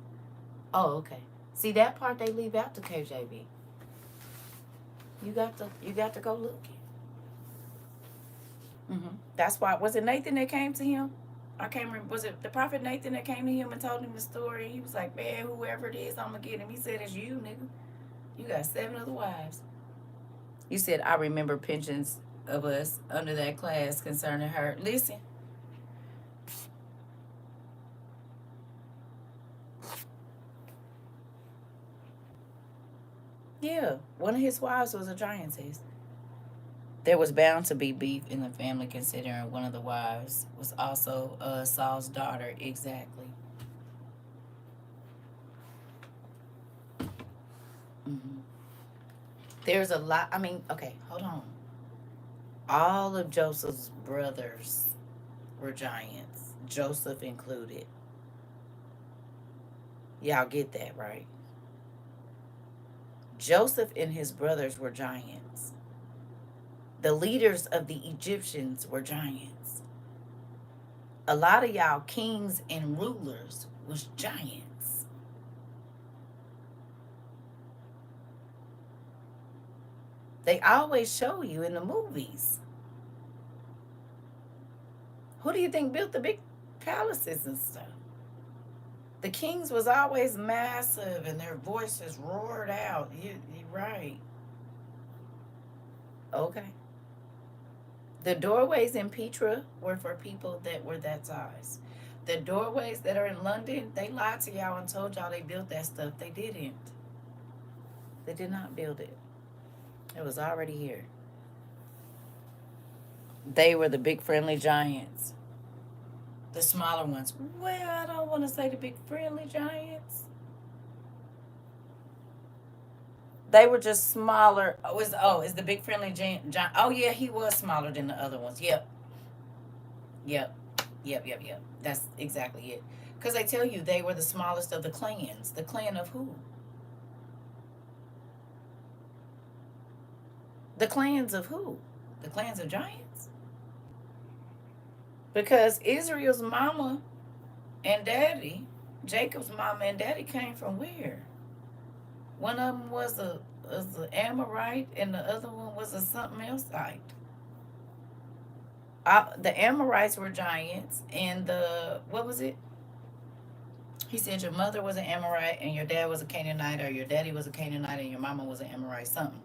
Oh, okay. See, that part they leave out to KJV. You got to go look. That's why. Was it Nathan that came to him? I can't remember. Was it the prophet Nathan that came to him and told him the story? He was like, man, whoever it is, I'm gonna get him. He said, it's you, nigga. You got 7 other wives. You said, I remember pensions of us under that class concerning her. Listen. Yeah, one of his wives was a giantess. There was bound to be beef in the family, considering one of the wives was also Saul's daughter. Exactly. Mm-hmm. There's a lot. I mean, okay, hold on. All of Joseph's brothers were giants, Joseph included. Y'all get that, right? Joseph and his brothers were giants. The leaders of the Egyptians were giants. A lot of y'all kings and rulers was giants. They always show you in the movies. Who do you think built the big palaces and stuff? The kings was always massive and their voices roared out. You're right. Okay. The doorways in Petra were for people that were that size. The doorways that are in London, they lied to y'all and told y'all they built that stuff. They didn't. They did not build it. It was already here. They were the big friendly giants. The smaller ones. Well, I don't want to say the big friendly giants. They were just smaller. Is the big friendly giant? Oh yeah, he was smaller than the other ones. Yep, yep, yep. That's exactly it. Because they tell you they were the smallest of the clans. The clan of who? The clans of who? The clans of giants. Because Israel's mama and daddy, Jacob's mama and daddy came from where? One of them was a Amorite, and the other one was a something else site. The Amorites were giants, and the what was it? He said your mother was an Amorite, and your dad was a Canaanite, or your daddy was a Canaanite, and your mama was an Amorite. Something.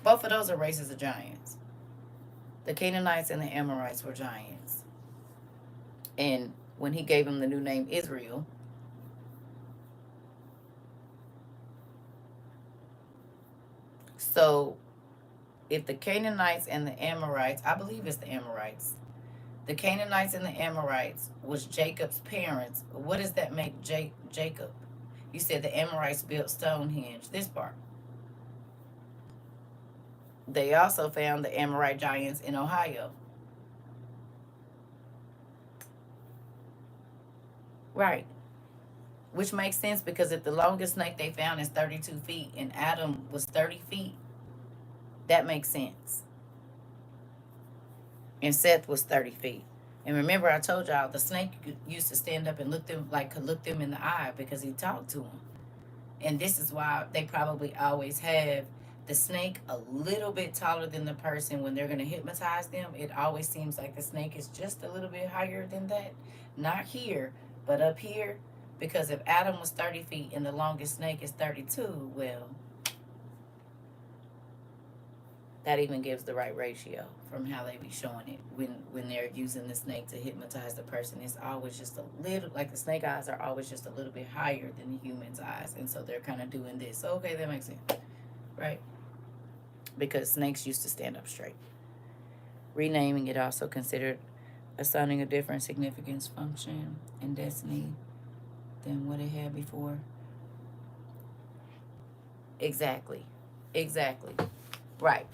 Both of those are races of giants. The Canaanites and the Amorites were giants, and when he gave them the new name Israel. So, if the Canaanites and the Amorites, I believe it's the Amorites, the Canaanites and the Amorites was Jacob's parents. What does that make Jacob? You said the Amorites built Stonehenge. This part. They also found the Amorite giants in Ohio. Right. Which makes sense because if the longest snake they found is 32 feet and Adam was 30 feet, that makes sense. And Seth was 30 feet. And remember, I told y'all the snake used to stand up and could look them in the eye because he talked to them. And this is why they probably always have the snake a little bit taller than the person when they're going to hypnotize them. It always seems like the snake is just a little bit higher than that. Not here, but up here. Because if Adam was 30 feet and the longest snake is 32, well, that even gives the right ratio from how they be showing it when they're using the snake to hypnotize the person. It's always just a little, like the snake eyes are always just a little bit higher than the human's eyes, and so they're kind of doing this. So, okay, that makes sense, right? Because snakes used to stand up straight. Renaming it also considered assigning a different significance, function, and destiny than what it had before. Exactly. Right.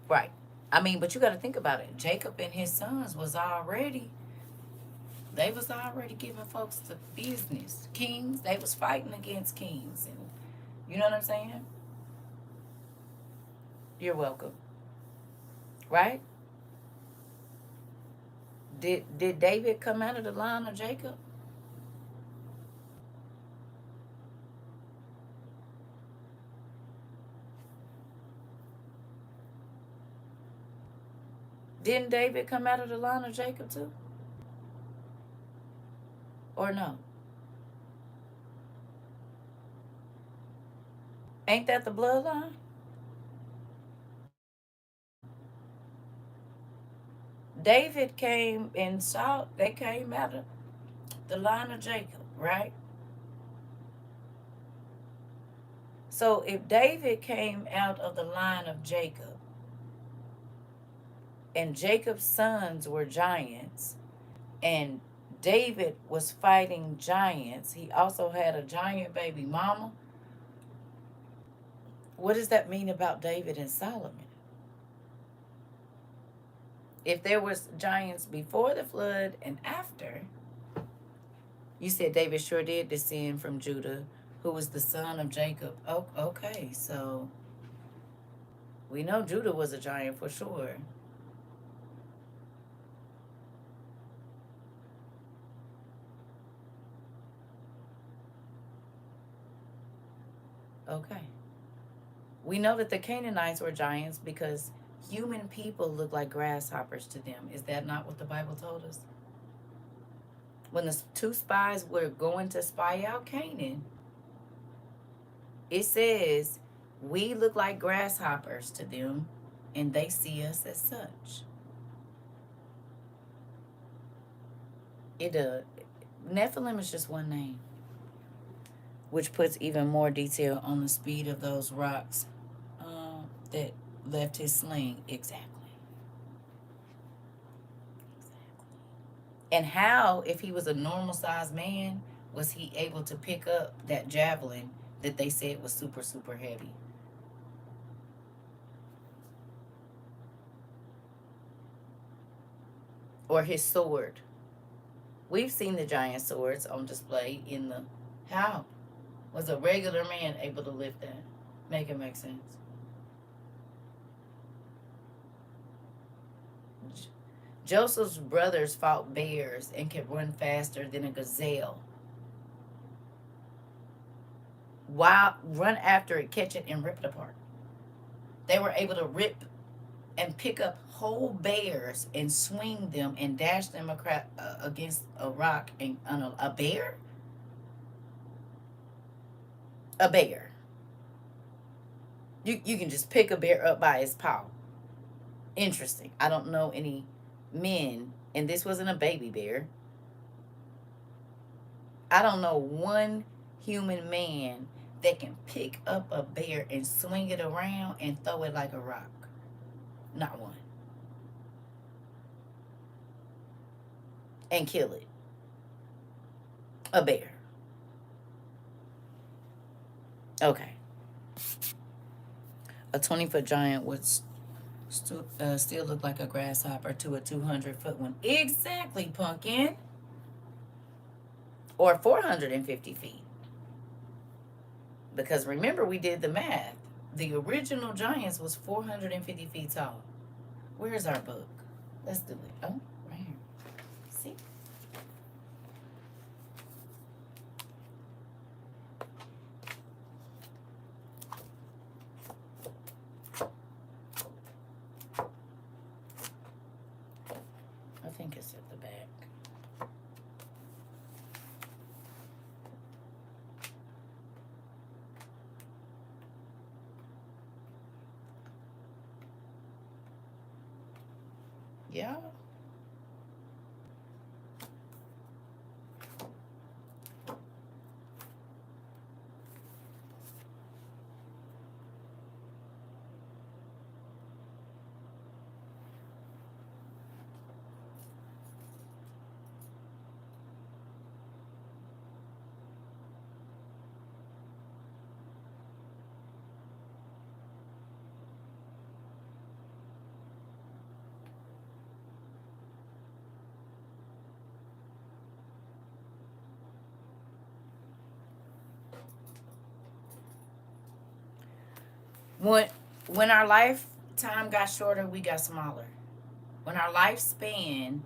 Right. I mean, but you got to think about it. Jacob and his sons was already giving folks the business. Kings, they was fighting against kings, and you know what I'm saying? You're welcome. Right? Did David come out of the line of Jacob? Didn't David come out of the line of Jacob too? Or no? Ain't that the bloodline? David came and Saul, they came out of the line of Jacob, right? So if David came out of the line of Jacob and Jacob's sons were giants and David was fighting giants, he also had a giant baby mama. What does that mean about David and Solomon? If there was giants before the flood and after, you said David sure did descend from Judah, who was the son of Jacob. Oh, okay, so we know Judah was a giant for sure. Okay. We know that the Canaanites were giants because human people look like grasshoppers to them. Is that not what the Bible told us? When the two spies were going to spy out Canaan, it says we look like grasshoppers to them and they see us as such. It does. Nephilim is just one name, which puts even more detail on the speed of those rocks that left his sling. Exactly. And how, if he was a normal sized man, was he able to pick up that javelin that they said was super, super heavy? Or his sword. We've seen the giant swords on display in the. How was a regular man able to lift that? Make it make sense. Joseph's brothers fought bears and could run faster than a gazelle. Run after it, catch it, and rip it apart. They were able to rip and pick up whole bears and swing them and dash them against a rock and a bear. A bear. You can just pick a bear up by its paw. Interesting. I don't know any men, and this wasn't a baby bear. I don't know one human man that can pick up a bear and swing it around and throw it like a rock. Not one. And kill it. A bear. Okay. A 20-foot giant would still look like a grasshopper to a 200-foot one. Exactly, pumpkin. Or 450 feet. Because remember, we did the math. The original giants was 450 feet tall. Where's our book? Let's do it. Oh, right here. See? I think it's at the back. Yeah. When our lifetime got shorter, we got smaller. When our lifespan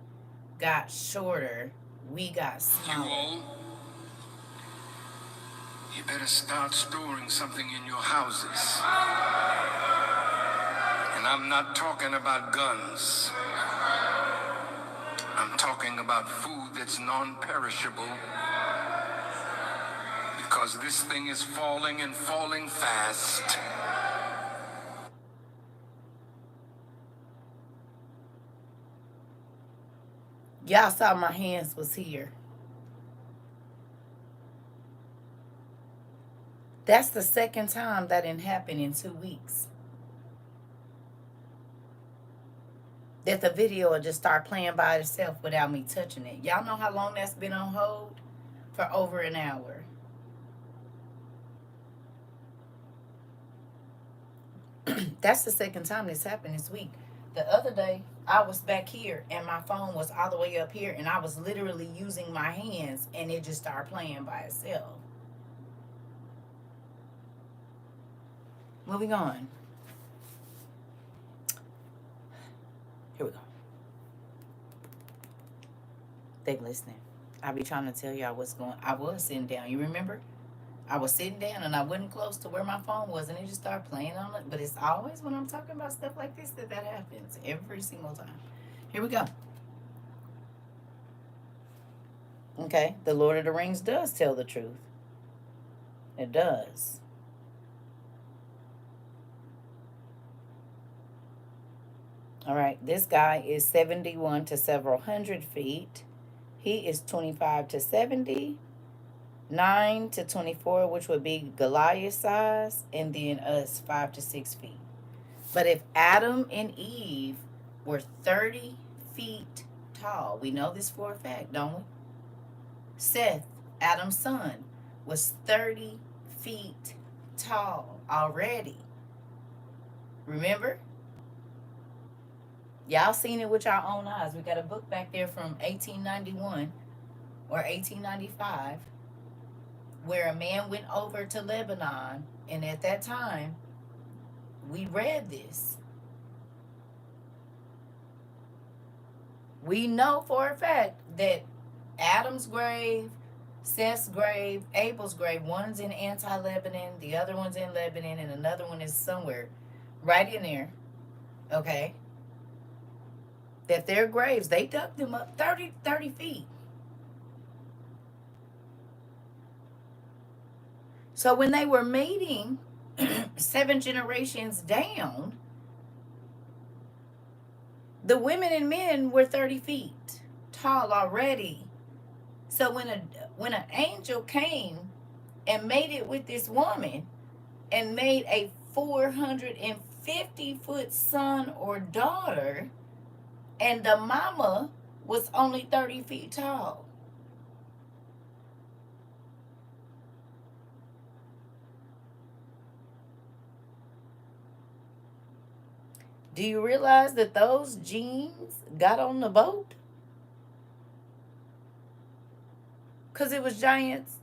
got shorter, we got smaller. You all, you better start storing something in your houses. And I'm not talking about guns. I'm talking about food that's non-perishable. Because this thing is falling and falling fast. Y'all saw my hands was here. That's the second time that didn't happen in 2 weeks. That the video will just start playing by itself without me touching it. Y'all know how long that's been on hold? For over an hour. That's the second time this happened this week. The other day, I was back here and my phone was all the way up here and I was literally using my hands and it just started playing by itself. Moving on. Here we go. They listening. I be trying to tell y'all what's going. I was sitting down. You remember? I was sitting down and I wasn't close to where my phone was, and it just started playing on it. But it's always when I'm talking about stuff like this that happens every single time. Here we go. Okay, the Lord of the Rings does tell the truth. It does. All right, this guy is 71 to several hundred feet. He is 25 to 70, 9 to 24, which would be Goliath size, and then us 5 to 6 feet. But if Adam and Eve were 30 feet tall, we know this for a fact, don't we? Seth, Adam's son, was 30 feet tall already. Remember? Y'all seen it with your own eyes. We got a book back there from 1891 or 1895 where a man went over to Lebanon, and at that time, we read this. We know for a fact that Adam's grave, Seth's grave, Abel's grave, one's in Lebanon, the other one's in Lebanon, and another one is somewhere right in there, okay? That their graves, they dug them up 30 feet. So when they were meeting 7 generations down, the women and men were 30 feet tall already. So when an angel came and made it with this woman and made a 450-foot son or daughter, and the mama was only 30 feet tall. Do you realize that those genes got on the boat? Because it was giants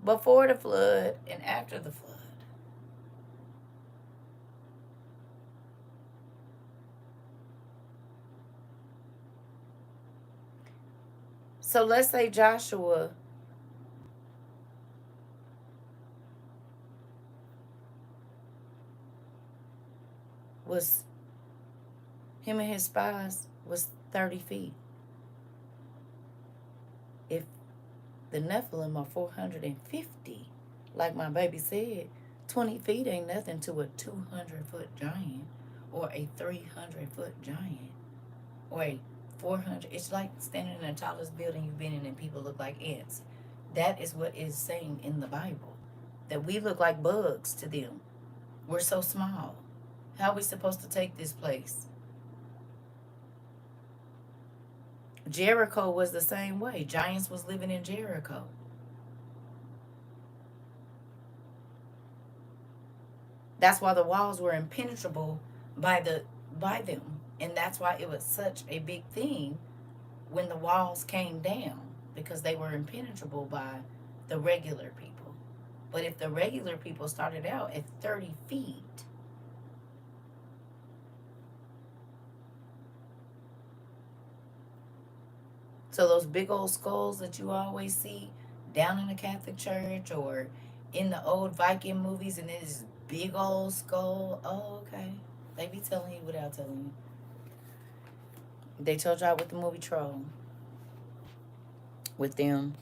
before the flood and after the flood. So let's say Joshua was, him and his spies was 30 feet. If the Nephilim are 450, like my baby said, 20 feet ain't nothing to a 200-foot giant or a 300-foot giant or a 400. It's like standing in the tallest building you've been in and people look like ants. That is what is saying in the Bible, that we look like bugs to them. We're so small. How are we supposed to take this place? Jericho was the same way. Giants was living in Jericho. That's why the walls were impenetrable by them. And that's why it was such a big thing when the walls came down, because they were impenetrable by the regular people. But if the regular people started out at 30 feet, so those big old skulls that you always see down in the Catholic Church or in the old Viking movies, and this big old skull. Oh, okay. They be telling you without telling you. They told y'all with the movie Troll. With them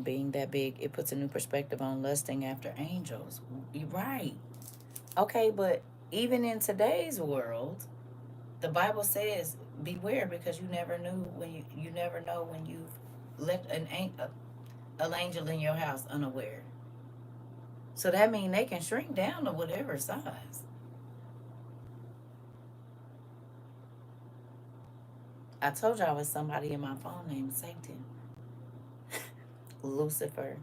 being that big, it puts a new perspective on lusting after angels. You're right. Okay, but even in today's world, the Bible says beware, because you never knew when you never know when you've let an angel in your house unaware. So that means they can shrink down to whatever size. I told y'all it's somebody in my phone named Satan. Lucifer,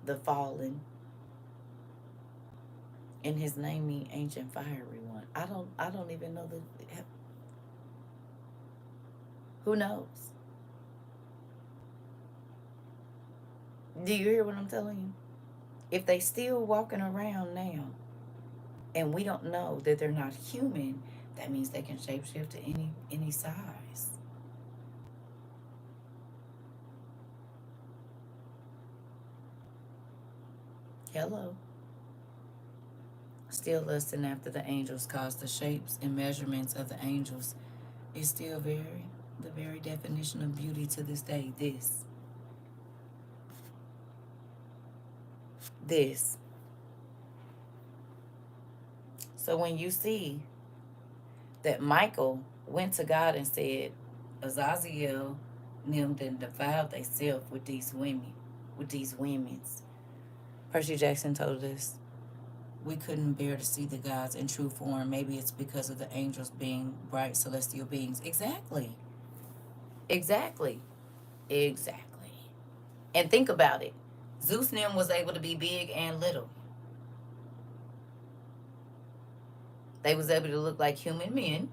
the fallen. And his name means ancient fiery one. I don't even know the, who knows? Do you hear what I'm telling you? If they still walking around now and we don't know that they're not human, that means they can shapeshift to any size. Hello. Still lusting after the angels, cause the shapes and measurements of the angels is still the very definition of beauty to this day. This. So when you see that Michael went to God and said, Azazel, them then defiled themselves with these women's. Percy Jackson told us we couldn't bear to see the gods in true form. Maybe it's because of the angels being bright celestial beings. Exactly. Exactly. Exactly. And think about it. Zeus and them was able to be big and little. They was able to look like human men,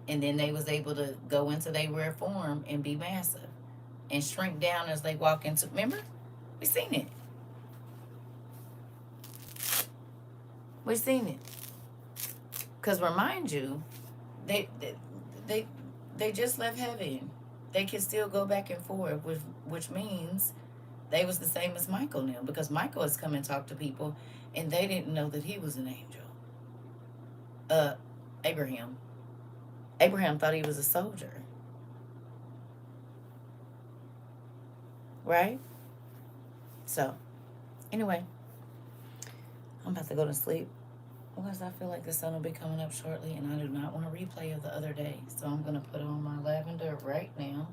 and then they was able to go into their rare form and be massive and shrink down as they walk into. Remember, we seen it. We seen it. Cause remind you, they they they, they just left heaven. They can still go back and forth, which means they was the same as Michael now, because Michael has come and talked to people, and they didn't know that he was an angel. Abraham. Abraham thought he was a soldier. Right? So, anyway, I'm about to go to sleep because I feel like the sun will be coming up shortly, and I do not want a replay of the other day. So I'm going to put on my lavender right now,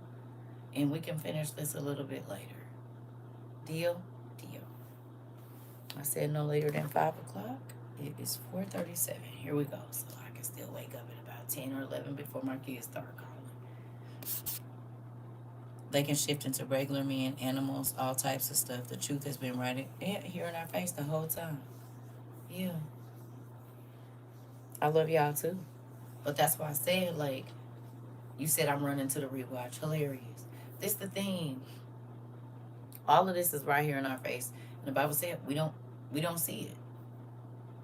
and we can finish this a little bit later. Deal? Deal. I said no later than 5 o'clock. It is 4:37. Here we go. So I can still wake up at about 10 or 11 before my kids start calling. They can shift into regular men, animals, all types of stuff. The truth has been right here in our face the whole time. Yeah. I love y'all too. But that's why I said, like, you said I'm running to the rewatch. Hilarious. This the thing. All of this is right here in our face. And the Bible said we don't see it.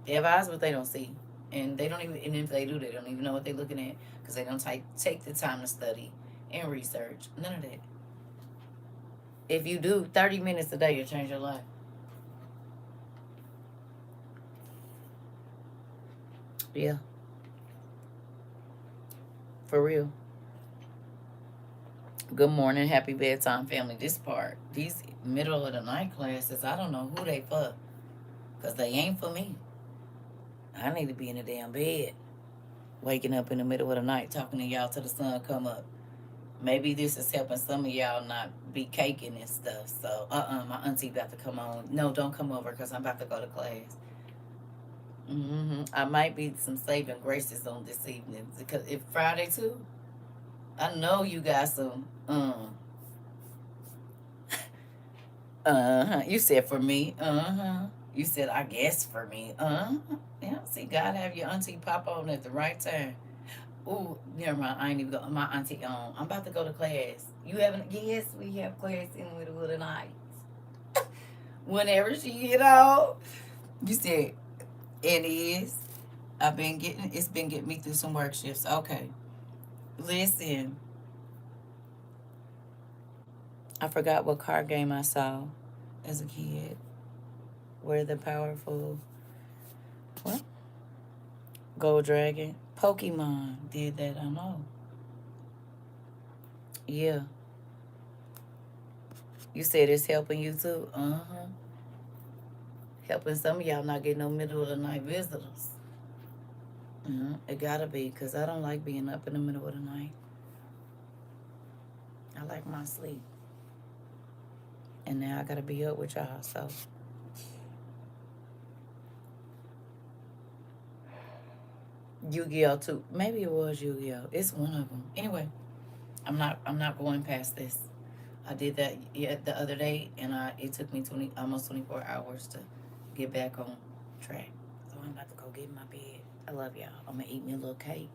They have eyes, but they don't see. And they don't even, and if they do, they don't even know what they're looking at, because they don't take the time to study and research. None of that. If you do 30 minutes a day, you'll change your life. Yeah. For real. Good morning, happy bedtime, family. This part, these middle of the night classes, I don't know who they for, because they ain't for me. I need to be in the damn bed, waking up in the middle of the night, talking to y'all till the sun come up. Maybe this is helping some of y'all not be caking and stuff. So, my auntie about to come on. No, don't come over, because I'm about to go to class. I might be some saving graces on this evening, because it's Friday too. I know you got some. You said for me. You said I guess for me. Yeah. See, God have your auntie pop on at the right time. Ooh, never mind. I ain't even go. My auntie on. I'm about to go to class. You haven't? Yes, we have class in the middle of the night. Whenever she get out, you said it is. It's been getting me through some work shifts. Okay. Listen. I forgot what card game I saw as a kid. Where the powerful, what? Gold Dragon. Pokemon did that, I know. Yeah. You said it's helping you too? Helping some of y'all not get no middle of the night visitors. It gotta be, because I don't like being up in the middle of the night. I like my sleep. And now I gotta be up with y'all, so. Yu-Gi-Oh too. Maybe it was Yu-Gi-Oh. It's one of them. Anyway, I'm not going past this. I did that the other day, and it took me almost 24 hours to get back on track. So I'm about to go get in my bed. I love y'all. I'm gonna eat me a little cake.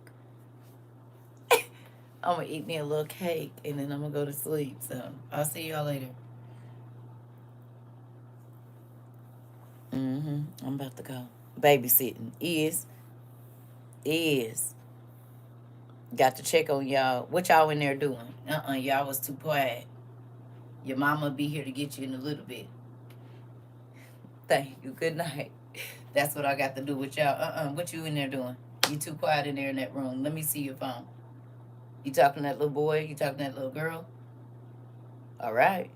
I'm gonna eat me a little cake, and then I'm gonna go to sleep. So I'll see y'all later. I'm about to go. Babysitting is. Got to check on y'all. What y'all in there doing? Y'all was too quiet. Your mama be here to get you in a little bit. Thank you. Good night. That's what I got to do with y'all. What you in there doing? You too quiet in there in that room. Let me see your phone. You talking to that little boy? You talking to that little girl? All right.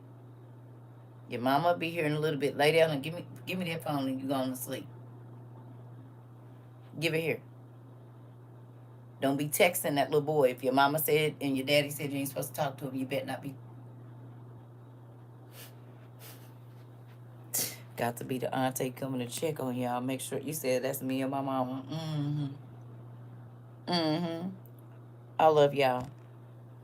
Your mama be here in a little bit. Lay down and give me that phone and you going to sleep. Give it here. Don't be texting that little boy. If your mama said and your daddy said you ain't supposed to talk to him, you better not be. Got to be the auntie coming to check on y'all. Make sure you said that's me and my mama. I love y'all.